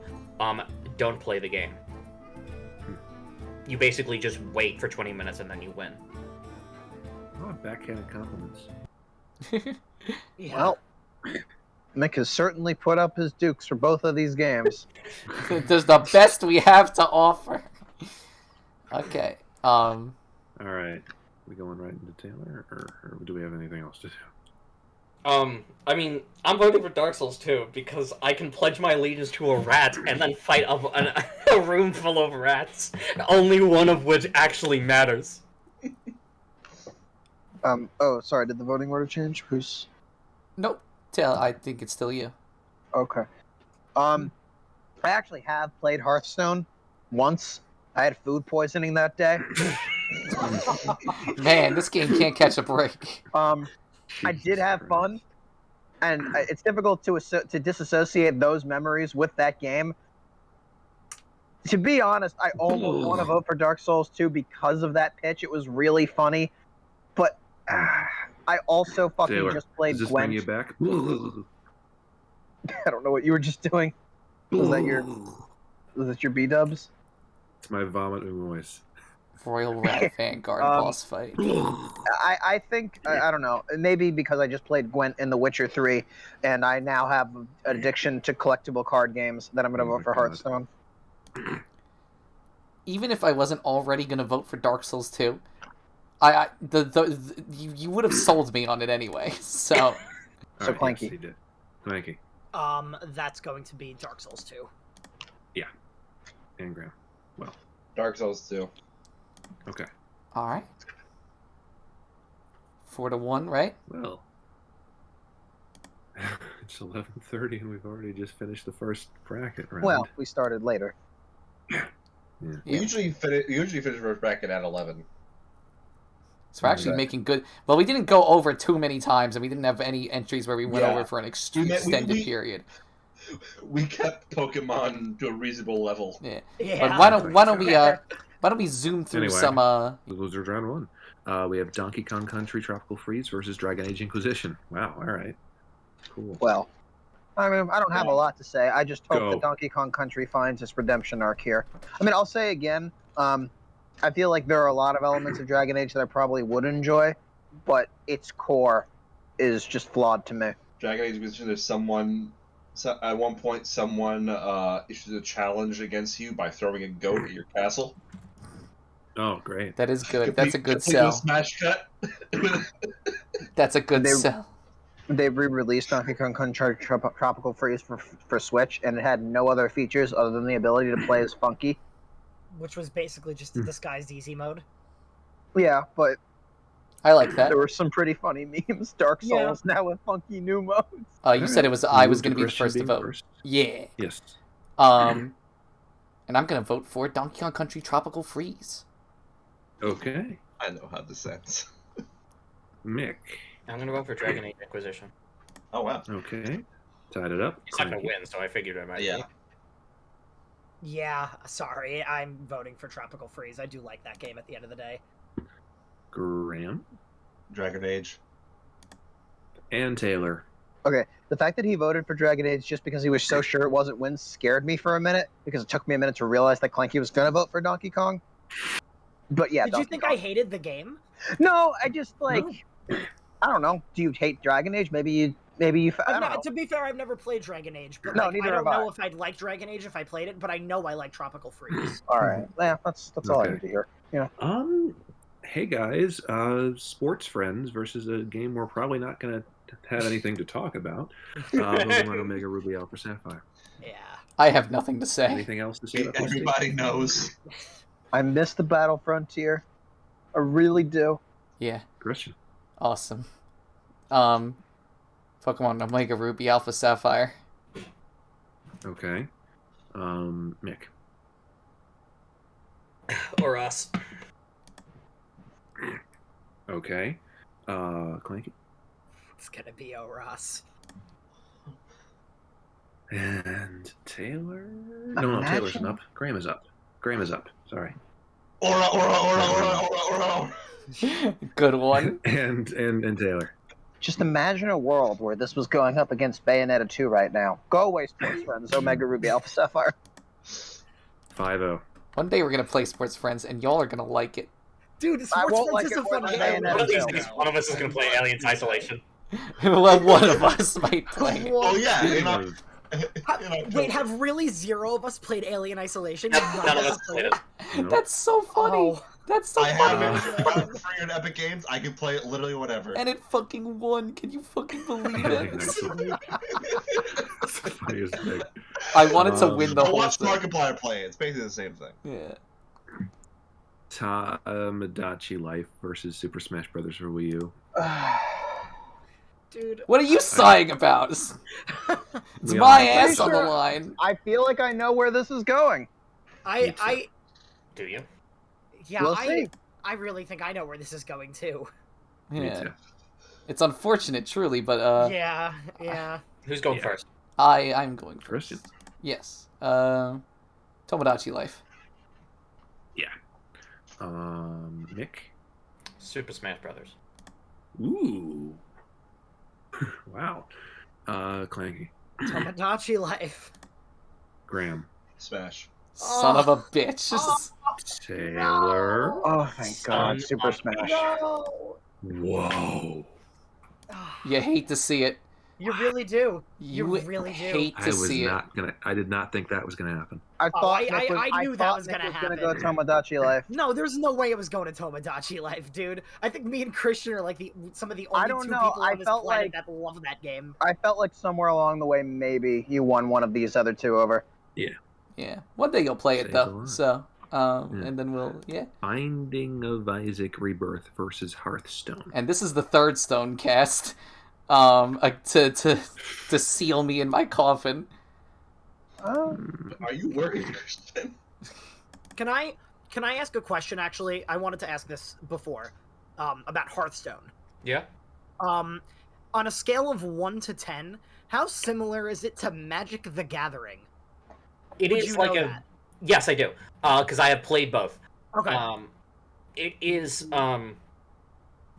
don't play the game. You basically just wait for 20 minutes and then you win. Oh, backhanded compliments. yeah. Well, Mick has certainly put up his dukes for both of these games. There's the best we have to offer. Okay. All right. We going right into Taylor, or do we have anything else to do? I mean, I'm voting for Dark Souls 2 because I can pledge my allegiance to a rat and then fight a room full of rats, only one of which actually matters. Oh, sorry, did the voting order change? Who's... Nope. Taylor, I think it's still you. Okay. I actually have played Hearthstone once. I had food poisoning that day. Man, this game can't catch a break. I did have fun, and it's difficult to disassociate those memories with that game. To be honest, I almost want to vote for Dark Souls 2 because of that pitch. It was really funny, but I also fucking Taylor, just played does this Gwent. bring you back? I don't know what you were just doing. Was that your B-dubs? It's my vomit voice. Royal Rat Vanguard boss fight. I think, I don't know, maybe because I just played Gwent in The Witcher 3, and I now have an addiction to collectible card games, that I'm going to vote for Hearthstone. Even if I wasn't already going to vote for Dark Souls 2, you would have sold me on it anyway, so... So Clanky. Yes, he did. Clanky. That's going to be Dark Souls 2. Yeah. And Graham. Well. Dark Souls 2. Okay. Alright. 4-1, right? Well. It's 11:30 and we've already just finished the first bracket round. Well, we started later. Yeah. We usually finish first bracket at 11. So we're actually making good... Well, we didn't go over too many times, and we didn't have any entries where we went over for an extended period. We kept Pokemon to a reasonable level. Yeah. Yeah. But why don't we zoom through some... Losers round 1. We have Donkey Kong Country Tropical Freeze versus Dragon Age Inquisition. Wow, alright. Cool. Well, I mean, I don't have a lot to say. I just hope Go. that Donkey Kong Country finds its redemption arc here. I mean, I'll say again, I feel like there are a lot of elements of Dragon Age that I probably would enjoy, but its core is just flawed to me. Dragon Age Inquisition, there's someone... So at one point, someone issues a challenge against you by throwing a goat at your castle. Oh, great. That is good. That's a good Complete with a sell. smash cut. That's a good sell. They re-released Donkey Kong Country Tropical Freeze for Switch, and it had no other features other than the ability to play as Funky. Which was basically just a disguised easy mode. Yeah, but I like that. there were some pretty funny memes. Dark Souls now with funky new modes. You said it was I was going to be the first to vote. First. Yeah. Yes. And I'm going to vote for Donkey Kong Country Tropical Freeze. Okay. I know how this ends. Mick. I'm gonna vote for Dragon Age Inquisition. Oh, wow. Okay. Tied it up. He's not gonna Clanky. win, so I figured it might. Yeah. be. Yeah, sorry, I'm voting for Tropical Freeze. I do like that game at the end of the day. Graham. Dragon Age. And Taylor. Okay, the fact that he voted for Dragon Age just because he was so sure it wasn't win scared me for a minute, because it took me a minute to realize that Clanky was going to vote for Donkey Kong. But yeah, Did you Donkey think Kong. I hated the game? No, I just, like, I don't know. Do you hate Dragon Age? Maybe you... I don't know. To be fair, I've never played Dragon Age, but No, like, neither I don't have I. know if I'd like Dragon Age if I played it, but I know I like Tropical Freeze. All right. Yeah, that's all I Okay. need to hear. Yeah. Hey guys, Sportsfriends versus a game we're probably not gonna have anything to talk about. Pokemon Omega Ruby Alpha Sapphire. Yeah. I have nothing to say. Anything else to say about this? Everybody knows. I miss the Battle Frontier. I really do. Yeah. Christian. Awesome. Pokemon Omega Ruby Alpha Sapphire. Okay. Mick. ORAS. Okay. Clanky. It's gonna be ORAS. And Taylor. No, Taylor isn't up. Graham is up. Graham is up. Sorry. Aura. Good one. And Taylor. Just imagine a world where this was going up against Bayonetta 2 right now. Go away, Sports Friends. Omega Ruby Alpha Sapphire. 5-0. One day we're gonna play Sports Friends, and y'all are gonna like it. Dude, I won't Sportsfriends like is it a fun more than game. Bayonetta. One of these No. days, one of us is gonna play Aliens Isolation. Well, one of us might play it. Oh, yeah. You're not, Wait, have really zero of us played Alien Isolation? None of us played it. Nope. That's so funny. Oh. That's so I have funny. it. I got it for free on Epic Games. I can play it literally whatever. And it fucking won. Can you fucking believe it? Funniest thing. I wanted to win the I whole watched thing. Markiplier play it. It's basically the same thing. Yeah. Tomodachi Life versus Super Smash Brothers for Wii U. Dude, What are you sighing about? It's We my all- ass on the Sure. line. I feel like I know where this is going. Do you? Yeah, We'll see. I really think I know where this is going too. Me Yeah. too. It's unfortunate, truly, but Yeah. Who's going Yeah. first? I'm going first. Christian. Yes. Tomodachi Life. Nick. Super Smash Brothers. Ooh. Wow. Clanky. Tomodachi Life. Graham. Smash. Son of a bitch. Taylor. Oh, thank God. Son Super of- Smash. No. Whoa. You hate to see it. You really do. You really do. hate I to was see it. not gonna. I did not think that was gonna happen. I thought I- Nick was, I knew that thought was Nick gonna gonna happen. go Tomodachi Life. No, there's no way it was going to Tomodachi Life, dude. I think me and Christian are like some of the I only don't two know, people I on this felt planet like- that love that game. I felt like somewhere along the way, maybe you won one of these other two over. Yeah. One day you'll play it Saves a though. lot. So, Yeah. and then we'll Binding of Isaac Rebirth versus Hearthstone. And this is the third Stone cast. To seal me in my coffin. Are you worried, Christian? Can I ask a question? Actually, I wanted to ask this before, about Hearthstone. Yeah. On a scale of 1 to 10, how similar is it to Magic the Gathering? It Would is you like know a. that? Yes, I do. Because I have played both. Okay. It is.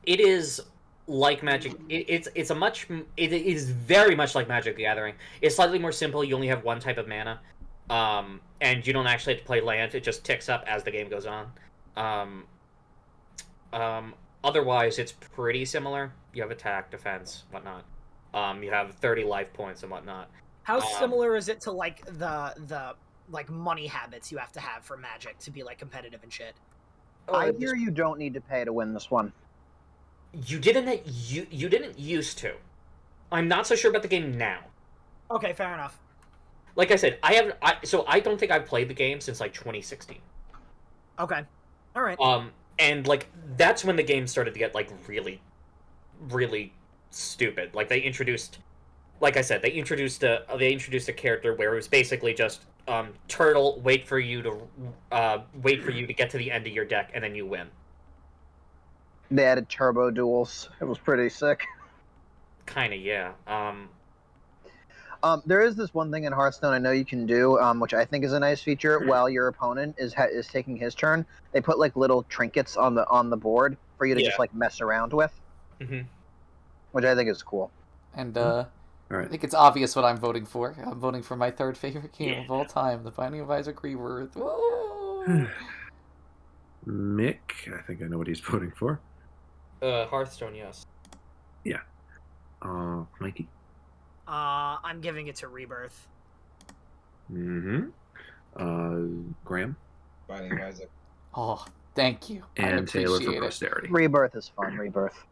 It is like Magic. It is very much like Magic the Gathering. It's slightly more simple. You only have one type of mana, and you don't actually have to play land. It just ticks up as the game goes on. Otherwise, it's pretty similar. You have attack, defense, whatnot. You have 30 life points and whatnot. How similar is it to like the like money habits you have to have for Magic to be like competitive and shit? I hear you don't need to pay to win this one. You didn't used to. I'm not so sure about the game now. Okay, fair enough. Like I said, I don't think I've played the game since like 2016. Okay. All right. And like that's when the game started to get like really, really stupid. Like they introduced, like I said, they introduced a character where it was basically just turtle, wait for you to get to the end of your deck, and then you win. They added turbo duels. It was pretty sick. Kinda, yeah. There is this one thing in Hearthstone I know you can do, which I think is a nice feature. While your opponent is taking his turn, they put like little trinkets on the board for you to just like mess around with, which I think is cool. And All right. I think it's obvious what I'm voting for. I'm voting for my third favorite game of all time, The Binding of Isaac Rebirth. Woo! Mick, I think I know what he's voting for. Hearthstone, yes. Yeah. Clanky. I'm giving it to Rebirth. Mm-hmm. Graham. Binding of Isaac. Oh, thank you. I And Taylor for appreciate it. posterity. Rebirth is fun. Rebirth.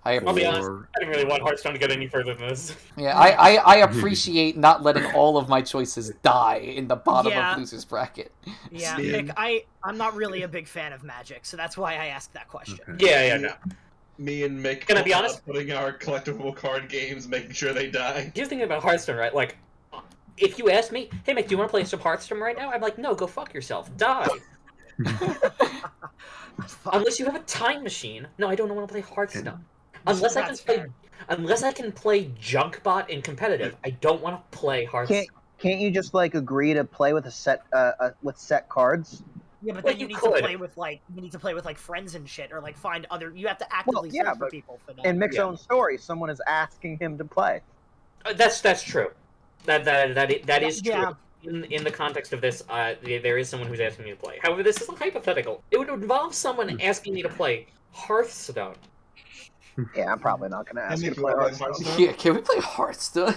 I'll be honest, Or- I didn't really want Hearthstone to get any further than this. Yeah, I appreciate not letting all of my choices die in the bottom Yeah. of loser's bracket. Yeah, Steam. Nick, I'm not really a big fan of Magic, so that's why I asked that question. Okay. Yeah, no. Me and Mick Gonna be honest? putting our collectible card games, making sure they die. Here's the thing about Hearthstone, right? Like, if you ask me, hey, Mick, do you want to play some Hearthstone right now? I'm like, no, go fuck yourself. Die. Fuck. Unless you have a time machine. No, I don't want to play Hearthstone. Unless I can That's play, fair. unless I can play Junkbot in competitive, I don't want to play Hearthstone. Can't you just like agree to play with a set with set cards? Yeah, but Well, then you you need could. to play with like friends and shit, or like find other. You have to actively yeah, search for but people for that. In Mick's Yeah. own story, someone is asking him to play. That's true. That is true. Yeah. In the context of this, there is someone who's asking me to play. However, this is hypothetical. It would involve someone asking me to play Hearthstone. Yeah, I'm probably not going to ask Mick, you to you play wanna play Hearthstone. Hearthstone? Yeah, can we play Hearthstone?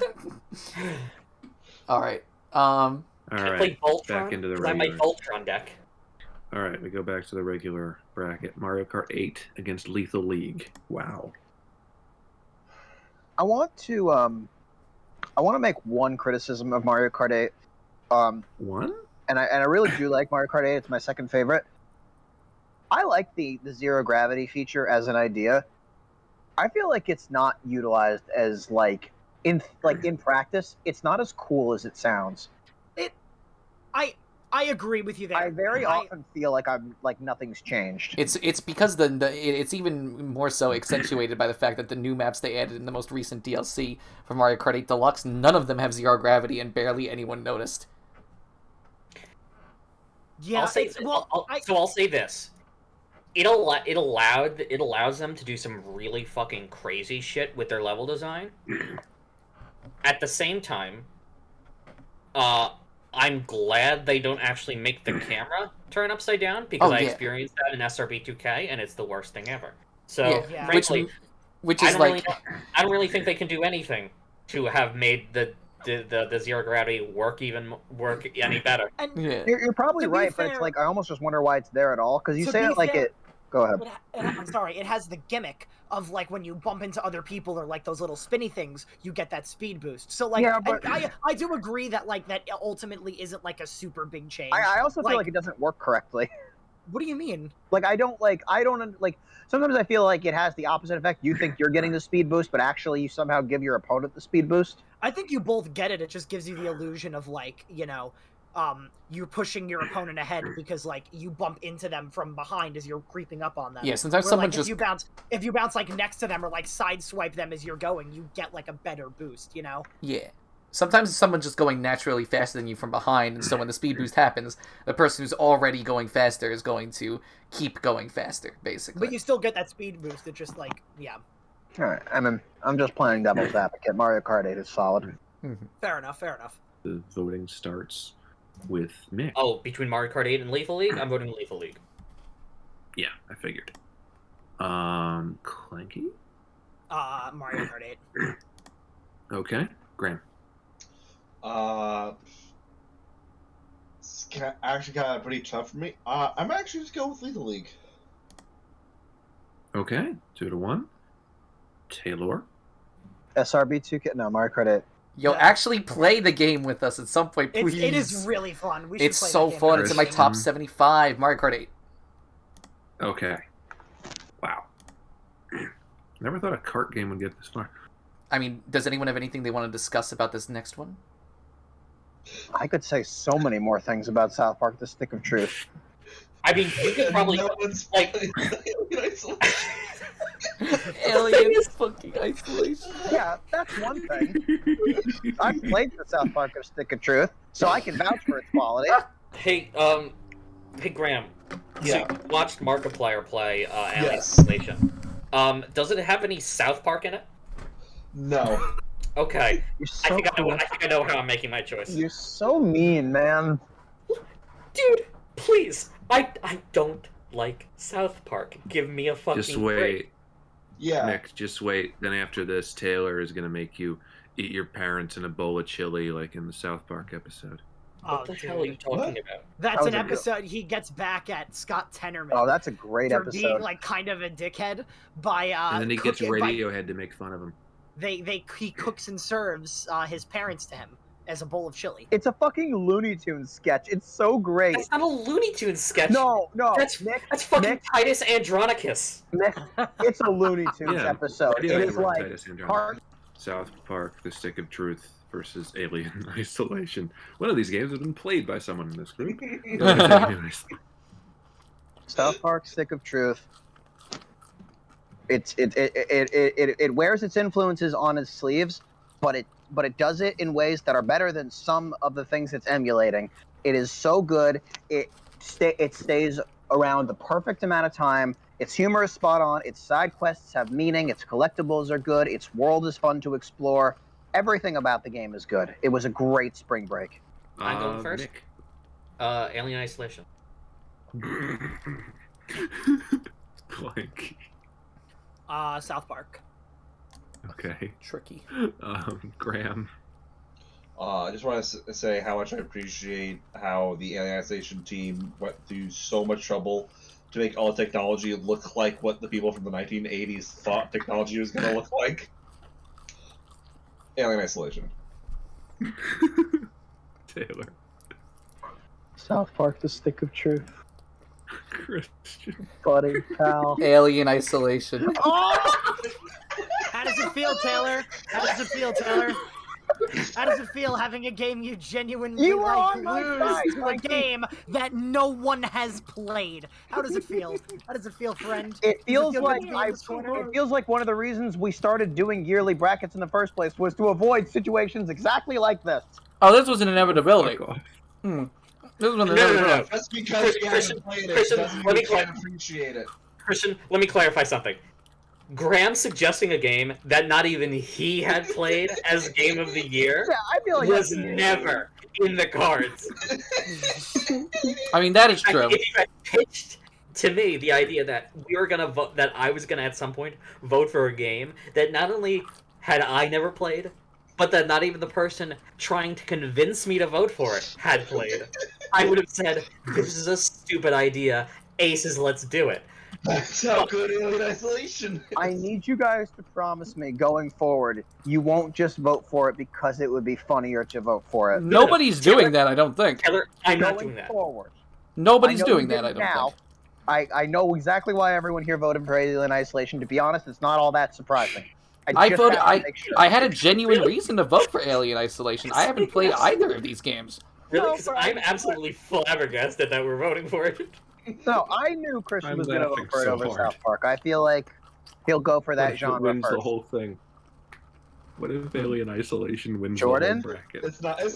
All right. All I right. play Voltron. back into the 'cause I have my regular. Voltron deck. All right, we go back to the regular bracket. Mario Kart 8 against Lethal League. Wow. I want to make one criticism of Mario Kart 8. One? And I really do like Mario Kart 8. It's my second favorite. I like the zero gravity feature as an idea. I feel like it's not utilized as in practice. It's not as cool as it sounds. I agree with you there. I very often feel like nothing's changed. It's because it's even more so accentuated by the fact that the new maps they added in the most recent DLC for Mario Kart 8 Deluxe, none of them have zero gravity, and barely anyone noticed. Yeah, I'll say, I'll say this: it allows them to do some really fucking crazy shit with their level design. At the same time, I'm glad they don't actually make the camera turn upside down, because I experienced that in SRB2K, and it's the worst thing ever. So, Yeah. frankly, which I is don't really think they can do anything to have made the zero gravity work any better. And yeah. You're probably To be right, but it's fair- like I almost just wonder why it's there at all. Because you To say be it like fair- it. Go ahead. I'm sorry, it has the gimmick of like when you bump into other people or like those little spinny things, you get that speed boost. So like, Yeah, but- and I do agree that like that ultimately isn't like a super big change. I also feel Like- like it doesn't work correctly. What do you mean? I don't sometimes I feel like it has the opposite effect. You think you're getting the speed boost, but actually you somehow give your opponent the speed boost. I think you both get it. It just gives you the illusion of like, you're pushing your opponent ahead because like you bump into them from behind as you're creeping up on them. Yeah, sometimes Where, someone like, just if you bounce like next to them or like side swipe them as you're going, you get like a better boost, yeah. Sometimes someone's just going naturally faster than you from behind, and so when the speed boost happens, the person who's already going faster is going to keep going faster, basically. But you still get that speed boost. It just like, yeah. All right, I'm just playing devil's advocate. Mario Kart 8 is solid. Fair enough. Fair enough. The voting starts with Mick. Oh, between Mario Kart 8 and Lethal League, I'm voting Lethal League. Yeah, I figured. Clanky? Mario Kart 8. Okay. Graham. It's actually kind of pretty tough for me. I'm actually just going with Lethal League. Okay. 2-1. Taylor. SRB 2K. No, Mario Kart 8. Yo, Yeah. actually play the game with us at some point, please. It is really fun. We should It's play so that game fun. every It's in my single top time. 75. Mario Kart 8. Okay. Wow. Never thought a kart game would get this far. I mean, does anyone have anything they want to discuss about this next one? I could say so many more things about South Park: The Stick of Truth. I mean, you could probably No one's like. playing Alien Isolation. Alien fucking isolation. Yeah, that's one thing. I've played the South Park: The Stick of Truth, so I can vouch for its quality. Hey, hey Graham. Yeah. So you watched Markiplier play Alien Yes. Isolation. Does it have any South Park in it? No. Okay. You're I so think cool. I know how I'm making my choice. You're so mean, man. Dude, please. I don't like South Park. Give me a fucking Just wait. break. Yeah. Nick, just wait. Then after this, Taylor is going to make you eat your parents in a bowl of chili like in the South Park episode. What the hell are you talking What? about? That's That an was a good- episode he gets back at Scott Tenorman Oh, that's a great for being episode. like kind of a dickhead by and then he gets cooking- by- Radiohead to make fun of him. he cooks and serves his parents to him as a bowl of chili. It's a fucking Looney Tunes sketch. It's so great. That's not a Looney Tunes sketch. No, That's Nick, fucking Nick, Titus Andronicus. Nick, it's a Looney Tunes Yeah, episode. It Radiohead is wrote like Titus Andronicus. part South Park: The Stick of Truth versus Alien Isolation. One of these games has been played by someone in this group. South Park: Stick of Truth. It wears its influences on its sleeves, but it does it in ways that are better than some of the things it's emulating. It is so good. It stays around the perfect amount of time. Its humor is spot on. Its side quests have meaning. Its collectibles are good. Its world is fun to explore. Everything about the game is good. It was a great spring break. I'm going first. Nick. Alien Isolation. Blank. South Park. Okay. Tricky. Graham. I just want to say how much I appreciate how the Alien Isolation team went through so much trouble to make all technology look like what the people from the 1980s thought technology was going to look like. Alien Isolation. Taylor. South Park: The Stick of Truth. Christian. Buddy, pal. Alien isolation. How does it feel, Taylor? How does it feel, Taylor? How does it feel having a game you genuinely You were like on my lose side, to a Clanky. game that no one has played? How does it feel? How does it feel, friend? It feels feel like good to be in this corner? it feels like one of the reasons we started doing yearly brackets in the first place was to avoid situations exactly like this. Oh, this was an inevitability. Fuck off. This was an No. inevitability. Just because you Christian, haven't played it Christian, doesn't mean let me you can't appreciate it. Christian, let me clarify something. Graham suggesting a game that not even he had played as Game of the Year Yeah, I feel like was that's- never in the cards. I mean, that is true. If you had pitched to me the idea that we were gonna vote, that I was gonna at some point vote for a game that not only had I never played, but that not even the person trying to convince me to vote for it had played, I would have said, "This is a stupid idea. Aces, let's do it." That's how good Alien Isolation is. I need you guys to promise me going forward, you won't just vote for it because it would be funnier to vote for it. Nobody's doing that, I don't think. Taylor, I'm not Going doing that. forward. Nobody's I know doing you that, I did don't now. think. I know exactly why everyone here voted for Alien Isolation. To be honest, it's not all that surprising. I just voted. have to make sure. I had a genuine reason to vote for Alien Isolation. I haven't played either of these games. Really? No, Because but I'm absolutely flabbergasted that we're voting for it. No, I knew Christian I'm was going to laughing vote for it so over hard. South Park. I feel like he'll go for What that if it genre wins the first. whole thing? What if Alien Isolation wins Jordan? the whole bracket? It's not going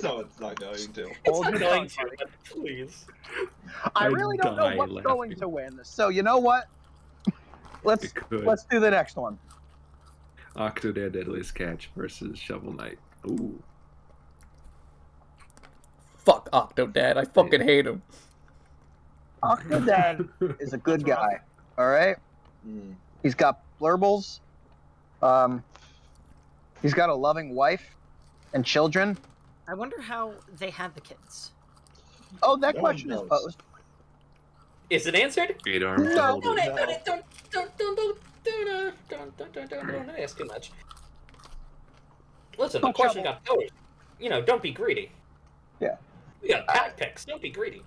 to. It's Hold not your going tongue, to, but please. I I'd really don't know die what's laughing. going to win. So you know what? Let's It could. let's do the next one. Octodad Dadliest Catch versus Shovel Knight. Ooh. Fuck Octodad. I fucking hate him. Octodad is a good guy. All right. He's got blurbles. He's got a loving wife and children. I wonder how they had the kids. Oh, that No question one is knows. posed. Is it answered? 8 arms to No. hold Don't it. don't ask too much. Listen, the Don't question trouble. got posed. Don't be greedy. Yeah. We got cat picks. Don't be greedy.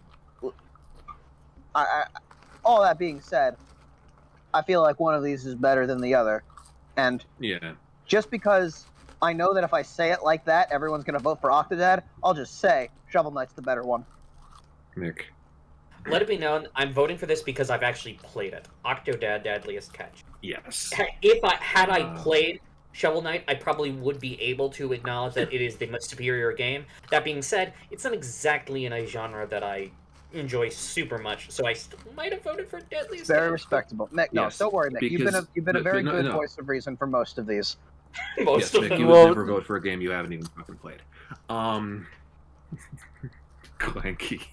All that being said, I feel like one of these is better than the other. And Yeah. just because I know that if I say it like that, everyone's going to vote for Octodad, I'll just say Shovel Knight's the better one. Mick. Let it be known, I'm voting for this because I've actually played it. Octodad, Dadliest catch. Yes. If I played Shovel Knight, I probably would be able to acknowledge that it is the much superior game. That being said, it's not exactly in a genre that I enjoy super much, so I still might have voted for Dadliest. Very catch. respectable. Mick, no, Yes, don't worry, Mick. because- You've been a but very no, good no. voice of reason for most of these. Most Yes, of Mick, them. you Well- would never vote for a game you haven't even fucking played. Clanky.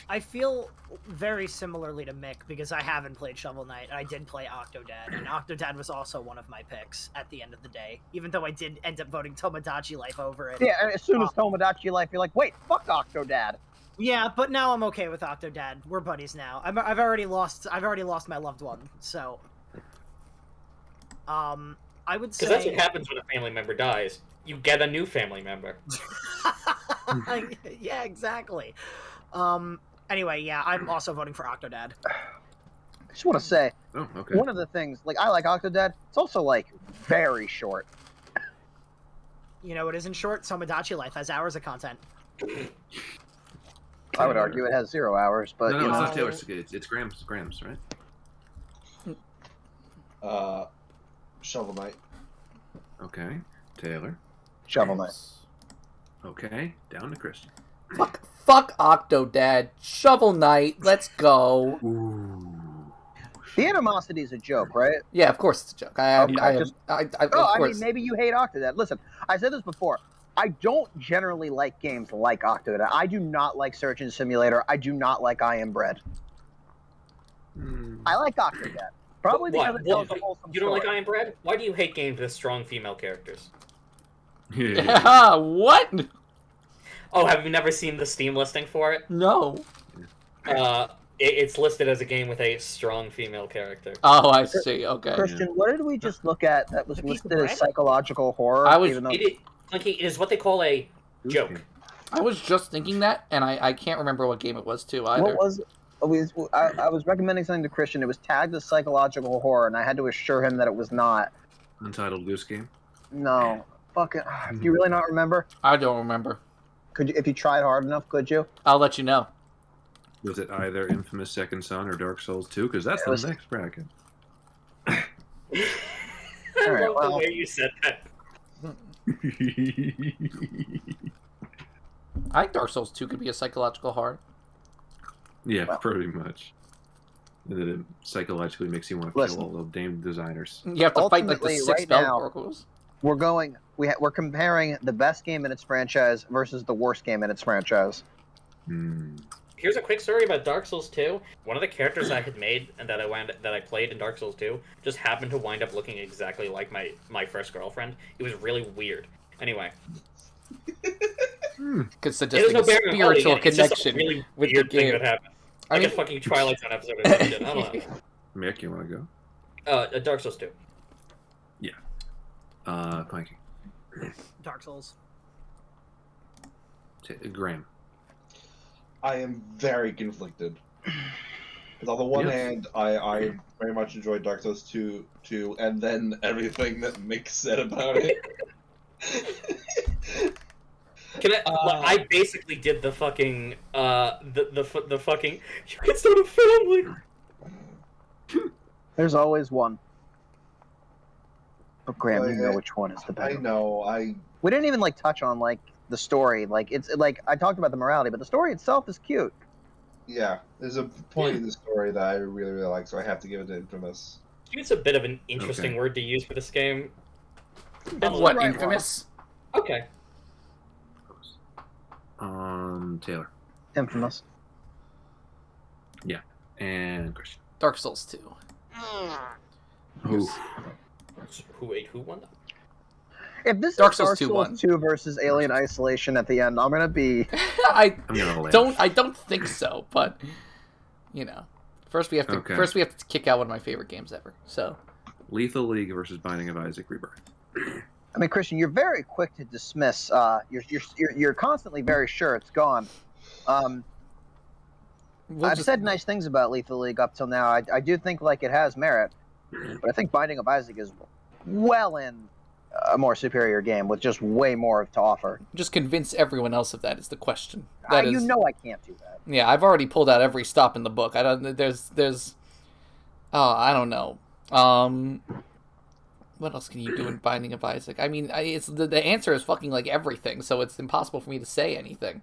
I feel very similarly to Mick because I haven't played Shovel Knight. I did play Octodad, and Octodad was also one of my picks at the end of the day. Even though I did end up voting Tomodachi Life over it. Yeah, and as soon as Tomodachi Life, you're like, wait, fuck Octodad. Yeah, but now I'm okay with Octodad. We're buddies now. I've already lost my loved one, so I would say Because that's what happens when a family member dies. You get a new family member. yeah, exactly. Anyway, yeah, I'm also voting for Octodad. I just want to say, Oh, okay. one of the things, like, I like Octodad, it's also, like, very short. You know, it isn't short. Tomodachi Life has hours of content. I would argue it has 0 hours, but, No, you it's know. not Taylor. It's Grams, right? Shovel Knight. Okay. Taylor. Shovel Knight. Okay. Down to Christian. Fuck Octodad. Shovel Knight. Let's go. Ooh. The animosity is a joke, right? Yeah, of course it's a joke. Okay, of Oh, I course. mean, maybe you hate Octodad. Listen, I said this before. I don't generally like games like Octodad. I do not like Surgeon Simulator. I do not like I Am Bread. I like Octodad. Probably because it tells a wholesome You don't like story. I Am Bread? Why do you hate games with strong female characters? Yeah. Yeah, what? Oh, have you never seen the Steam listing for it? No. It's listed as a game with a strong female character. Oh, I see. Okay. Christian, what did we just look at that was The piece of listed as bread? psychological horror? I was- even though... It is what they call a joke. I was just thinking that, and I can't remember what game it was too either. What was I was recommending something to Christian. It was tagged as psychological horror, and I had to assure him that it was not. Untitled Goose Game. No, fucking. Do you really not remember? I don't remember. Could you, if you tried hard enough, could you? I'll let you know. Was it either Infamous Second Son or Dark Souls 2? Because that's It the was- next bracket. I Alright, love well- the way you said that. I think Dark Souls 2 could be a psychological horror. Yeah, Well. pretty much. And then it psychologically makes you want to Listen. kill all the game designers. You have to fight like the Ultimately, 6 right spell now- oracles. We're comparing the best game in its franchise versus the worst game in its franchise. Here's a quick story about Dark Souls 2. One of the characters I had made and that I played in Dark Souls 2 just happened to wind up looking exactly like my first girlfriend. It was really weird. Anyway, Because there's suggesting no a bearing on spiritual it. It's just a connection really with the weird thing game. that happened. I Like mean, a fucking Twilight Zone episode or some shit. I don't know. Mick, you want to go? Dark Souls 2. Clanky. Dark Souls. Graham. I am very conflicted. Because on the one Yes. hand, I very much enjoyed Dark Souls 2, and then everything that Mick said about it. Can I basically did the fucking the fucking you can start a family. There's always one. But Graham, Oh, you yeah. know which one is the I better. know, We didn't even touch on the story. It's like I talked about the morality, but the story itself is cute. yeah, there's a point in the story that I really, really like, so I have to give it to Infamous. It's a bit of an interesting Okay. word to use for this game. what, right Infamous? Okay. Taylor. Infamous. And Christian. Dark Souls 2. Ooh. Who won? If this Dark is Souls Dark 2 Souls won. 2 versus Alien Isolation at the end, I'm gonna be. I I'm gonna laugh. I don't think so, but you know, first we have to kick out one of my favorite games ever. So, Lethal League versus Binding of Isaac Rebirth. I mean, Christian, you're very quick to dismiss. You're constantly very sure it's gone. I've said nice things about Lethal League up till now. I do think like it has merit, but I think Binding of Isaac is well in a more superior game with just way more to offer. Just convince everyone else of that is the question. You know I can't do that. Yeah, I've already pulled out every stop in the book. I don't. There's. I don't know. What else can you do in Binding of Isaac? I mean, it's the answer is fucking like everything, so it's impossible for me to say anything.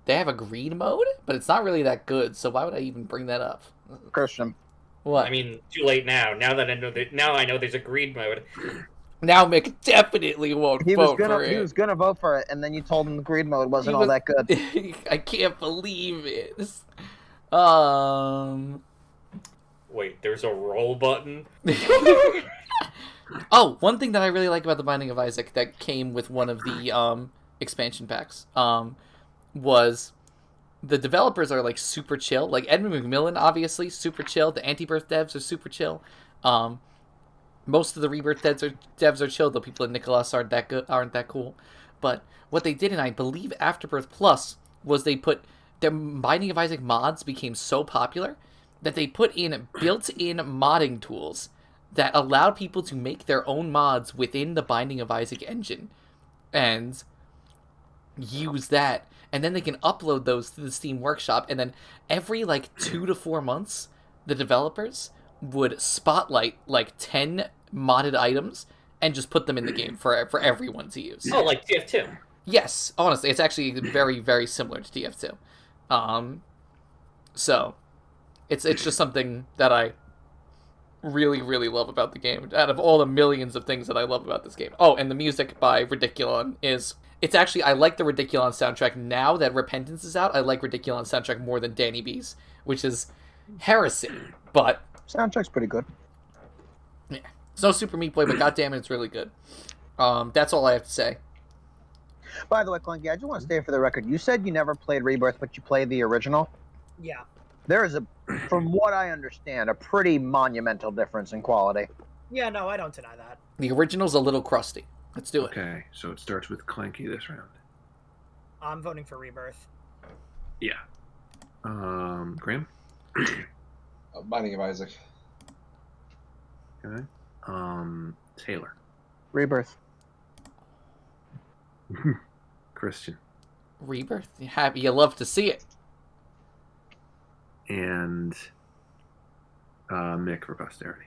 They have a greed mode, but it's not really that good. So why would I even bring that up? Christian, What? I mean, too late now. Now I know there's a greed mode. Now Mick definitely won't vote for it. He was gonna vote for it, and then you told him the greed mode wasn't all that good. I can't believe it. Wait, there's a roll button? Oh, one thing that I really like about the Binding of Isaac that came with one of the expansion packs was the developers are like super chill. Like Edmund McMillan, obviously super chill. The Anti-Birth devs are super chill. Most of the Rebirth devs are chill, though people at Nicholas aren't that cool. But what they did, and I believe Afterbirth Plus, was they put their Binding of Isaac mods became so popular that they put in built-in modding tools that allowed people to make their own mods within the Binding of Isaac engine and use that. And then they can upload those to the Steam Workshop, and then every 2 to 4 months, the developers would spotlight 10 modded items and just put them in the game for everyone to use. Oh, like TF2. Yes, honestly, it's actually very, very similar to TF2. So it's just something that I really, really love about the game. Out of all the millions of things that I love about this game. Oh, and the music by Ridiculon it's actually, I like the Ridiculon soundtrack. Now that Repentance is out, I like Ridiculon soundtrack more than Danny B's, which is heresy, but Soundtrack's pretty good. yeah. It's no Super Meat Boy, but goddammit, it's really good. That's all I have to say. By the way, Clanky, I just want to stay for the record. You said you never played Rebirth, but you played the original. Yeah. There is from what I understand, a pretty monumental difference in quality. Yeah, no, I don't deny that. The original's a little crusty. Let's do it. Okay, so it starts with Clanky this round. I'm voting for Rebirth. Yeah. Graham? Binding of Isaac. Okay. Taylor. Rebirth. Christian. Rebirth? You love to see it. And Mick for posterity.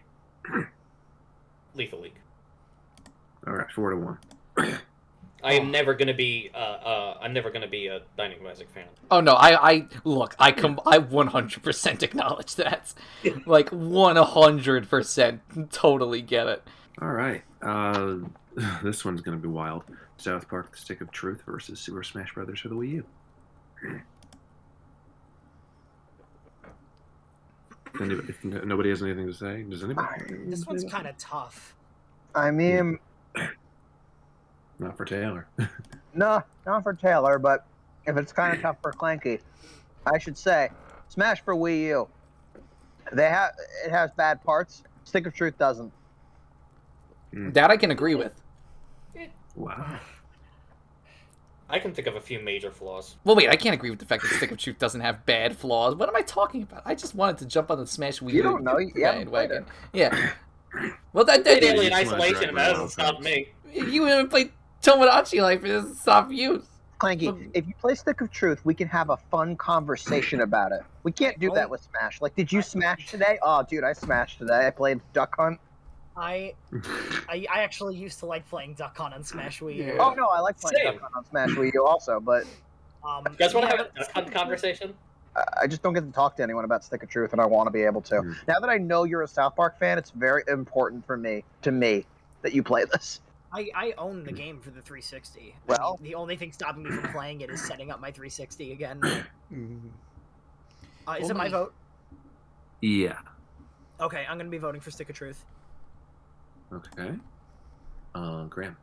Lethal League. All right, 4-1. I am never gonna be a Binding of Isaac fan. Oh no, I 100% acknowledge that. 100% totally get it. All right. This one's gonna be wild. South Park: The Stick of Truth versus Super Smash Brothers for the Wii U. If nobody has anything to say, does anybody? This one's kind of tough. I mean, Not for Taylor. no, not for Taylor, but if it's kind of tough for Clanky, I should say, Smash for Wii U. It has bad parts. Stick of Truth doesn't. That I can agree with. Wow. I can think of a few major flaws. Well, wait, I can't agree with the fact that Stick of Truth doesn't have bad flaws. What am I talking about? I just wanted to jump on the Smash Wii U. You don't know. You haven't played bandwagon. it. Yeah. Well, that Played did Alien just wanna Isolation, drag and my that doesn't wild stop cards. me. You haven't played Tomodachi Life. It doesn't stop you. Clanky, if you play Stick of Truth, we can have a fun conversation about it. We can't do that with Smash. Did you smash today? Oh, dude, I smashed today. I played Duck Hunt. I actually used to like playing Duck Hunt on Smash Wii U. Oh no, I like playing Same. Duck Hunt on Smash Wii U also, but Um, You guys want to yeah, have a Duck Hunt conversation? I just don't get to talk to anyone about Stick of Truth, and I want to be able to. Now that I know you're a South Park fan, it's very important for me that you play this. I own the game for the 360. Well- the only thing stopping me from playing it is setting up my 360 again. Is it my vote? Yeah. Okay, I'm gonna be voting for Stick of Truth. Okay. Graham.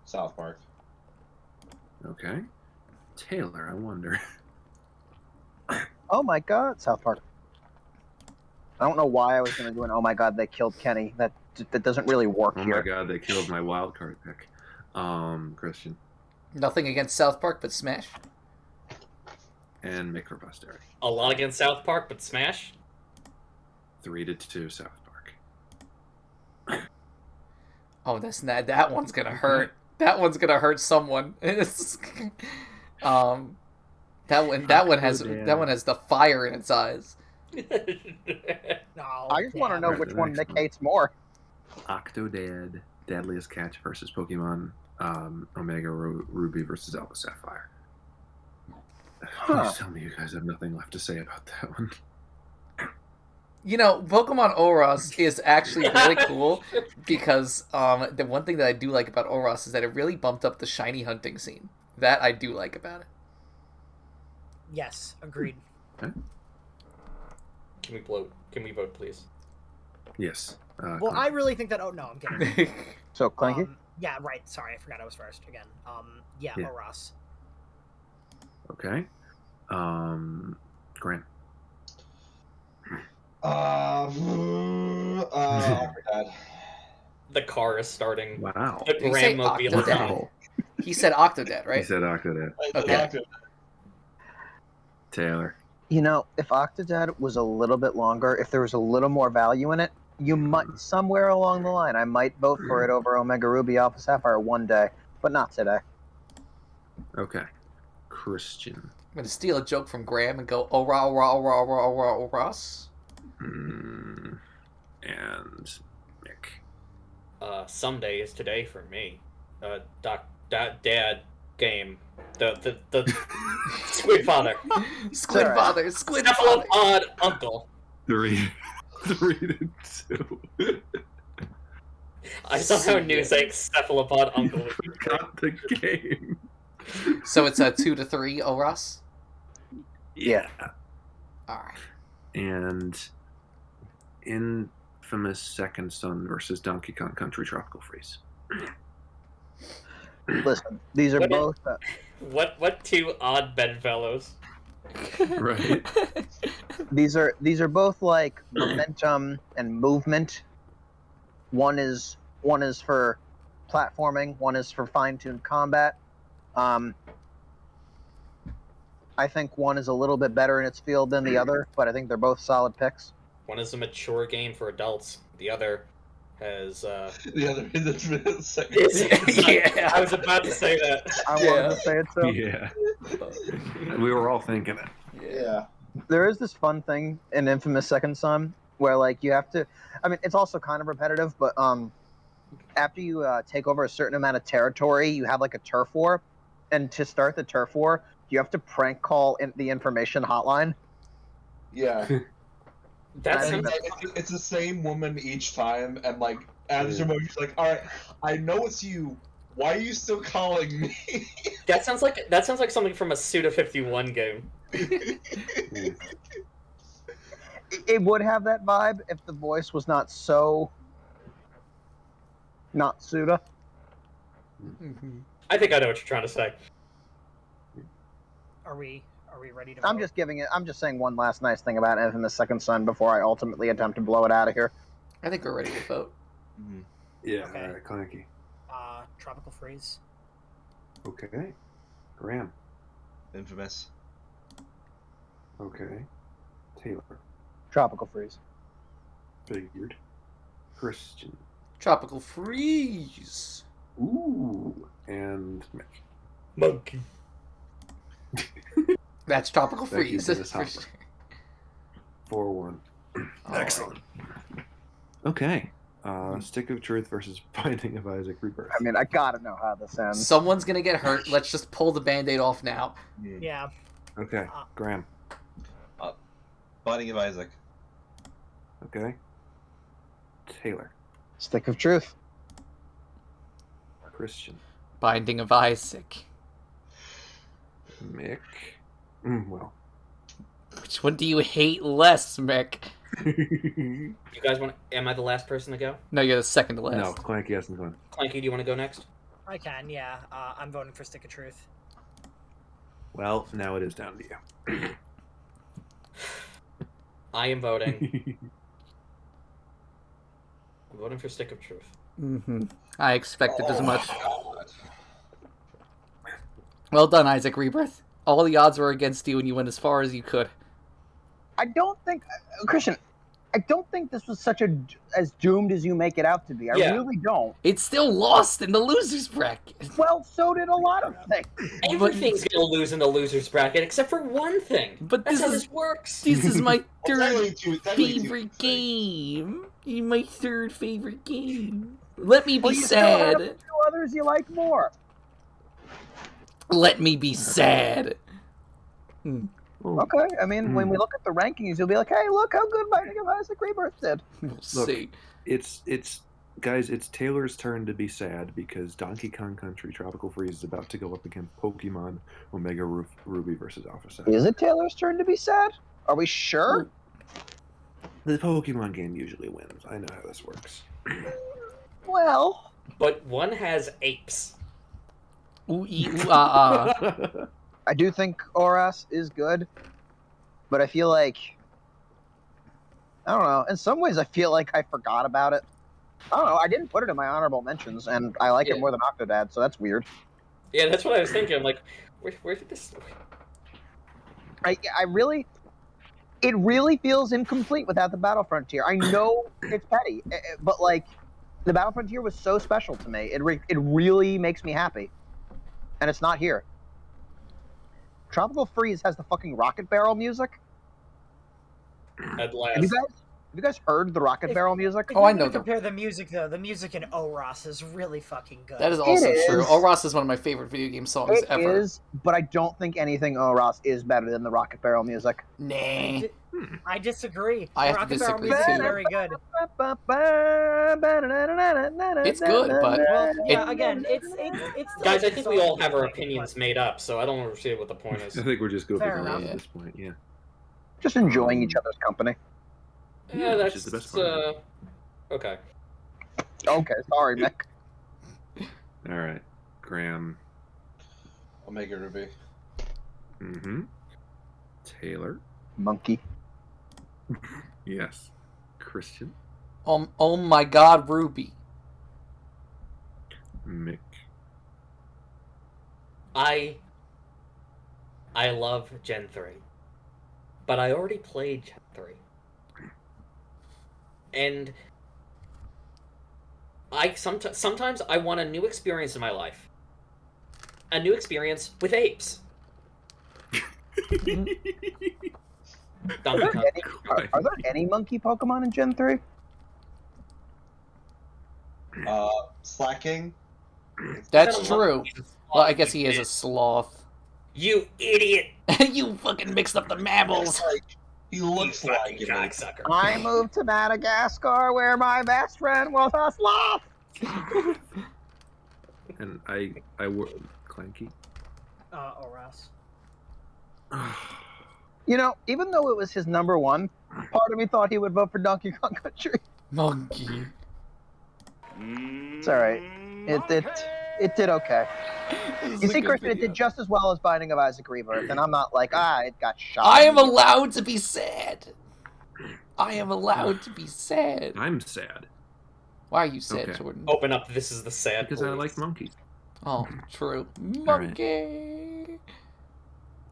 South Park. Okay. Taylor, I wonder. Oh my God, South Park. I don't know why I was going to do an oh my God, they killed Kenny. That doesn't really work Oh here. my God, they killed my wild card pick. Christian. Nothing against South Park, but Smash. And Mick for posterity. A lot against South Park, but Smash. 3-2 South Park. Oh, that one's gonna hurt. That one's gonna hurt someone. That one has the fire in its eyes. No, I just want to know Alright, which the one next Mick one. hates more. Octodad, Dadliest Catch versus Pokemon, Omega Ruby versus Alpha Sapphire. Please tell me you guys have nothing left to say about that one. You know, Pokemon ORAS is actually really cool because the one thing that I do like about ORAS is that it really bumped up the shiny hunting scene. That I do like about it. Yes, agreed. Can we vote, please? Yes. Well, I really think that. Oh no, I'm kidding. So, Clanky? Yeah, right. Sorry, I forgot I was first again. Yeah, Yeah. ORAS. Okay. Grant. Octodad. The car is starting. Wow. The Did he say Grandmobile. Octodad? Wow. He said Octodad, He right? said Octodad. Okay. Taylor. You know, if Octodad was a little bit longer, if there was a little more value in it, you might, somewhere along the line, I might vote for it over Omega Ruby Alpha Sapphire one day, but not today. Okay. Christian. I'm gonna steal a joke from Graham and go ORAS. And Mick. Someday is today for me. Dad game. The Squid Father. Squid Sorry. Father. Squid Father. Cephalopod uncle. 3-2. I somehow knew saying cephalopod uncle would be great. Got the game. So it's a 2-3 ORAS. Yeah. All right. And Infamous Second Son versus Donkey Kong Country Tropical Freeze. Listen, these are What is- both... What two odd bedfellows? Right. These are both like momentum and movement. One is for platforming. One is for fine-tuned combat. I think one is a little bit better in its field than the other, but I think they're both solid picks. One is a mature game for adults. The other has. The other is a second. Yeah. I was about to say that. I Yeah. wanted to say it so. Yeah. We were all thinking it. Yeah. There is this fun thing in Infamous Second Son where like you have to. I mean, it's also kind of repetitive, but after you take over a certain amount of territory, you have like a turf war, and to start the turf war, you have to prank call the information hotline. Yeah. That's And it's the same woman each time, and like after she's like, "All right, I know it's you. Why are you still calling me?" that sounds like something from a Suda 51 game. It would have that vibe if the voice was not so not Suda. I think I know what you're trying to say. Are we ready to? I'm vote? just saying one last nice thing about Infamous Second Son before I ultimately attempt to blow it out of here. I think we're ready to vote. Yeah. Okay. All right, Clanky. Tropical Freeze. Okay. Graham. Infamous. Okay. Taylor. Tropical Freeze. Figured. Christian. Tropical Freeze. Ooh. And Mick. Monkey. That's Tropical Thank you, Freeze. Dennis For Hopper. sure. 4-1. All Excellent. Okay. Stick of Truth versus Binding of Isaac Rebirth. I mean, I gotta know how this right. ends. Someone's gonna get hurt. Let's just pull the band-aid off now. Yeah. Okay. Graham. Binding of Isaac. Okay. Taylor. Stick of Truth. Christian. Binding of Isaac. Mick. Well, Which one do you hate less, Mick? You guys want? Am I the last person to go? No, you're the second to last. No, Clanky hasn't gone. Clanky, do you want to go next? I can, yeah. I'm voting for Stick of Truth. Well, now it is down to you. I am voting. I'm voting for Stick of Truth. Mm-hmm. I expected as much. Well done, Isaac Rebirth. All the odds were against you, and you went as far as you could. I don't think, Christian, I don't think this was as doomed as you make it out to be. I really don't. It's still lost in the losers bracket. Well, so did a lot of things. Everything's gonna lose in the losers bracket except for one thing. But That's this how is this works. this is my Technically third two favorite game. My third favorite game. Let me be Well, you still have sad. a few others you like more. Let me be sad. Okay, I mean, when we look at the rankings, you'll be like, hey, look how good Binding of Isaac Rebirth did. We'll Look, see. It's guys, it's Taylor's turn to be sad because Donkey Kong Country Tropical Freeze is about to go up against Pokemon Omega Ruby versus Alpha Sapphire. Is it Taylor's turn to be sad? Are we sure? The Pokemon game usually wins. I know how this works. Well, But one has apes. Ooh, ooh, ah, ah. I do think ORAS is good, but I feel like, I don't know, in some ways I feel like I forgot about it. I don't know, I didn't put it in my honorable mentions, and I like it more than Octodad, so that's weird. Yeah, that's what I was thinking. I'm like, where did this... It really feels incomplete without the Battle Frontier. I know it's petty, but like, the Battle Frontier was so special to me. It really makes me happy, and it's not here. Tropical Freeze has the fucking rocket barrel music. At last. Have you guys heard the rocket barrel music? Oh, I know If you them. compare the music, though, the music in ORAS is really fucking good. That is also It true. is. ORAS is one of my favorite video game songs It ever. is, but I don't think anything ORAS is better than the rocket barrel music. Nah. I disagree. I have to Rocket Barrel disagree, music is too. very good. It's good, but Well, yeah, it- again, it's still Guys, I a think we song, all have our but- opinions made up, so I don't understand what the point is. I think we're just goofing Fair around enough. at this point. Yeah. Just enjoying each other's company. Yeah, which that's is the best part. okay. Okay, sorry, Mick. All right, Graham. Omega Ruby. Mm-hmm. Taylor. Monkey. Yes. Christian. oh my god, Ruby. Mick. I love Gen 3. But I already played Gen 3. And sometimes I want a new experience in my life. A new experience with apes. Donkey Kong. Are there any monkey Pokemon in Gen 3? Slacking. That's Is that a true. monkey? Well, I guess he is a sloth. You idiot! You fucking mixed up the mammal's. He looks You like fucking it. cocksucker. I moved to Madagascar where my best friend was a sloth. And I Clanky. ORAS. You know, even though it was his number one, part of me thought he would vote for Donkey Kong Country. Monkey. It's alright. It did okay. You see, Christian, it did just as well as Binding of Isaac Rebirth, and I'm not like, it got shot. I am allowed to be sad. I am allowed to be sad. I'm sad Why are you sad, Okay. Jordan? Open up, this is the sad because I police. like monkeys. Oh, true. right. Monkey.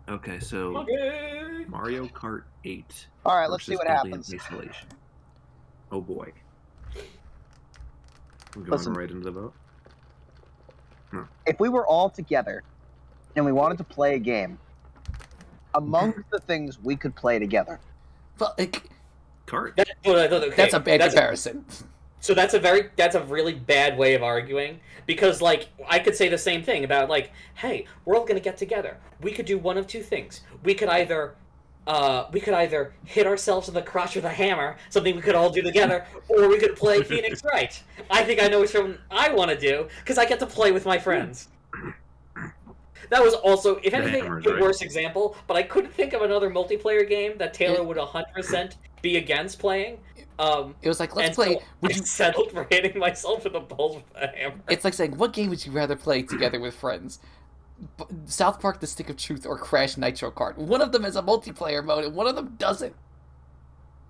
Okay, so Okay. Mario Kart 8. All right, let's see versus what Alien happens. Isolation. Oh boy. We're going Listen. right into the vote. If we were all together and we wanted to play a game, amongst the things we could play together, But, like, Kart. Okay, that's a bad that's comparison. So that's a really bad way of arguing, because like I could say the same thing about like, hey, we're all gonna get together. We could do one of two things. We could either hit ourselves in the crotch with a hammer, something we could all do together, or we could play Phoenix Wright. I think I know which one I want to do because I get to play with my friends. That was also, if The anything, hammers, a right? worse example, but I couldn't think of another multiplayer game that Taylor would 100% be against playing. It was like, let's and play. So Would I you? settled for hitting myself in the balls with a hammer. It's like saying, what game would you rather play together with friends? South Park: The Stick of Truth or Crash Nitro Kart? One of them has a multiplayer mode, and one of them doesn't.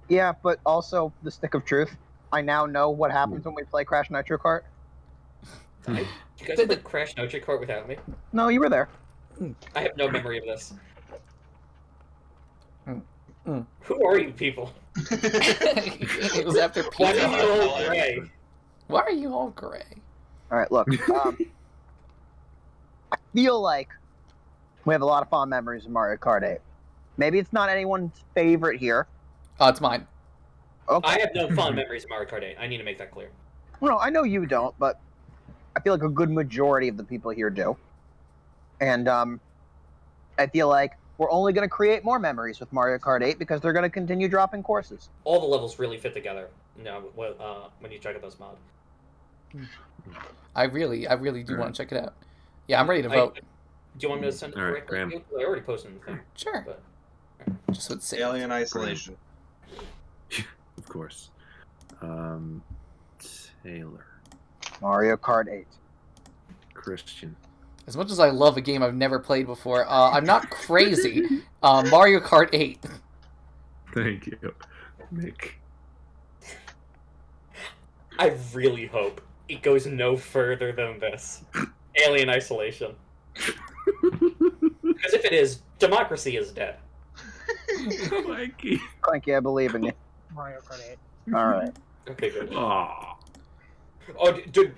Yeah, but also the Stick of Truth. I now know what happens when we play Crash Nitro Kart. You guys played Crash Nitro Kart without me? No, you were there. I have no memory of this. Mm. Who are you people? It was after Why Pizza are you Hut. all gray? Why are you all gray? All right, look. I feel like we have a lot of fond memories of Mario Kart 8. Maybe it's not anyone's favorite here. Oh, it's mine. Okay. I have no fond memories of Mario Kart 8. I need to make that clear. No, I know you don't, but I feel like a good majority of the people here do. And I feel like we're only going to create more memories with Mario Kart 8 because they're going to continue dropping courses. All the levels really fit together. No, when you check out those mods. I really do want to check it out. Yeah, I'm ready to vote. Do you want me to send it All right, directly Graham. to you? I already posted the thing. Sure. But, Just would say. Alien Isolation. Of course. Taylor. Mario Kart 8. Christian. As much as I love a game I've never played before, I'm not crazy. Mario Kart 8. Thank you. Mick. I really hope it goes no further than this. Alien Isolation. Because if it is, democracy is dead. Clanky. Clanky, I believe in you. Mario Kart 8. All right. Okay, good. Aw. Oh, dude,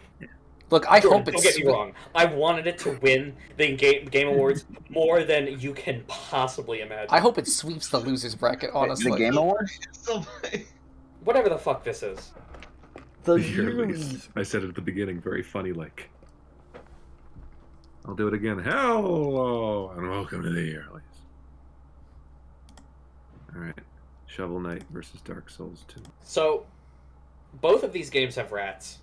Look, I Jordan, hope don't it's get me wrong. I wanted it to win the Game Awards more than you can possibly imagine. I hope it sweeps the losers bracket, honestly. The Game Awards? Whatever the fuck this is. The Yearlies. I said it at the beginning, very funny like. I'll do it again. Hello and welcome to the Yearlies. Alright. Shovel Knight versus Dark Souls 2. So, both of these games have rats.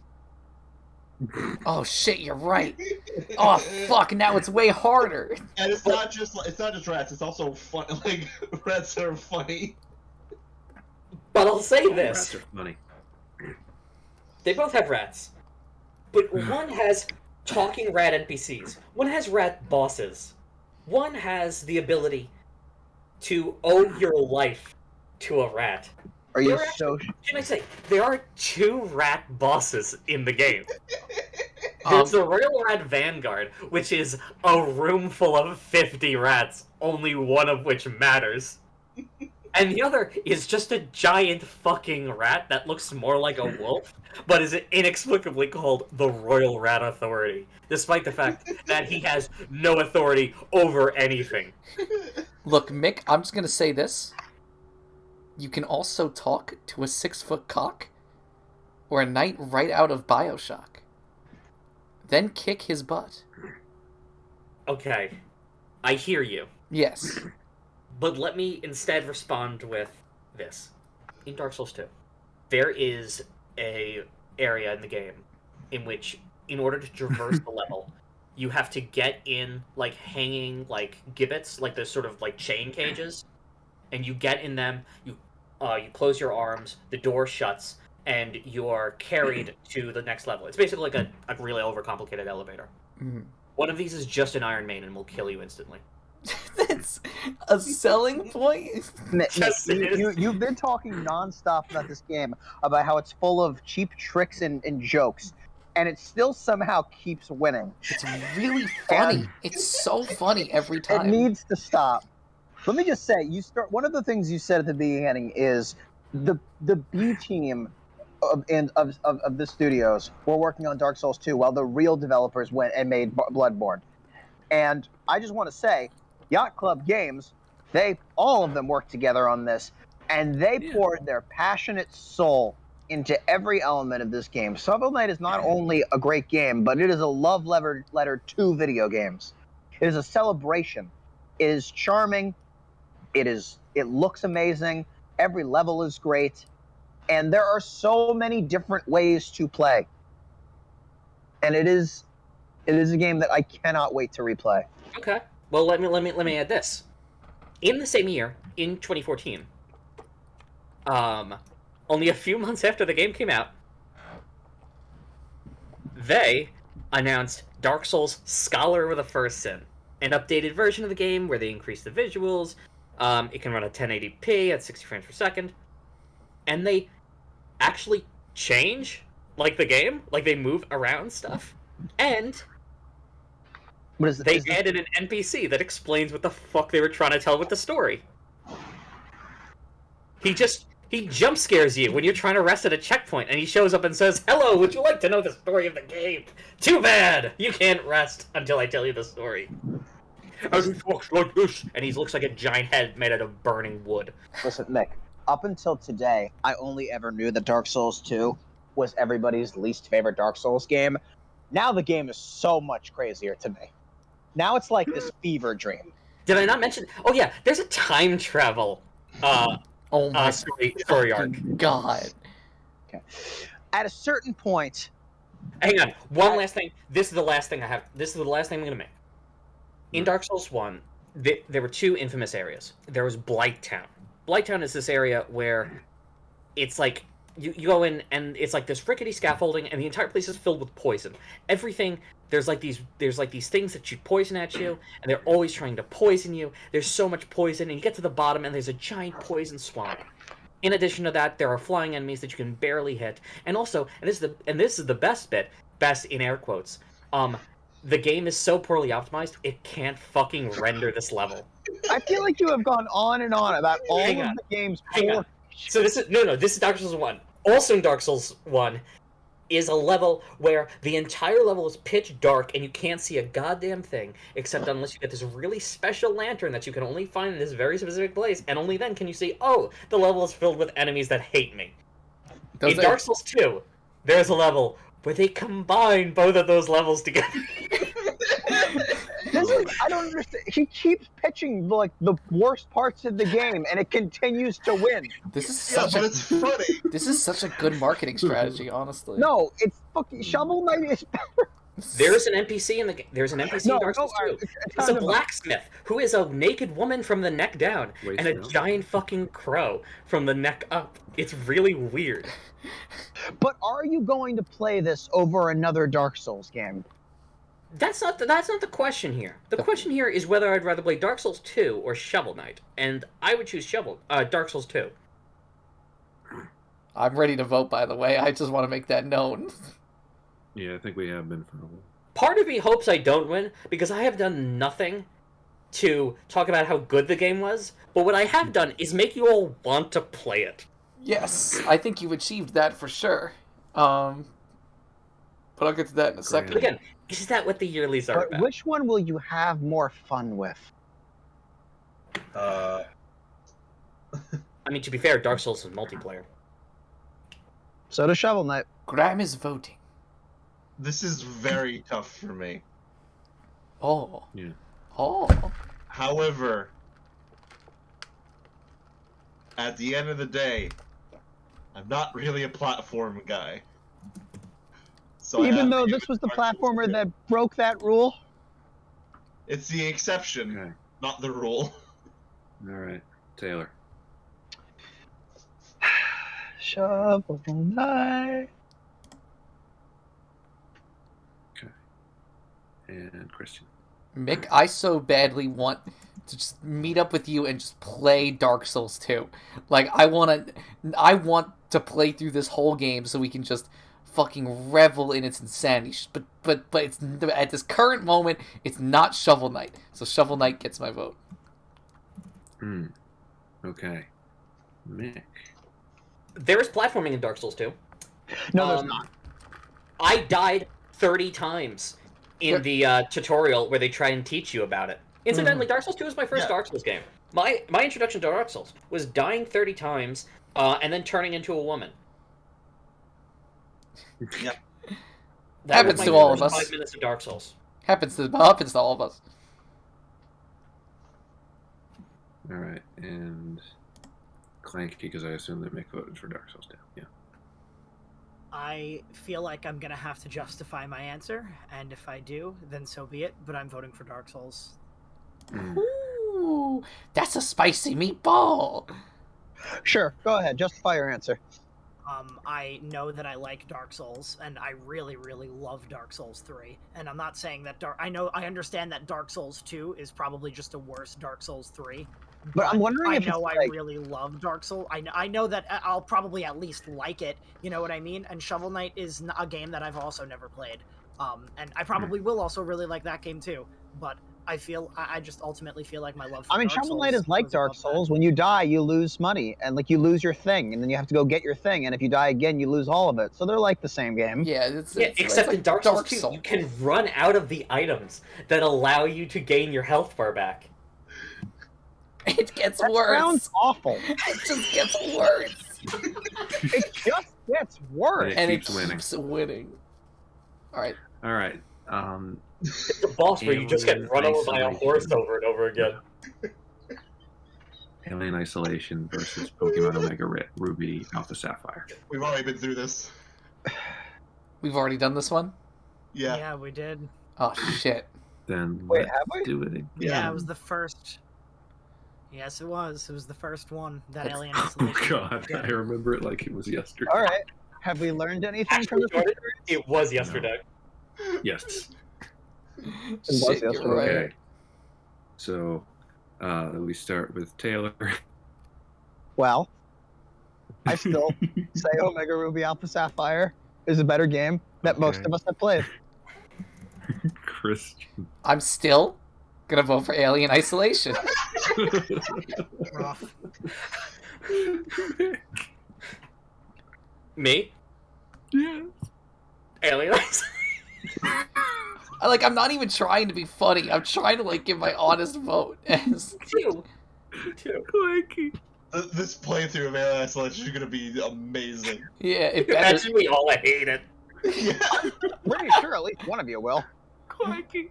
Oh shit, you're right. Oh fuck, now it's way harder. And it's not just rats. It's also fun. Like rats are funny. But I'll say Rats this: are funny. they both have rats, but one has talking rat NPCs. One has rat bosses. One has the ability to owe your life to a rat. Are you There so... Can I say there are 2 rat bosses in the game? There's the Royal Rat Vanguard, which is a room full of 50 rats, only one of which matters. And the other is just a giant fucking rat that looks more like a wolf, but is inexplicably called the Royal Rat Authority, despite the fact that he has no authority over anything. Look, Mick, I'm just gonna say this. You can also talk to a 6-foot cock or a knight right out of BioShock. Then kick his butt. Okay, I hear you. Yes. But let me instead respond with this. In Dark Souls 2, there is a area in the game in which, in order to traverse the level, you have to get in, like, hanging, like, gibbets, like those sort of, like, chain cages, and you get in them, you close your arms, the door shuts, and you're carried to the next level. It's basically like a really overcomplicated elevator. Mm. One of these is just an Iron Maiden and will kill you instantly. That's a selling point? Yes, it is. You've been talking nonstop about this game, about how it's full of cheap tricks and jokes, and it still somehow keeps winning. It's really funny. It's so funny every It time. needs to stop. Let me just say, one of the things you said at the beginning is the B team of the studios were working on Dark Souls 2 while the real developers went and made Bloodborne. And I just want to say, Yacht Club Games, all of them worked together on this, and they poured their passionate soul into every element of this game. Shovel Knight is not only a great game, but it is a love letter to video games. It is a celebration. It is charming. It looks amazing. Every level is great. And there are so many different ways to play. And it is It is a game that I cannot wait to replay. Okay. Well, let me add this. In the same year, in 2014, only a few months after the game came out, they announced Dark Souls Scholar of the First Sin, an updated version of the game where they increased the visuals. It can run at 1080p at 60 frames per second, and they actually change like the game, like they move around stuff, and they added an NPC that explains what the fuck they were trying to tell with the story. He jump scares you when you're trying to rest at a checkpoint, and he shows up and says, "Hello, would you like to know the story of the game? Too bad! You can't rest until I tell you the story." And he talks like this, and he looks like a giant head made out of burning wood. Listen, Mick, up until today, I only ever knew that Dark Souls 2 was everybody's least favorite Dark Souls game. Now the game is so much crazier to me. Now it's like this fever dream. Did I not mention? Oh yeah, there's a time travel story arc. God. Okay. At a certain point... Hang on, one last thing. This is the last thing I have. This is the last thing I'm going to make. In Dark Souls 1, there were two infamous areas. There was Blight Town. Blight Town is this area where it's like, you go in and it's like this rickety scaffolding and the entire place is filled with poison. Everything, there's like these things that shoot poison at you, and they're always trying to poison you. There's so much poison, and you get to the bottom and there's a giant poison swamp. In addition to that, there are flying enemies that you can barely hit. And also, and this is the best bit, best in air quotes, the game is so poorly optimized, it can't fucking render this level. I feel like you have gone on and on about all of the game's poor... So this is Dark Souls 1. Also in Dark Souls 1 is a level where the entire level is pitch dark and you can't see a goddamn thing, except unless you get this really special lantern that you can only find in this very specific place, and only then can you see, oh, the level is filled with enemies that hate me. In Dark Souls 2, there's a level where they combine both of those levels together. I don't understand. He keeps pitching like the worst parts of the game, and it continues to win. This is funny. This is such a good marketing strategy, honestly. No, it's fucking Shovel Knight is better. There's an NPC in Dark Souls 2. It's a blacksmith who is a naked woman from the neck down and a giant fucking crow from the neck up. It's really weird. But are you going to play this over another Dark Souls game? That's not the question here. The question here is whether I'd rather play Dark Souls 2 or Shovel Knight, and I would choose Dark Souls 2. I'm ready to vote, by the way. I just want to make that known. Yeah, I think we have been for a while. Part of me hopes I don't win, because I have done nothing to talk about how good the game was, but what I have done is make you all want to play it. Yes, I think you've achieved that for sure. But I'll get to that in a second. But again, is that what the yearlies are about? Which one will you have more fun with? I mean, to be fair, Dark Souls is multiplayer. So does Shovel Knight. Graham is voting. This is very tough for me. Oh. Yeah. Oh. However, at the end of the day, I'm not really a platform guy. So even though this was the platformer that broke that rule? It's the exception, not the rule. All right, Taylor. Shovel Knight. Okay. And Christian. Mick, I so badly want to just meet up with you and just play Dark Souls 2. Like, I want to play through this whole game so we can just fucking revel in its insanity. But it's, at this current moment, it's not Shovel Knight. So Shovel Knight gets my vote. Okay. Mick. There is platforming in Dark Souls 2. No, there's not. I died 30 times in the tutorial where they try and teach you about it. Incidentally, Dark Souls 2 was my first Dark Souls game. My introduction to Dark Souls was dying 30 times and then turning into a woman. Yep. That happens was to my all of first us. 5 minutes of Dark Souls. Happens to all of us. All right, and Clanky, because I assume that Mick voted for Dark Souls 2. Yeah. I feel like I'm gonna have to justify my answer, and if I do, then so be it. But I'm voting for Dark Souls. Ooh, that's a spicy meatball. Sure, go ahead. Justify your answer. I know that I like Dark Souls, and I really, really love Dark Souls 3. And I'm not saying that I understand that Dark Souls 2 is probably just a worse Dark Souls 3. But I'm wondering if I know it's I like... really love Dark Souls. I know that I'll probably at least like it. You know what I mean? And Shovel Knight is a game that I've also never played. And I probably will also really like that game too. But I just ultimately feel like my love for Dark Shovel Knight Souls is like goes Dark above Souls. that. When you die, you lose money, and like you lose your thing, and then you have to go get your thing, and if you die again, you lose all of it. So they're like the same game. Yeah, Except like in Dark Souls 2, you can run out of the items that allow you to gain your health bar back. It gets That worse. sounds awful. It just gets worse. It just gets worse. And it keeps winning. keeps winning. All right. All right. It's a boss where you just get run over by a horse over and over again. Alien Isolation versus Pokemon Omega Ruby Alpha Sapphire. We've already been through this. We've already done this one? Yeah. Yeah, we did. Oh, shit. Then Wait, let's have we? do it again. Yeah, it was the first. Yes, it was. It was the first one. That It's- Alien Oh Isolation. god, I remember it like it was yesterday. All right. Have we learned anything from Actually, this? Jordan, it was yesterday. Yes. Shit, yesterday. you're right. Okay. So, we start with Taylor. Well, I still say Omega Ruby Alpha Sapphire is a better game that most Okay. of us have played. Christian. I'm still gonna vote for Alien Isolation. Rough. Me? Yes. Alien I'm not even trying to be funny. I'm trying to give my honest vote. As Two. Clanky. This playthrough of Alien Isolation is going to be amazing. yeah, it better. Imagine we all hate it. Yeah. Pretty sure at least one of you will. Clanky.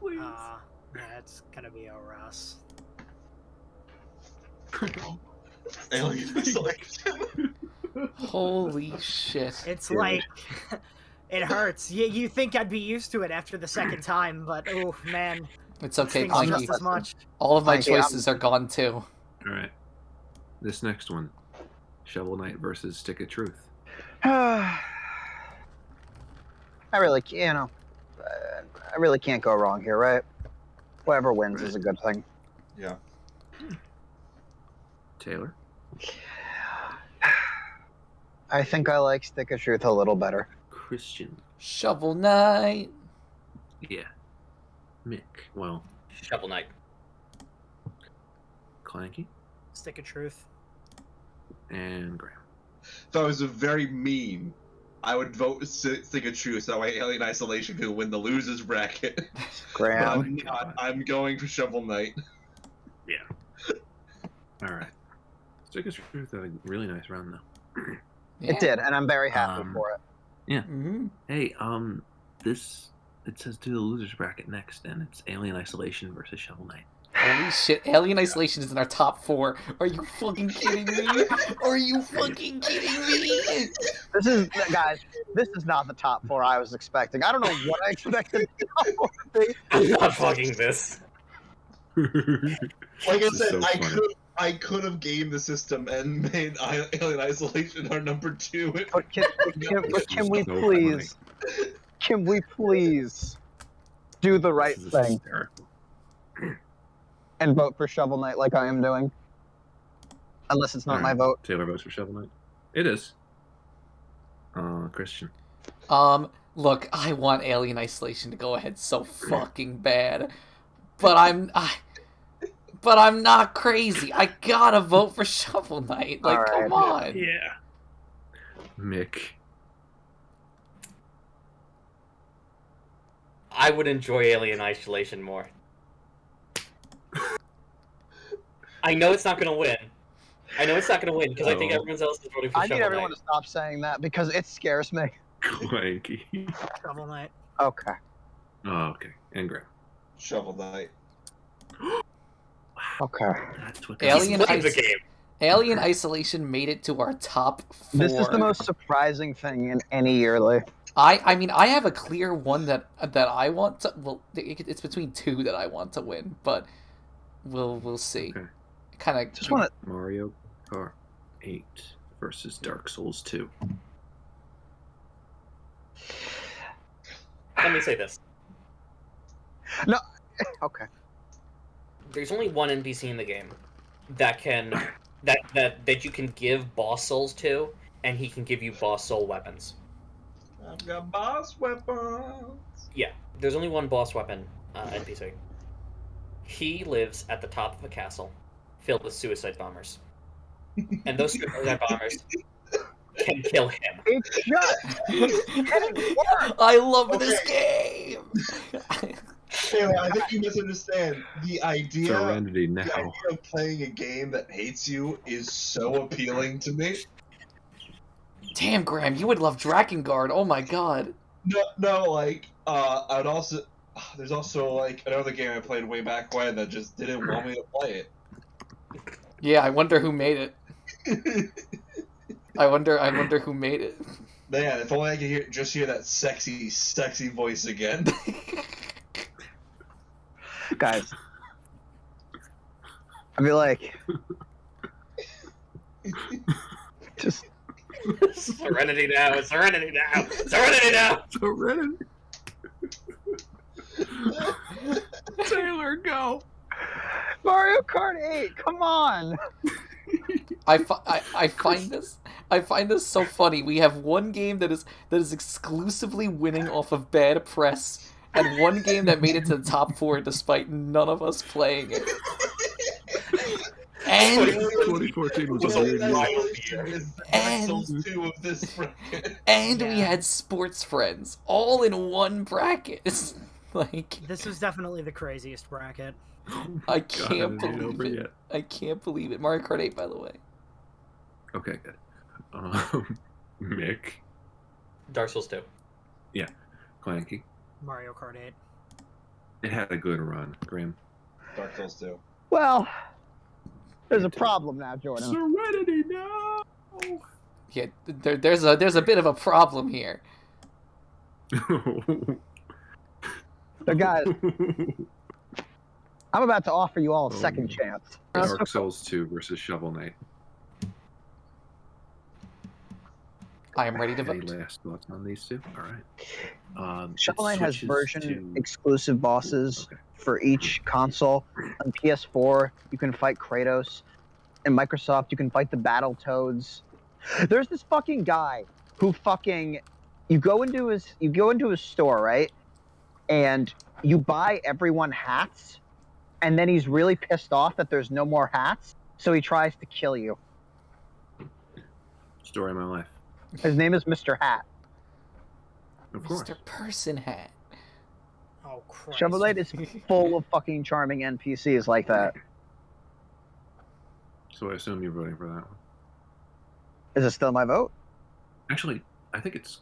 Please. Yeah, it's gonna be ORAS. Alien Isolation. Holy shit! It's Yeah. like it hurts. You think I'd be used to it after the second time, but oh man, It's okay, stings Clanky. just as much. All of my Clanky, choices are gone too. All right. This next one. Shovel Knight versus Stick of Truth. I really, I really can't go wrong here, right? Whoever wins is a good thing. Yeah. Taylor. I think I like Stick of Truth a little better. Christian. Shovel Knight. Yeah. Mick. Well, Shovel Knight. Clanky. Stick of Truth. And Graham. If I was very mean, I would vote Stick of Truth, so that way Alien Isolation could win the losers bracket. But Graham. I'm not. I'm going for Shovel Knight. All right. Stick of Truth had a really nice run, though. Yeah. It did, and I'm very happy Um, for it. Mm-hmm. Hey, it says do the losers bracket next, and it's Alien Isolation versus Shovel Knight. Holy shit! Alien Isolation is in our top 4. Are you fucking kidding me? Are you fucking kidding me? This is, guys, this is not the top 4 I was expecting. I don't know what I expected the top 4 to be. I'm not fucking this. Like I This is said, so funny. I could have gamed the system and made Alien Isolation our number 2. But can we So please, can we please do the right This is thing hysterical. and vote for Shovel Knight like I am doing? Unless it's not All my right. vote. Taylor votes for Shovel Knight. It is. Christian. Look, I want Alien Isolation to go ahead so fucking bad, but I'm not crazy. I gotta vote for Shovel Knight. All Come right. on. Yeah. Mick. I would enjoy Alien Isolation more. I know it's not gonna win. because I think Oh. everyone else is voting for I need Shovel everyone Knight. to stop saying that because it scares me. Clanky. Shovel Knight. Okay. Oh, okay. And Graham. Shovel Knight. Okay. That's what Alien He's playing the Ice- game. Alien Isolation made it to our top 4. This is the most surprising thing in any yearly. I mean, I have a clear one that I want to. Well, it's between 2 that I want to win, but we'll see. Okay. Kind of Just want to. Mario Kart 8 versus Dark Souls 2. Let me say this. No. Okay. There's only one NPC in the game that can that you can give boss souls to, and he can give you boss soul weapons. I've got boss weapons. Yeah, there's only one boss weapon NPC. He lives at the top of a castle filled with suicide bombers, and those suicide bombers can kill him. It's just. I love this game. Taylor, I think you misunderstand. The idea Serenity Now. of playing a game that hates you is so appealing to me. Damn, Graham, you would love Drakengard. Oh my god. No, like, I'd also. There's also, like, another game I played way back when that just didn't want me to play it. Yeah, I wonder who made it. I wonder who made it. Man, if only I could hear that sexy, sexy voice again. Guys. I mean, like. Just. Serenity Now, Serenity Now, Serenity Now! Serenity. Taylor, go. Mario Kart 8, come on! I find this so funny. We have one game that is exclusively winning off of bad press, and one game that made it to the top 4 despite none of us playing it. And 2014 was a weird year. And we had Sportsfriends all in one bracket. It's like This is definitely the craziest bracket. I can't God, believe over it. yet. I can't believe it. Mario Kart 8, by the way. Okay, good. Mick, Dark Souls 2. Clanky. Mario Kart 8. It had a good run, Grim. Dark Souls 2. Well, there's a problem now, Jordan. Serenity Now. Yeah, there's a bit of a problem here. So, guys, I'm about to offer you all a second chance. Dark Souls 2 versus Shovel Knight. I am ready to Any vote. last thoughts on these two? All right. Shovel Knight has switches version to- exclusive bosses Okay. for each console. On PS4, you can fight Kratos. In Microsoft, you can fight the Battletoads. There's this fucking guy who fucking you go into his store, right? And you buy everyone hats, and then he's really pissed off that there's no more hats, so he tries to kill you. Story of my life. His name is Mr. Hat. Of course. Mr. Person Hat. Oh, Christ. Shovel Knight is full of fucking charming NPCs like that. So I assume you're voting for that one. Is it still my vote? Actually, I think it's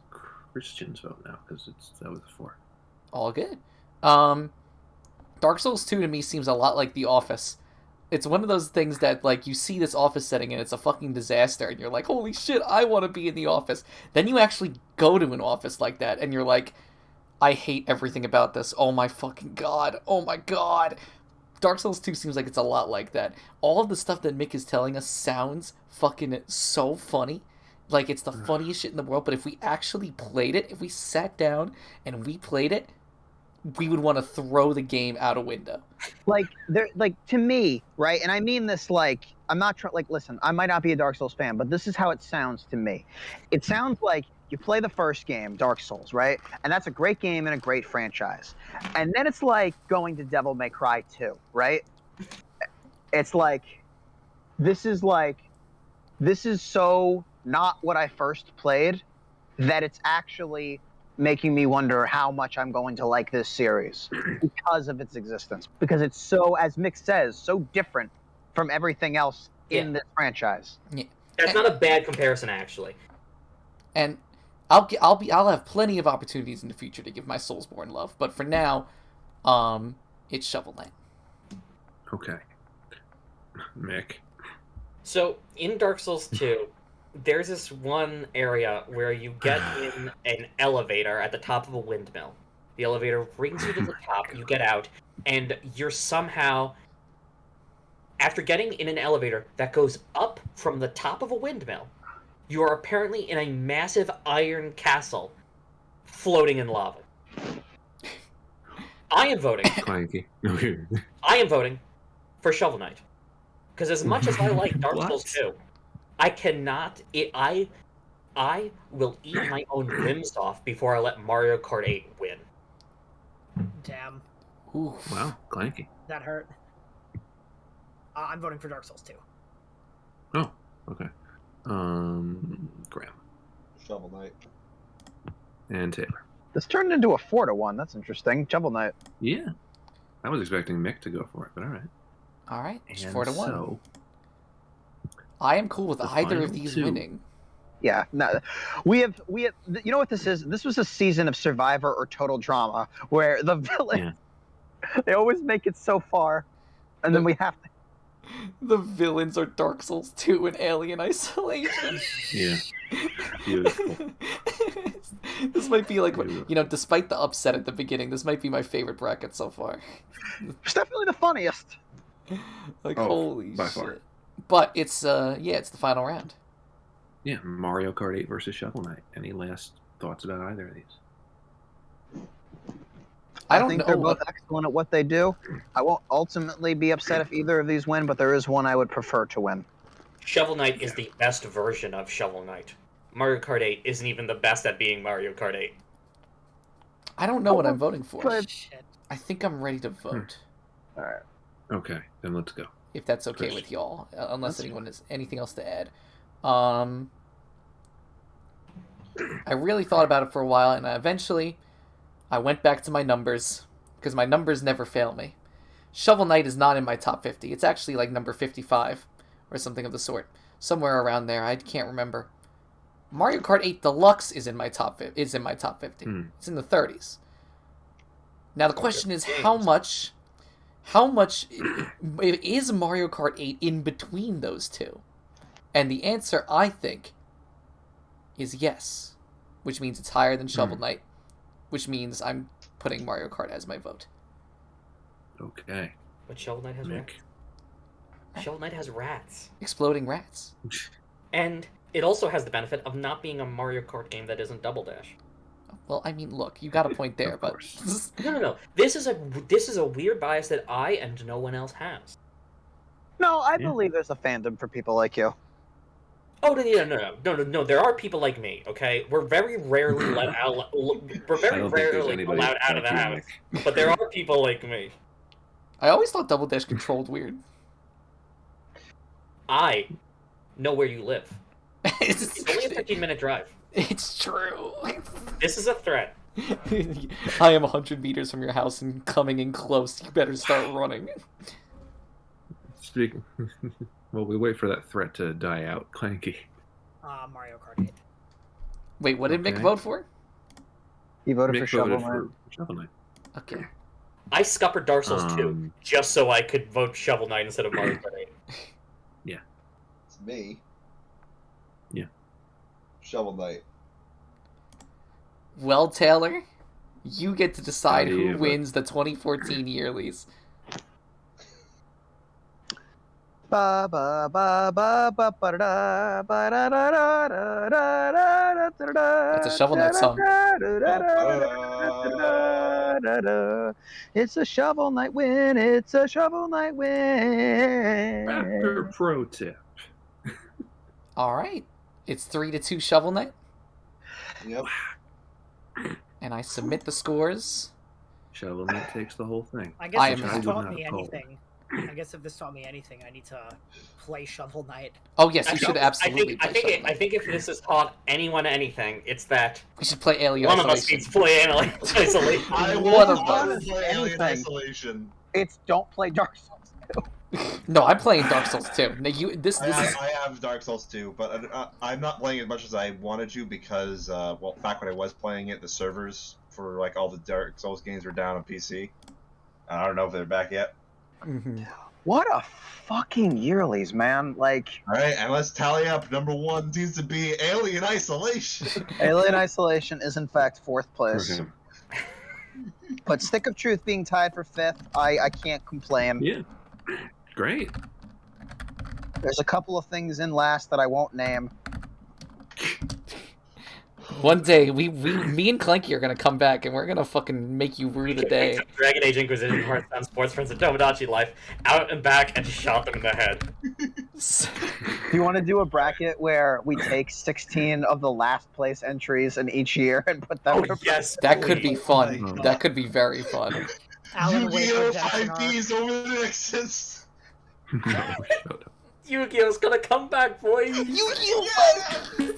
Christian's vote now because that was 4. All good. Dark Souls 2 to me seems a lot like The Office. It's one of those things that, like, you see this office setting and it's a fucking disaster, and you're like, holy shit, I want to be in the office. Then you actually go to an office like that, and you're like, I hate everything about this. Oh my fucking god. Oh my god. Dark Souls 2 seems like it's a lot like that. All of the stuff that Mick is telling us sounds fucking so funny. Like, it's the funniest shit in the world, but if we actually played it, if we sat down and we played it, we would want to throw the game out a window. Like, to me, right? And I mean this, like, I'm not trying, like, listen, I might not be a Dark Souls fan, but this is how it sounds to me. It sounds like you play the first game, Dark Souls, right? And that's a great game and a great franchise. And then it's like going to Devil May Cry 2, right? It's like, this is so not what I first played that it's actually making me wonder how much I'm going to like this series because of its existence. Because it's so, as Mick says, so different from everything else in this franchise. Yeah. That's not a bad comparison, actually. And I'll have plenty of opportunities in the future to give my Soulsborne love, but for now, it's Shovel Knight. Okay. Mick. So in Dark Souls 2, there's this one area where you get in an elevator at the top of a windmill. The elevator brings you to the top, you get out, and you're somehow, after getting in an elevator that goes up from the top of a windmill, you are apparently in a massive iron castle floating in lava. I am voting. Clanky. I am voting for Shovel Knight. Because as much as I like Dark Souls 2, I cannot. I will eat my own limbs off before I let Mario Kart 8 win. Damn, Ooh. Wow, Clanky. that hurt. I'm voting for Dark Souls 2. Oh, okay. Graham Shovel Knight. and Taylor. This turned into a 4-1. That's interesting. Shovel Knight. Yeah, I was expecting Mick to go for it, but all right. All right, it's And 4-1. So, I am cool with the either of final these two. winning. Yeah, no, we have. You know what this is? This was a season of Survivor or Total Drama where the villain, they always make it so far, and then we have to. The villains are Dark Souls 2 and Alien Isolation. yeah, beautiful. This might be like, despite the upset at the beginning, this might be my favorite bracket so far. It's definitely the funniest. Like, Oh, holy by shit. far. But it's the final round. Yeah, Mario Kart 8 versus Shovel Knight. Any last thoughts about either of these? I don't think know they're both excellent at what they do. I won't ultimately be upset if either of these win, but there is one I would prefer to win. Shovel Knight is the best version of Shovel Knight. Mario Kart 8 isn't even the best at being Mario Kart 8. I don't know what I'm voting for. But- Shit. I think I'm ready to vote. All right. Okay, then let's go. If that's okay Chris. with y'all, unless That's anyone has anything else to add. I really thought about it for a while, and eventually I went back to my numbers, because my numbers never fail me. Shovel Knight is not in my top 50. It's actually like number 55, or something of the sort. Somewhere around there, I can't remember. Mario Kart 8 Deluxe is in my top 50. It's in my top 50. It's in the 30s. Now the question is, how much is Mario Kart 8 in between those two? And the answer, I think, is yes, which means it's higher than Shovel Knight, which means I'm putting Mario Kart as my vote. Okay. But Shovel Knight has Mick. rats. Shovel Knight has rats. Exploding rats. And it also has the benefit of not being a Mario Kart game that isn't Double Dash. Well, I mean, look, you got a point there, Of but course. No. This is a weird bias that I and no one else has. No, I Yeah. believe there's a fandom for people like you. Oh no! There are people like me. Okay, we're very rarely let out. We're I very don't think there's rarely anybody allowed out of the like you, house. Mick. But there are people like me. I always thought Double Dash controlled weird. I know where you live. It's It's only a 15-minute drive. It's true. This is a threat. I am 100 meters from your house and coming in close. You better start running. Speaking. Well, we wait for that threat to die out. Clanky. Mario Kart 8. Wait, what did Mick Okay. vote for? He voted for Mick Shovel voted Knight. for Shovel Knight. Okay. I scuppered Dark Souls 2 Um, just so I could vote Shovel Knight instead of Mario Kart 8. It's me. Yeah. Shovel Knight. Well, Taylor, you get to decide How do who you vote? wins the 2014 Yearlies. Ba ba ba ba ba ba da ba da da da da da da da da. That's a Shovel Knight song. It's a Shovel Knight win. It's a Shovel Knight win. After pro tip. All right. It's 3-2 Shovel Knight, Yep. and I submit the scores. Shovel Knight takes the whole thing. I guess I if am- this I would taught not me have called. anything, I guess if this taught me anything, I need to play Shovel Knight. Oh, yes, you I should think- absolutely I play think, Shovel I Knight. think if this has taught anyone anything, it's that We should play Alien one of us Isolation. needs to play Alien Isolation. I One want of to us. play Alien Anything. Isolation. It's don't play Dark Souls 2. No, I'm playing Dark Souls 2. Now, this is... I have Dark Souls 2, but I'm not playing as much as I wanted to because, well, back when I was playing it, the servers for like all the Dark Souls games were down on PC. I don't know if they're back yet. Mhm. What a fucking Yearlies, man! Like All right, and let's tally up. Number 1 seems to be Alien Isolation. Alien Isolation is in fact 4th place. Okay. But Stick of Truth being tied for 5th, I can't complain. Yeah. Great. There's a couple of things in last that I won't name. One day, me and Clanky are gonna come back and we're gonna fucking make you rue the day. Dragon Age Inquisition, Hearthstone, Sportsfriends, and Tomodachi Life out and back and shot them in the head. Do you want to do a bracket where we take 16 of the last place entries in each year and put them? Oh, yes, That could be please. fun. That could be very fun. Alan Wake Yu-Gi-Oh! Redemption 5Ds over the Nexus. No, shut up. Yu-Gi-Oh's gonna come back, boys! Yu-Gi-Oh!